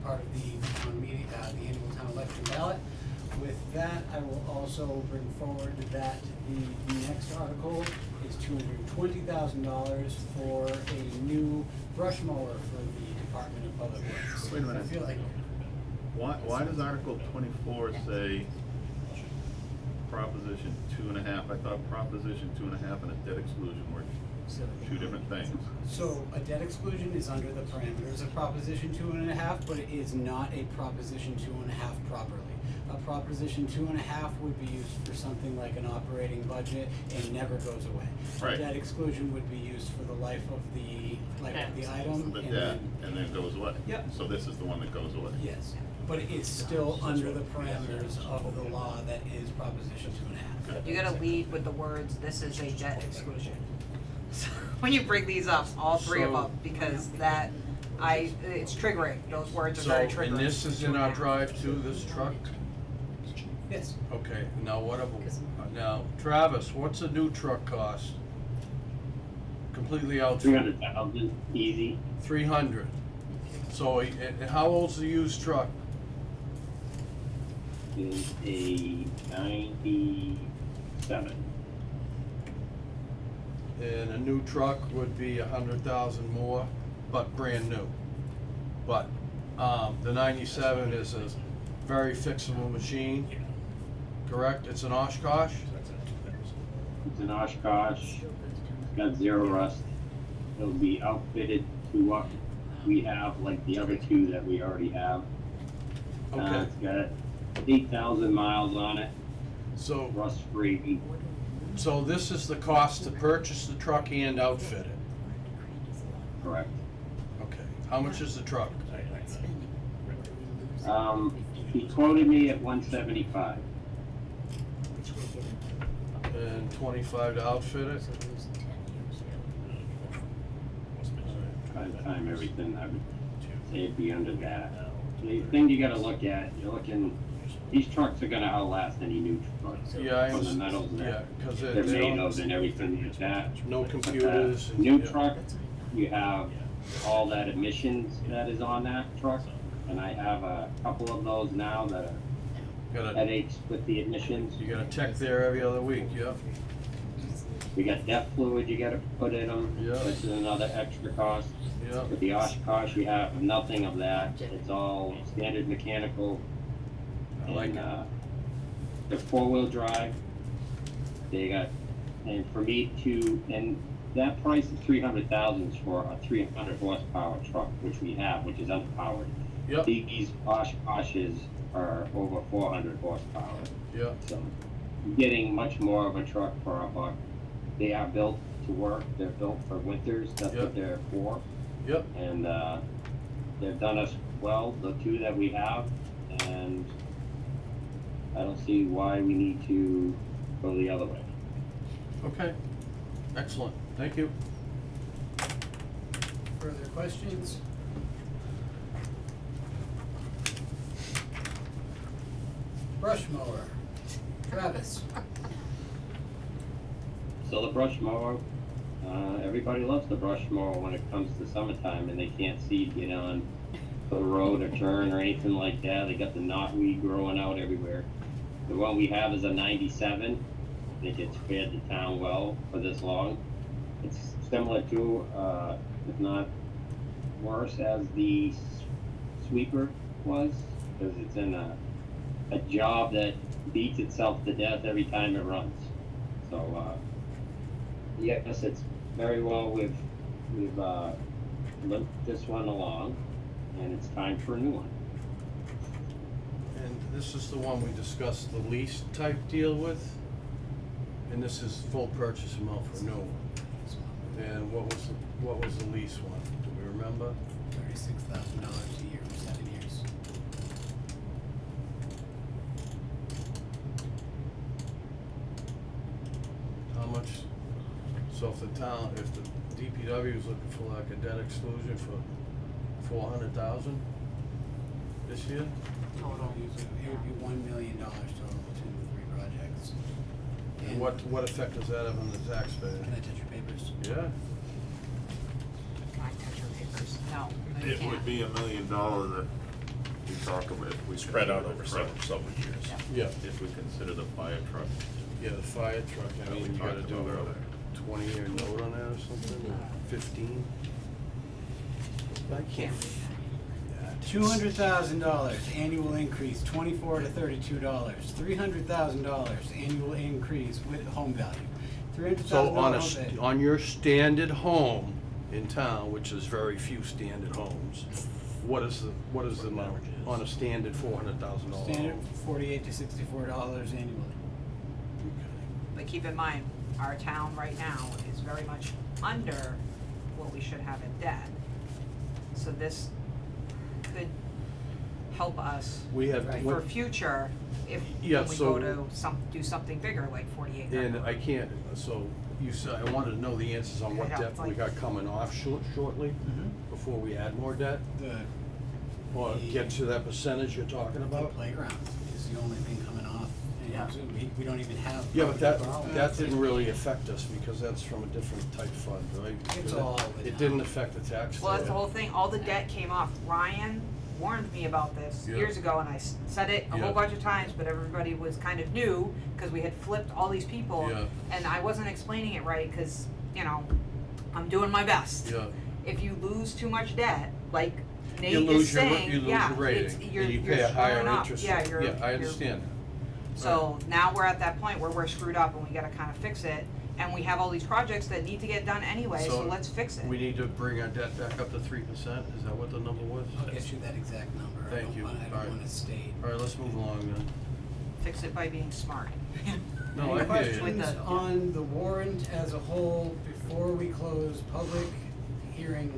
part of the town meeting, the annual town election ballot. With that, I will also bring forward that the next article is $220,000 for a new brush mower for the Department of Public Works. Wait a minute. I feel like Why does Article 24 say Proposition 2.5? I thought Proposition 2.5 and a debt exclusion were two different things. So a debt exclusion is under the parameters of Proposition 2.5, but it is not a Proposition 2.5 properly. A Proposition 2.5 would be used for something like an operating budget and never goes away. Right. A debt exclusion would be used for the life of the item, The and debt, then, and then it goes away. Yep. So this is the one that goes away. yes, but it's still under the parameters of the law that is Proposition 2.5. You gotta lead with the words, this is a debt exclusion. So, when you bring these up, all three of So- them, because it's triggering, those words are very triggering. So, and this is in our drive to this truck? Yes. Okay, now now Travis, what's a new truck cost? Completely outfitted? 300,000, easy. 300. So, and how old's the used truck? Is a 97. And a new truck would be 100,000 more, but brand new. But, the 97 is a very fixable machine, correct? It's an Oshkosh? It's an Oshkosh. It's got zero rust. It'll be outfitted to what we have, like the other two that we already have. Okay. It's got 8,000 miles on it. So, Rust free. so this is the cost to purchase the truck and outfit it? Correct. Okay, how much is the truck? He quoted me at 175. And 25 to outfit it? By the time everything, I would say it'd be under that. The thing you gotta look at, you're looking, these trucks are gonna outlast any new trucks. Yeah, I From the understand. metals Yeah, that 'cause they're they made don't- of and everything like that. No But computers. that and- new yeah. truck, you have all that emissions that is on that truck. And I have a couple of those now that are Got a, headaches with the emissions. you got a tech there every other week, yeah? You got DEF fluid you gotta put in them, Yeah. which is another extra cost. Yeah. With the Oshkosh, you have nothing of that, it's all standard mechanical. I like And, it. they're four-wheel drive. They got, and for me to, and that price of 300,000 is for a 300 horsepower truck, which we have, which is underpowered. Yep, These Oshkoshes are over 400 horsepower. yeah, So, you're getting much more of a truck for a buck. They are built to work, they're built for winters, that's Yep. what they're for. yep. And, they've done us well, the two that we have, and I don't see why we need to go the other way. Okay, excellent, thank you. Further questions? Brush mower. Travis. So the brush mower, everybody loves the brush mower when it comes to summertime and they can't see to get on the road or turn or anything like that. They got the knotweed growing out everywhere. The one we have is a 97. I think it's fared the town well for this long. It's similar to, if not worse, as the sweeper was, because it's in a job that beats itself to death every time it runs. So, yes, it's very well, we've limped this one along, and it's time for a new one. And this is the one we discussed the lease type deal with? And this is full purchase amount for a new one? And what was the lease one, do we remember? $36,000 a year for 7 years. How much, so if the town, if the DPW is looking for like a debt exclusion for 400,000 this year? It would be $1 million total between the three projects. And what effect does that have on the taxpayer? Can I touch your papers? Yeah, Can I touch your papers? No, you It can't. would be $1 million talk about if we spread out consider over the truck. several years. Yeah, If we consider the fire truck. yeah, the fire truck, I that we mean, you gotta talked do about a earlier. 20-year note on that or something, or 15? I can't. $200,000 annual increase, $24 to $32. $300,000 annual increase with home value. $300,000 So on a, home value. on your standard home in town, which is very few standard homes, what is the amount on a standard $400,000 Standard home? $48 to $64 annually. But keep in mind, our town right now is very much under what we should have in debt. So this could help us We have, for future if Yeah, when we so- go to do something bigger like 48. and I can't, so you said, I wanted to know the answers on what Yeah, debt it's we like- got coming off shortly, before we add more debt, or get to that percentage you're talking The about? playground is the only thing coming off. And Yeah. so we don't even have. Yeah, but that borrowing. didn't really affect us because that's from a different type fund, right? It's all the It town. didn't affect the tax. Well, that's the bill. whole thing. All the debt came off. Ryan warned me about this Yeah. years ago, and I said it a Yeah. whole bunch of times, but everybody was kind of new because we had flipped all these people, Yeah. and I wasn't explaining it right because I'm doing my best. Yeah. If you lose too much debt, like Nate You is lose your, saying, you lose yeah, your rating, it's, and you're you you're pay a higher screwing up. interest Yeah, rate. you're. Yeah, I you're- understand that. So now we're at that point where we're screwed up and we gotta kind of fix it, and we have all these projects that need to get done anyway, so let's fix it. We need to bring our debt back up to 3%, is that what the number was? I'll get you that exact number. Thank you. I Alright. don't wanna state. Alright, let's move along then. Fix it by being smart. No, Any I hear you. questions on the warrant as a whole before we close public hearing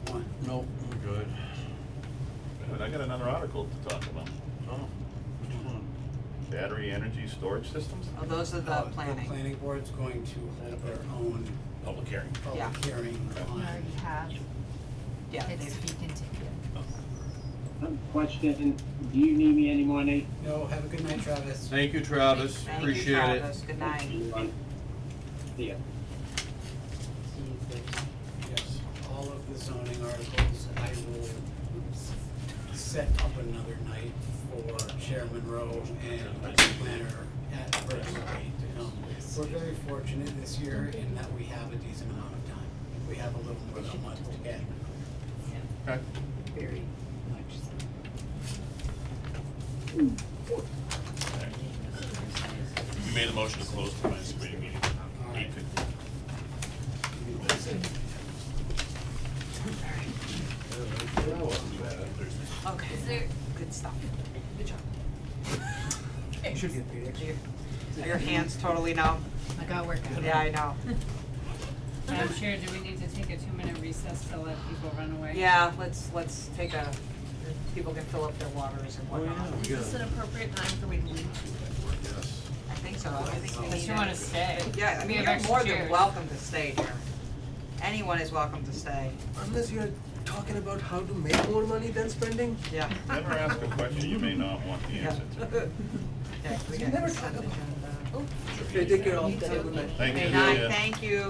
one? Nope, we're good. But I got another article to talk about. Oh, which one? Battery energy storage systems? Oh, those are the The planning. planning board's going to hold their own Public hearing. Yeah. public hearing on. Yeah, It's they've- to be continued. Question, do you need me anymore, Nate? No, have a good night, Travis. Thank you, Travis, Thank you, appreciate it. Travis. Good night. See ya. Yes, all of the zoning articles, I will set up another night for Chairman Rowe and planner at First Street to come. We're very fortunate this year in that we have a decent amount of time. We have a little more than a month to get. Okay. Very much so. You made a motion to close the finance committee meeting, 8:50. That wasn't bad. Okay. Is there, Good stuff. Good job. You should get paid extra. Your hands totally numb. I got work out. Yeah, I know. Madam Chair, do we need to take a 2-minute recess to let people run away? Yeah, let's take a, people can fill up their waters and whatnot. is this an appropriate time for me to leave? Yes. I think so. I think we Unless need you it. wanna stay. Yeah, I We mean, have you're extra more than chairs. welcome to stay here. Anyone is welcome to stay. Unless you're talking about how to make more money than spending. Yeah. Never ask a question you may not want the answer to. Yeah, we You got never consent talk about- agenda. Okay, take care of that. Have a good night. Thank you, Good night, Julia.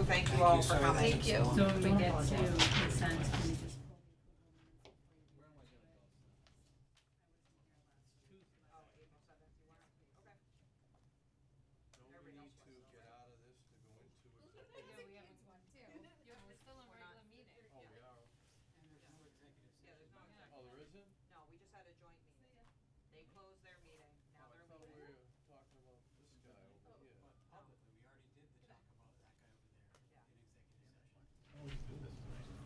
thank you all for Sorry that coming. took so long. So when we get to consent, can we just Oh, there isn't? No, we just had a joint meeting. They closed their meeting, now they're I thought we leaving. were talking about this guy over here. Publicly, we already did the talk about that guy over there in executive session.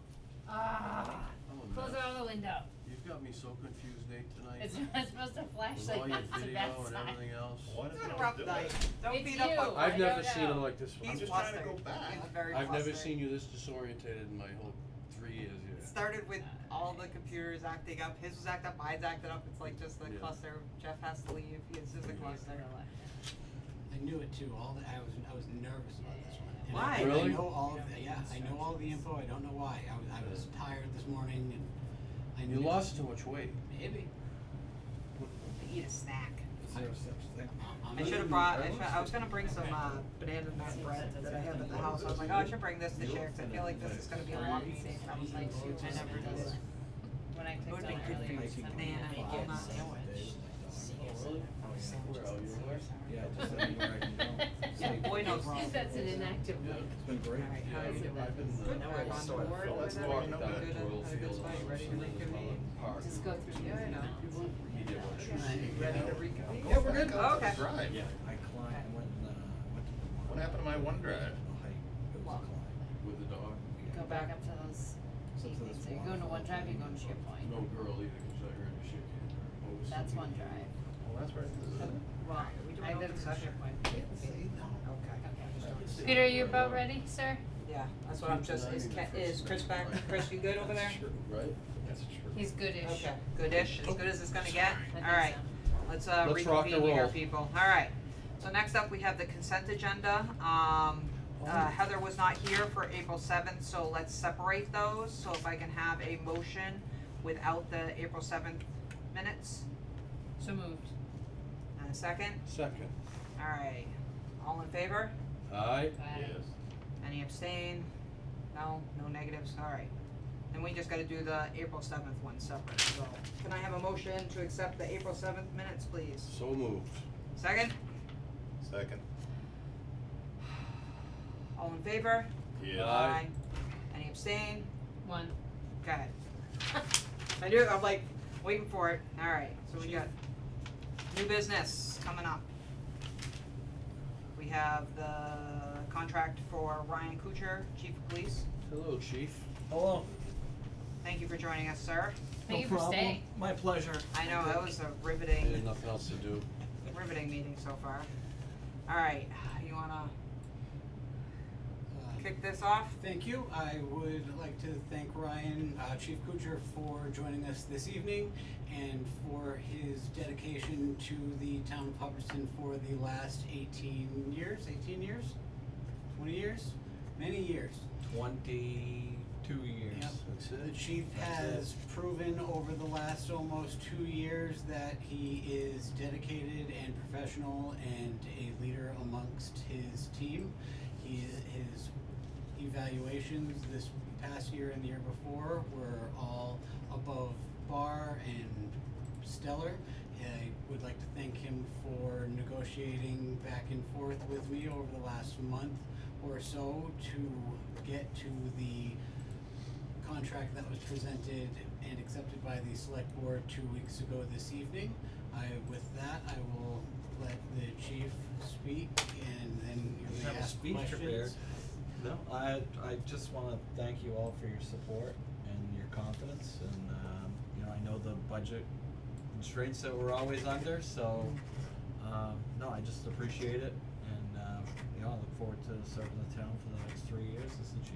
Ah, I'm a close mess. out the window. You've got me so confused, Nate, tonight. It's not supposed to flash With like all your that's the video best and side. everything else. Why It's does been a it rough do night. that? Don't It's beat up you. on. I've I never don't seen him know. like this He's I'm just flustered. trying to go back. He's very I've never flustered. seen you this disorientated in my whole 3 years here. Started with all the computers acting up, his was acting up, mine's acting up, it's like just a Yeah. cluster. Jeff has to leave, it's just a cluster. I knew it too, I was nervous about this one. And Why? Really? I know all of the, yeah, I know all the info, I don't know why, I was tired this morning and I knew. You lost too much weight. Maybe. Eat a snack. Is there such thing? I should have brought, I was gonna bring some, banana nut bread that I have at the house, I was like, oh, I should bring this to share, cause I feel like this is gonna be a long meeting. I was like, shoot, I never do this. when I clicked Would on be it good earlier, for it you. sent me Banana, an walnut email. sandwich. Oh, really? Where are you? Where? Yeah, just anywhere I can go. Yeah, boy knows wrong. That's an inactive Yeah. one. It's been great. Alright, how Yeah, is it? I've been, Good, uh, we're on sort of board feel with it's it, walking good, up good, that Royal had a good Field spot, on ready to Sunday, reconvene? Park. Just go through Yeah, I know. Media watch. Ready to reconvene? Yeah, we're good. Okay. Drive. Yeah, I climbed, I went to Vermont. What happened to my OneDrive? No hike, it was a Well, climb. With the dog. Go back up to those So to evenings, this so you're going to one. OneDrive, you're going to SharePoint. No girl either, cause I heard her shake hand. What was That's the- OneDrive. Well, that's right. Well, we doing I open did it to session? SharePoint. Okay. Peter, you about ready, sir? Yeah, that's what I'm just, is Chris back? Chris, you good over there? Sure, right? That's true. He's goodish. Okay, goodish, as good as it's gonna get? I think Alright, so. let's Let's rock and reconvene here, roll. people. Alright, so next up, we have the consent agenda. Heather was not here for April 7th, so let's separate those. So if I can have a motion without the April 7th minutes, So moved. and a second? Second. Alright, all in favor? Aye. Bye. Yes. Any abstain? No, no negatives, alright. And we just gotta do the April 7th one separate, so. Can I have a motion to accept the April 7th minutes, please? So moved. Second? Second. All in favor? Yes. Aye. Any abstain? One. Okay. I knew, I'm like, waiting for it, alright, so we got new business coming up. We have the contract for Ryan Kuchar, Chief of Police. Hello, chief. Hello. Thank you for joining us, sir. Thank you for staying. My pleasure. I know, that was a There's riveting nothing else to do. meeting so far. Alright, you wanna kick this off? Thank you. I would like to thank Ryan, Chief Kuchar, for joining us this evening and for his dedication to the town of Hubbardston for the last 18 years, 20 years, many years. 22 years. Yep. That's The it. chief has proven over the last almost 2 years that he is dedicated and professional and a leader amongst his team. His evaluations this past year and the year before were all above bar and stellar. I would like to thank him for negotiating back and forth with me over the last month or so to get to the contract that was presented and accepted by the select board 2 weeks ago this evening. With that, I will let the chief speak and then you may Have a ask speech questions. prepared. No, I just wanna thank you all for your support and your confidence and, I know the budget constraints that we're always under, so, no, I just appreciate it and, I look forward to serving the town for the next 3 years as the chief.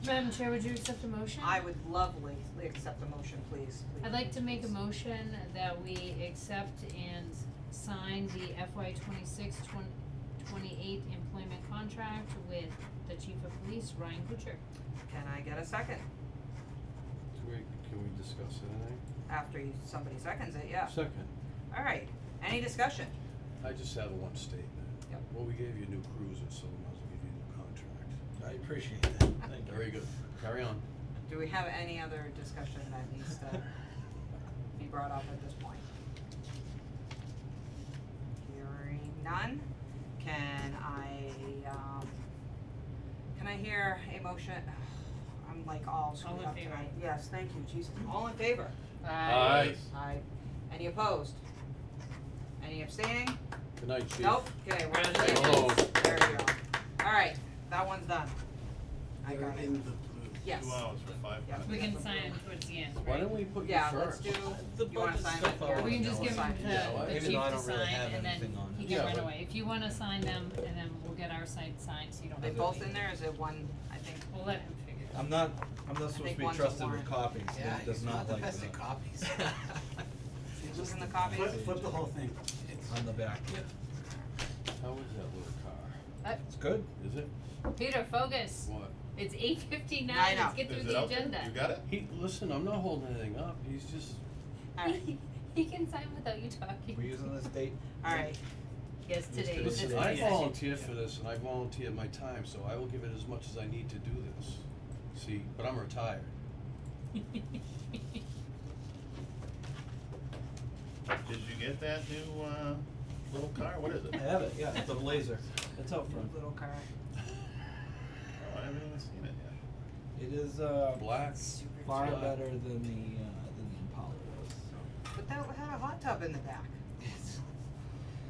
Madam Chair, would you accept a motion? I would lovely accept a motion, please. I'd like to make a motion that we accept and sign the FY 26-28 employment contract with the Chief of Police, Ryan Kuchar. Can I get a second? Can we discuss anything? After somebody seconds it, yeah. Second. Alright, any discussion? I just have one statement. Yep. Well, we gave you new cruisers, so we might as well give you a new contract. I appreciate that, thank you. Very good. Carry on. Do we have any other discussion that needs to be brought up at this point? Hearing none, can I hear a motion? I'm like all screwed in up favor. tonight. Yes, thank you, Jesus. All in favor? Aye. Aye. Any opposed? Any abstaining? Good night, chief. Nope, okay, we're Hello. There you go. Alright, that one's done. I They're got it. in the blue. Yes. 2 hours for 5 Yeah. minutes. We can sign it towards the end, Why right? don't we put you Yeah, let's first? do, The you wanna budget sign stuff it I here? We can just give them Sign. to Yeah, well, the even chief though I to don't really sign have and then anything on he it. can Yeah, run but- away. If you wanna sign them and then we'll get our side signed so you don't They have to both wait. in there, is it one, I think? We'll let him figure it out. I'm not supposed to think be one's a trusted with warrant. copies, Yeah, that does he's not not the like best at that. copies. Who's in the copies? Flip the whole thing. It's On the back. How is that little car? It's good. Is it? Peter, focus. What? It's 8:59. I know. Let's get through Is it the out there? agenda. You got it? Listen, I'm not holding anything up. He's just, Alright, He can sign without you talking. We're using this date. alright, Yes, today is listen, the I day. volunteered for this and I volunteered my time, so I will give it as much as I need to do this. See, but I'm retired. Did you get that new, little car? What is it? I have it, yeah, it's a Blazer. It's out front. Little car. Oh, I haven't even seen it yet. It is, Black. far Black. better than the Impala was. But that had a hot tub in the back.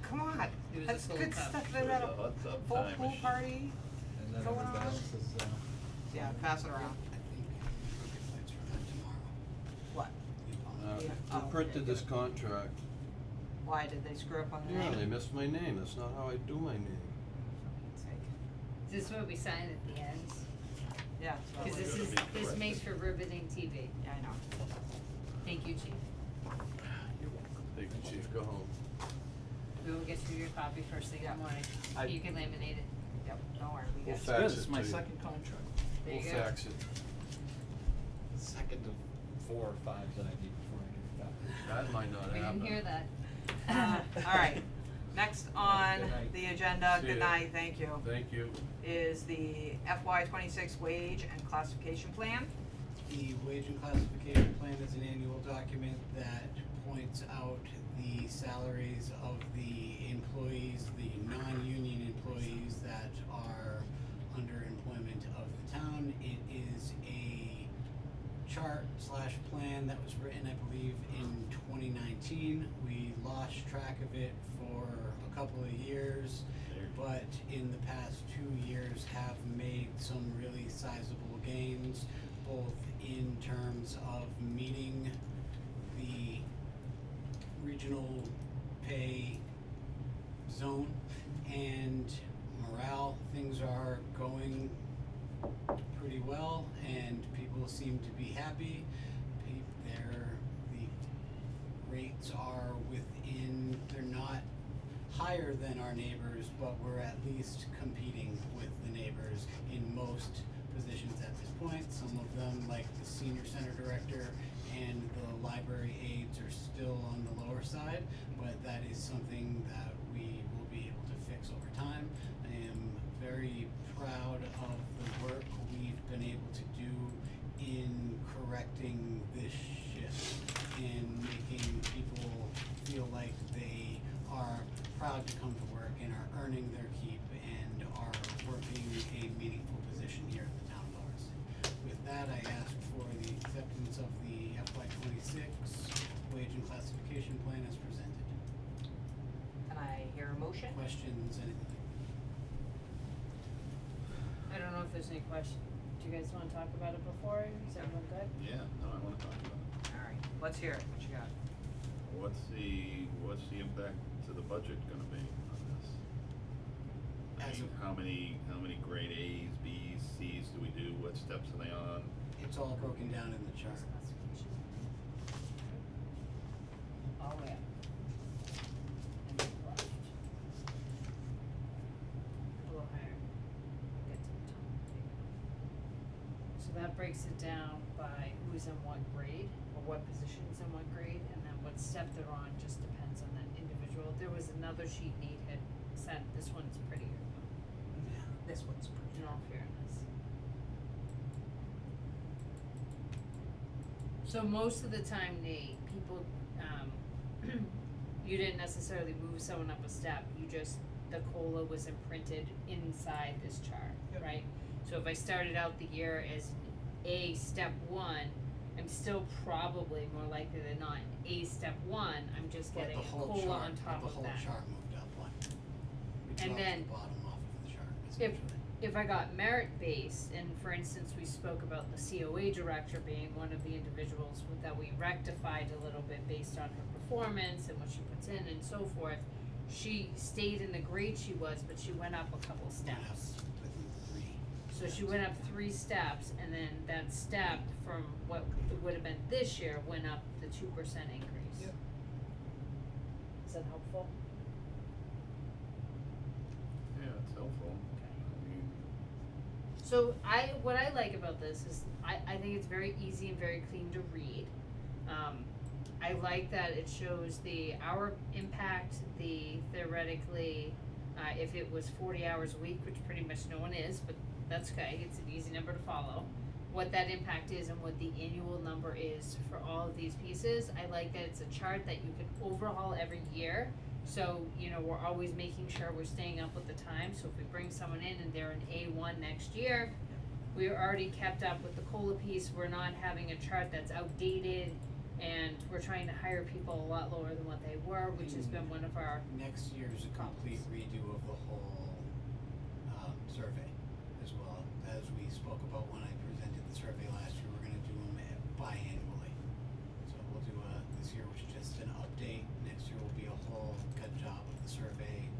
Come on, It was a that's full good tub. stuff. It They was had a a hot tub full time pool machine. party. And then Going everything on. else is, Yeah, pass it around. I think crooked lights for that tomorrow. What? Yeah. Who Oh, printed this contract? Why, did they screw up on the Yeah, name? they missed my name, that's not how I do my name. For Pete's sake. Is this what we sign at the end? Yeah. so Cause it this was- is, Gotta be this corrected. makes for riveting TV. Yeah, I know. Thank you, chief. Thank you, chief, go home. We will get you your copy first thing in Yeah. the morning. I- You can laminate it. Yep, don't worry, we We'll got fax good, it it's my to you. second contract. There We'll you go. fax it. Second of 4 or 5 that I need before I do that. That might not We happen. didn't hear that. Alright, next on Good night. the agenda, See good ya. night, thank you, Thank you. is the FY 26 wage and classification plan. The wage and classification plan is an annual document that points out the salaries of the employees, the non-union employees that are under employment of the town. It is a chart / plan that was written, I believe, in 2019. We lost track of it for a couple of years, but in the past 2 years have made some really sizable gains, both in terms of meeting the regional pay zone and morale. Things are going pretty well and people seem to be happy. The rates are within, they're not higher than our neighbors, but we're at least competing with the neighbors in most positions at this point. Some of them, like the senior center director and the library aides, are still on the lower side, but that is something that we will be able to fix over time. I am very proud of the work we've been able to do in correcting this shift and making people feel like they are proud to come to work and are earning their keep and are working a meaningful position here at the town of Hubbardston. With that, I ask for the acceptance of the FY 26 wage and classification plan as presented. Can I hear a motion? Questions, anything? I don't know if there's any question. Do you guys wanna talk about it before? Is everyone good? Yeah, no, I wanna talk about it. Alright, let's hear it, what you got? What's the impact to the budget gonna be on this? I As mean, how many grade A's, B's, C's do we do? What steps are they on? It's all broken down in the chart. All the way up. And then left. A little higher. Get to the top. So that breaks it down by who's in what grade, or what position's in what grade, and then what step they're on, just depends on that individual. There was another sheet Nate had sent, this one's prettier, This one's in all fairness. So most of the time, Nate, people, you didn't necessarily move someone up a step, you just, the COLA was imprinted inside this chart, right? So if I started out the year as A step 1, I'm still probably more likely than not A step 1, I'm just But getting the a whole COLA chart, on top of the that. whole chart moved up one. We And dropped then the bottom off of the chart, If, essentially. if I got merit-based, and for instance, we spoke about the COA director being one of the individuals that we rectified a little bit based on her performance and what she puts in and so forth, she stayed in the grade she was, but she went up a couple Went up steps. within 3. So she went up 3 steps, and then that step from what it would have been this year went up the 2% increase. Yep. Is that helpful? Yeah, it's helpful. I mean, So what I like about this is I think it's very easy and very clean to read. I like that it shows the hour impact, the theoretically, if it was 40 hours a week, which pretty much no one is, but that's okay, it's an easy number to follow. what that impact is and what the annual number is for all of these pieces. I like that it's a chart that you can overhaul every year. So, you know, we're always making sure we're staying up with the time. So if we bring someone in and they're an A1 next year, we're already kept up with the COLA piece. We're not having a chart that's outdated, and we're trying to hire people a lot lower than what they were, which has been one of our Next year's a complete redo of the whole survey as well. As we spoke about when I presented the survey last year, we're gonna do them biannually. So we'll do this year was just an update, next year will be a whole good job of the survey.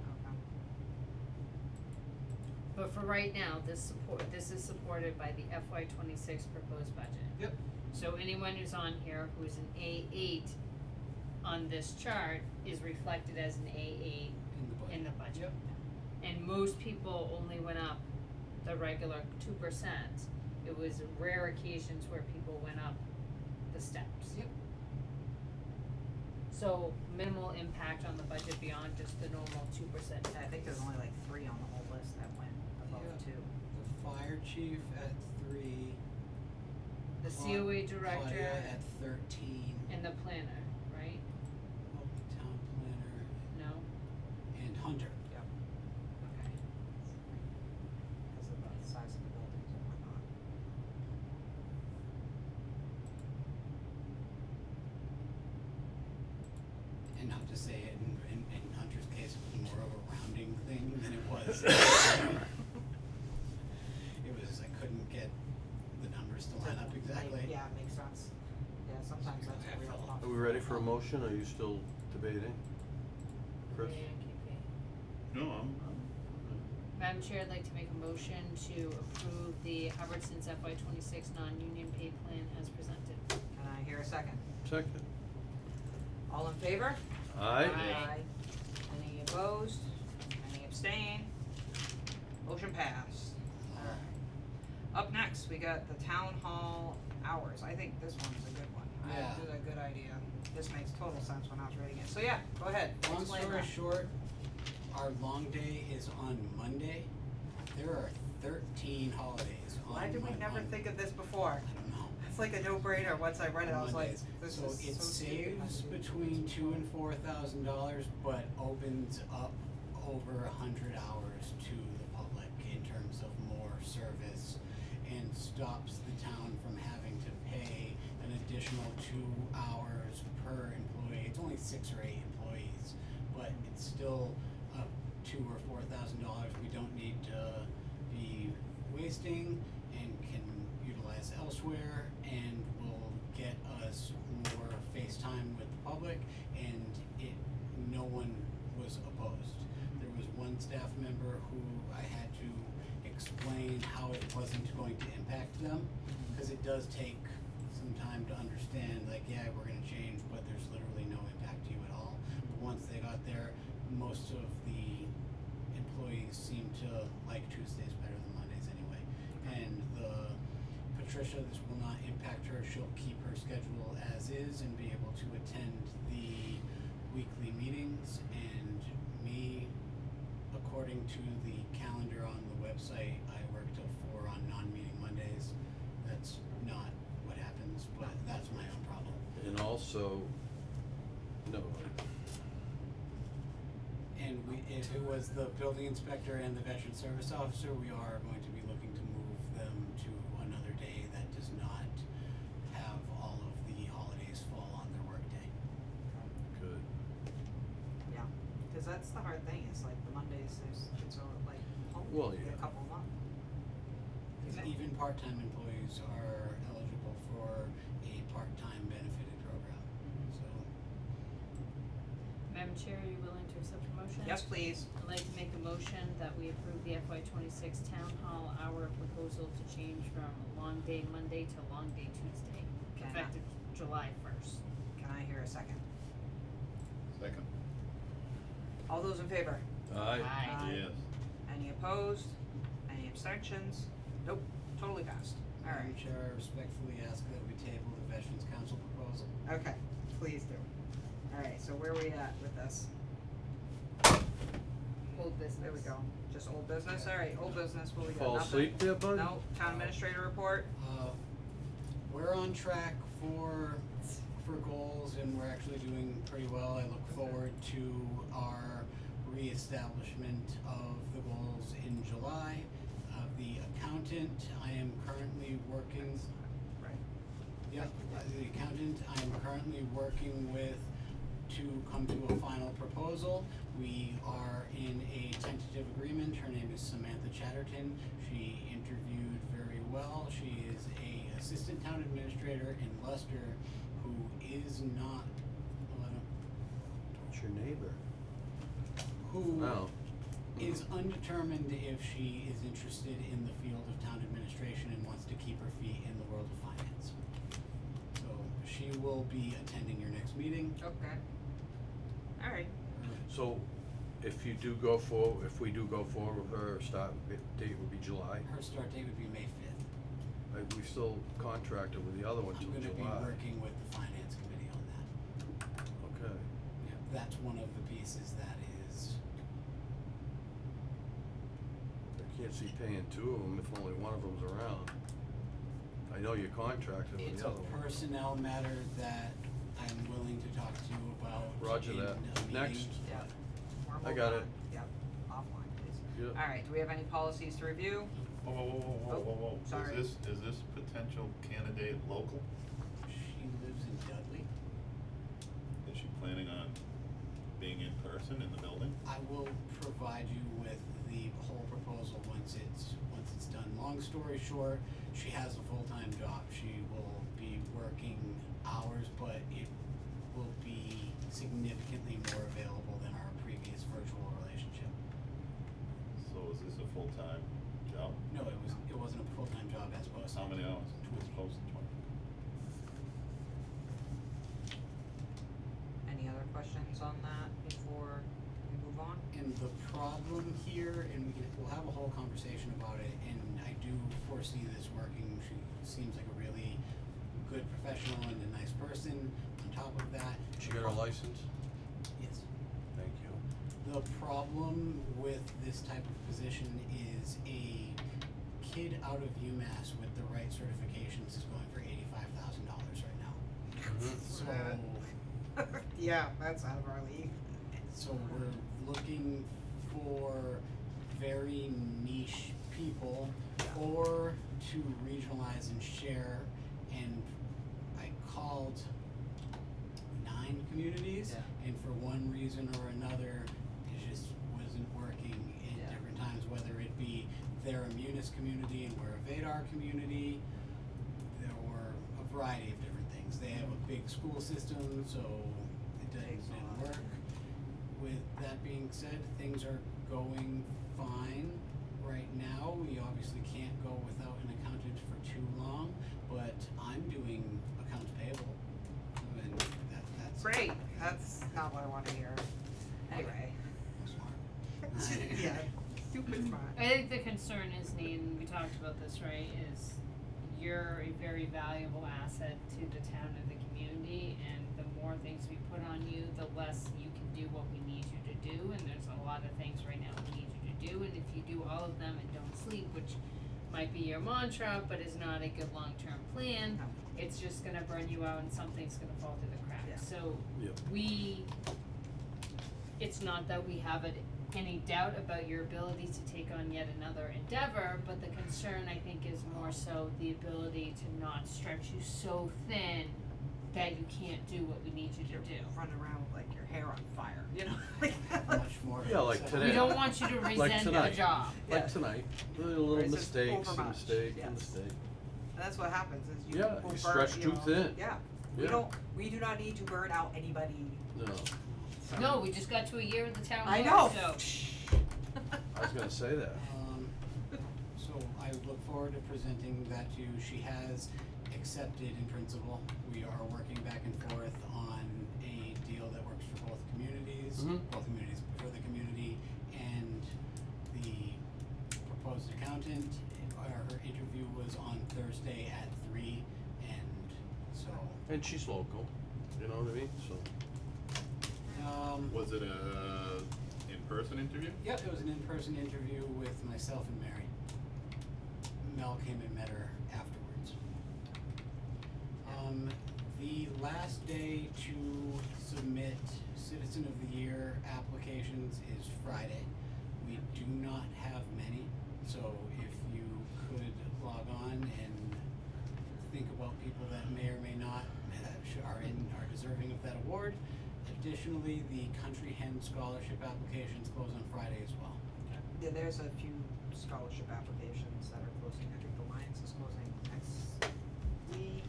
But for right now, this is supported by the FY26 proposed budget. Yep. So anyone who's on here who's an A8 on this chart is reflected as an A8 in the budget. Yep. And most people only went up the regular 2%. It was rare occasions where people went up the steps. Yep. So minimal impact on the budget beyond just the normal 2%. I think there's only like 3 on the whole list that went above Yeah. 2. The fire chief at 3. The COA director Claudia at 13. and the planner, right? Oh, the town planner No? and Hunter. Yep. Okay. Because of the size of the buildings and whatnot. And not to say it, in Hunter's case, it was more of a rounding thing than it was. It was, I couldn't get the numbers to line up exactly. Yeah, it makes sense. Yeah, sometimes that's a real tough. Are we ready for a motion, or are you still debating? Chris? No, I'm Madam Chair, I'd like to make a motion to approve the Hubbardston's FY26 non-union pay plan as presented. Can I hear a second? Second. All in favor? Aye. Any opposed? Any abstain? Motion passed. Alright. Up next, we got the town hall hours. I think this one's a good one. Yeah. This is a good idea. This makes total sense when I was reading it. So yeah, go ahead. Long Explain story that. short, our long day is on Monday. There are 13 holidays on Why did we never on- think of this before? I don't know. It's like a no-brainer. Once I read it, I was like, Mondays. this So is it so stupid. saves between $2,000 and $4,000, but opens up over 100 hours to the public in terms of more service, and stops the town from having to pay an additional 2 hours per employee. It's only 6 or 8 employees, but it's still $2,000 or $4,000 we don't need to be wasting and can utilize elsewhere, and will get us more face time with the public, and no one was opposed. There was one staff member who I had to explain how it wasn't going to impact them, because it does take some time to understand, like, yeah, we're gonna change, but there's literally no impact to you at all. But once they got there, most of the employees seem to like Tuesdays better than Mondays anyway. And Patricia, this will not impact her. She'll keep her schedule as is and be able to attend the weekly meetings. And me, according to the calendar on the website, I work till 4 on non-meeting Mondays. That's not what happens, but that's my own problem. And also, no, And if it was the building inspector and the veteran service officer, we are going to be looking to move them to another day that does not have all of the holidays fall on their workday. good. Yeah, because that's the hard thing, is like the Mondays, it's all like, Well, a yeah. couple of months. Because even part-time employees are eligible for a part-time benefited program, so. Madam Chair, are you willing to accept a motion? Yes, please. I'd like to make a motion that we approve the FY26 town hall hour proposal to change from long day Monday to long day Tuesday, Can I- effective July 1st. Can I hear a second? second. All those in favor? Aye. Yes. Any opposed? Any abstentions? Nope, totally passed. Madam Alright, Chair, I respectfully ask that we table the Veterans Council proposal. okay, please do. Alright, so where are we at with this? Well, old business. There we go. Just old business. All right, old business. What we got? Fall Nothing? asleep there, bud? No. Town administrator report. We're on track for goals, and we're actually doing pretty well. I look forward to our reestablishment of the goals in July. The accountant, I am currently working. Right. Yeah, the accountant, I am currently working with to come to a final proposal. We are in a tentative agreement. Her name is Samantha Chatterton. She interviewed very well. She is a assistant town administrator in Leicester who is not, What's your neighbor? who Oh. is undetermined if she is interested in the field of town administration and wants to keep her feet in the world of finance. So she will be attending your next meeting. Okay. All right. So, if we do go forward with her, start date would be July. Her start date would be May 5th. We still contracted with the other one till I'm July. gonna be working with the finance committee on that. Okay. Yeah, that's one of the pieces that is, I can't see paying two of them if only one of them's around. I know you're contracted with it's the a other one. personnel matter that I'm willing to talk to you about. Roger in that. a meeting. Next. Yeah. We're I moving got on. it. Yep. Offline, please. Yeah. All right. Do we have any policies to review? Whoa, whoa, whoa, whoa, whoa, whoa. Sorry. Is this potential candidate local? She lives in Dudley. Is she planning on being in person in the building? I will provide you with the whole proposal once it's done. Long story short, she has a full-time job. She will be working hours, but it will be significantly more available than our previous virtual relationship. So is this a full-time job? No, it wasn't a full-time job as posted. How many hours? It's close to 20. Any other questions on that before we move on? And the problem here, and we'll have a whole conversation about it, and I do foresee this working. She seems like a really good professional and a nice person. On top of that, She got her license? yes. Thank you. The problem with this type of position is a kid out of UMass with the right certifications is going for $85,000 right now. So, Yeah, that's out of our league. so we're looking for very niche people or to regionalize and share, and I called 9 communities, and for one reason or another, it just wasn't working in different times, whether it be they're a Munis community and we're a Vadar community, or a variety of different things. They have a big school system, so it didn't work. With that being said, things are going fine right now. We obviously can't go without an accountant for too long, but I'm doing accounts payable. And that's Great. That's not what I want to hear. Anyway. smart. Yeah. Super smart. I think the concern is, Nate, we talked about this, right, is you're a very valuable asset to the town and the community, and the more things we put on you, the less you can do what we need you to do, and there's a lot of things right now we need you to do, and if you do all of them and don't sleep, which might be your mantra, but is not a good long-term plan, it's just gonna burn you out and something's gonna fall through the cracks. Yeah. So Yep. it's not that we have any doubt about your ability to take on yet another endeavor, but the concern, I think, is more so the ability to not stretch you so thin that you can't do what we need you to do. Running around with like your hair on fire, you know? Much more. Yeah, like today. We don't want you to Like resent the tonight. job. Like tonight, a little Where it's just mistakes, a overmuch. mistake, a Yes. mistake. And that's what happens is you Yeah, will you burn, stretch you too know, thin. Yeah. Yeah. We do not need to burn out anybody. No, No, we just got to a year at the town I clerk, know. so. I was gonna say that. So I look forward to presenting that to you. She has accepted in principle. We are working back and forth on a deal that works for both communities, for the community and the proposed accountant. Her interview was on Thursday at 3, and so. And she's local, you know what I mean, so. Was it a in in-person interview? Yep, it was an in-person interview with myself and Mary. Mel came and met her afterwards. The last day to submit Citizen of the Year applications is Friday. We do not have many, so if you could log on and think about people that may or may not are deserving of that award. Additionally, the Country Hen Scholarship applications close on Friday as well. Yeah, there's a few scholarship applications that are closing. I think the Lions is closing next week.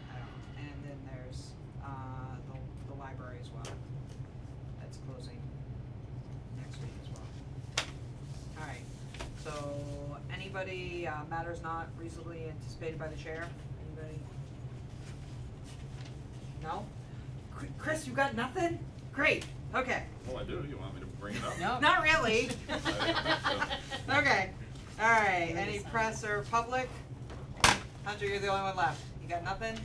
I don't know. And then there's the library as well. That's closing next week as well. Alright, so anybody, matters not reasonably anticipated by the chair? Anybody? No? Chris, you got nothing? Great, okay. Well, I do, you want me to bring it up? No. Not really. I didn't think Okay, alright, any press or public? Hunter, you're the only one left. You got nothing?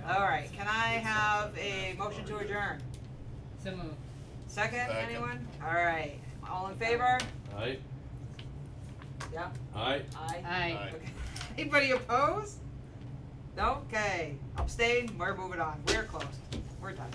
Alright, can I have a motion to adjourn? So moved. Second, Second. anyone? Alright, all in favor? Aye. Yeah? Aye. Aye? Aye. Okay. Anybody opposed? No? Okay, abstain, we're moving on, we're closed, we're done.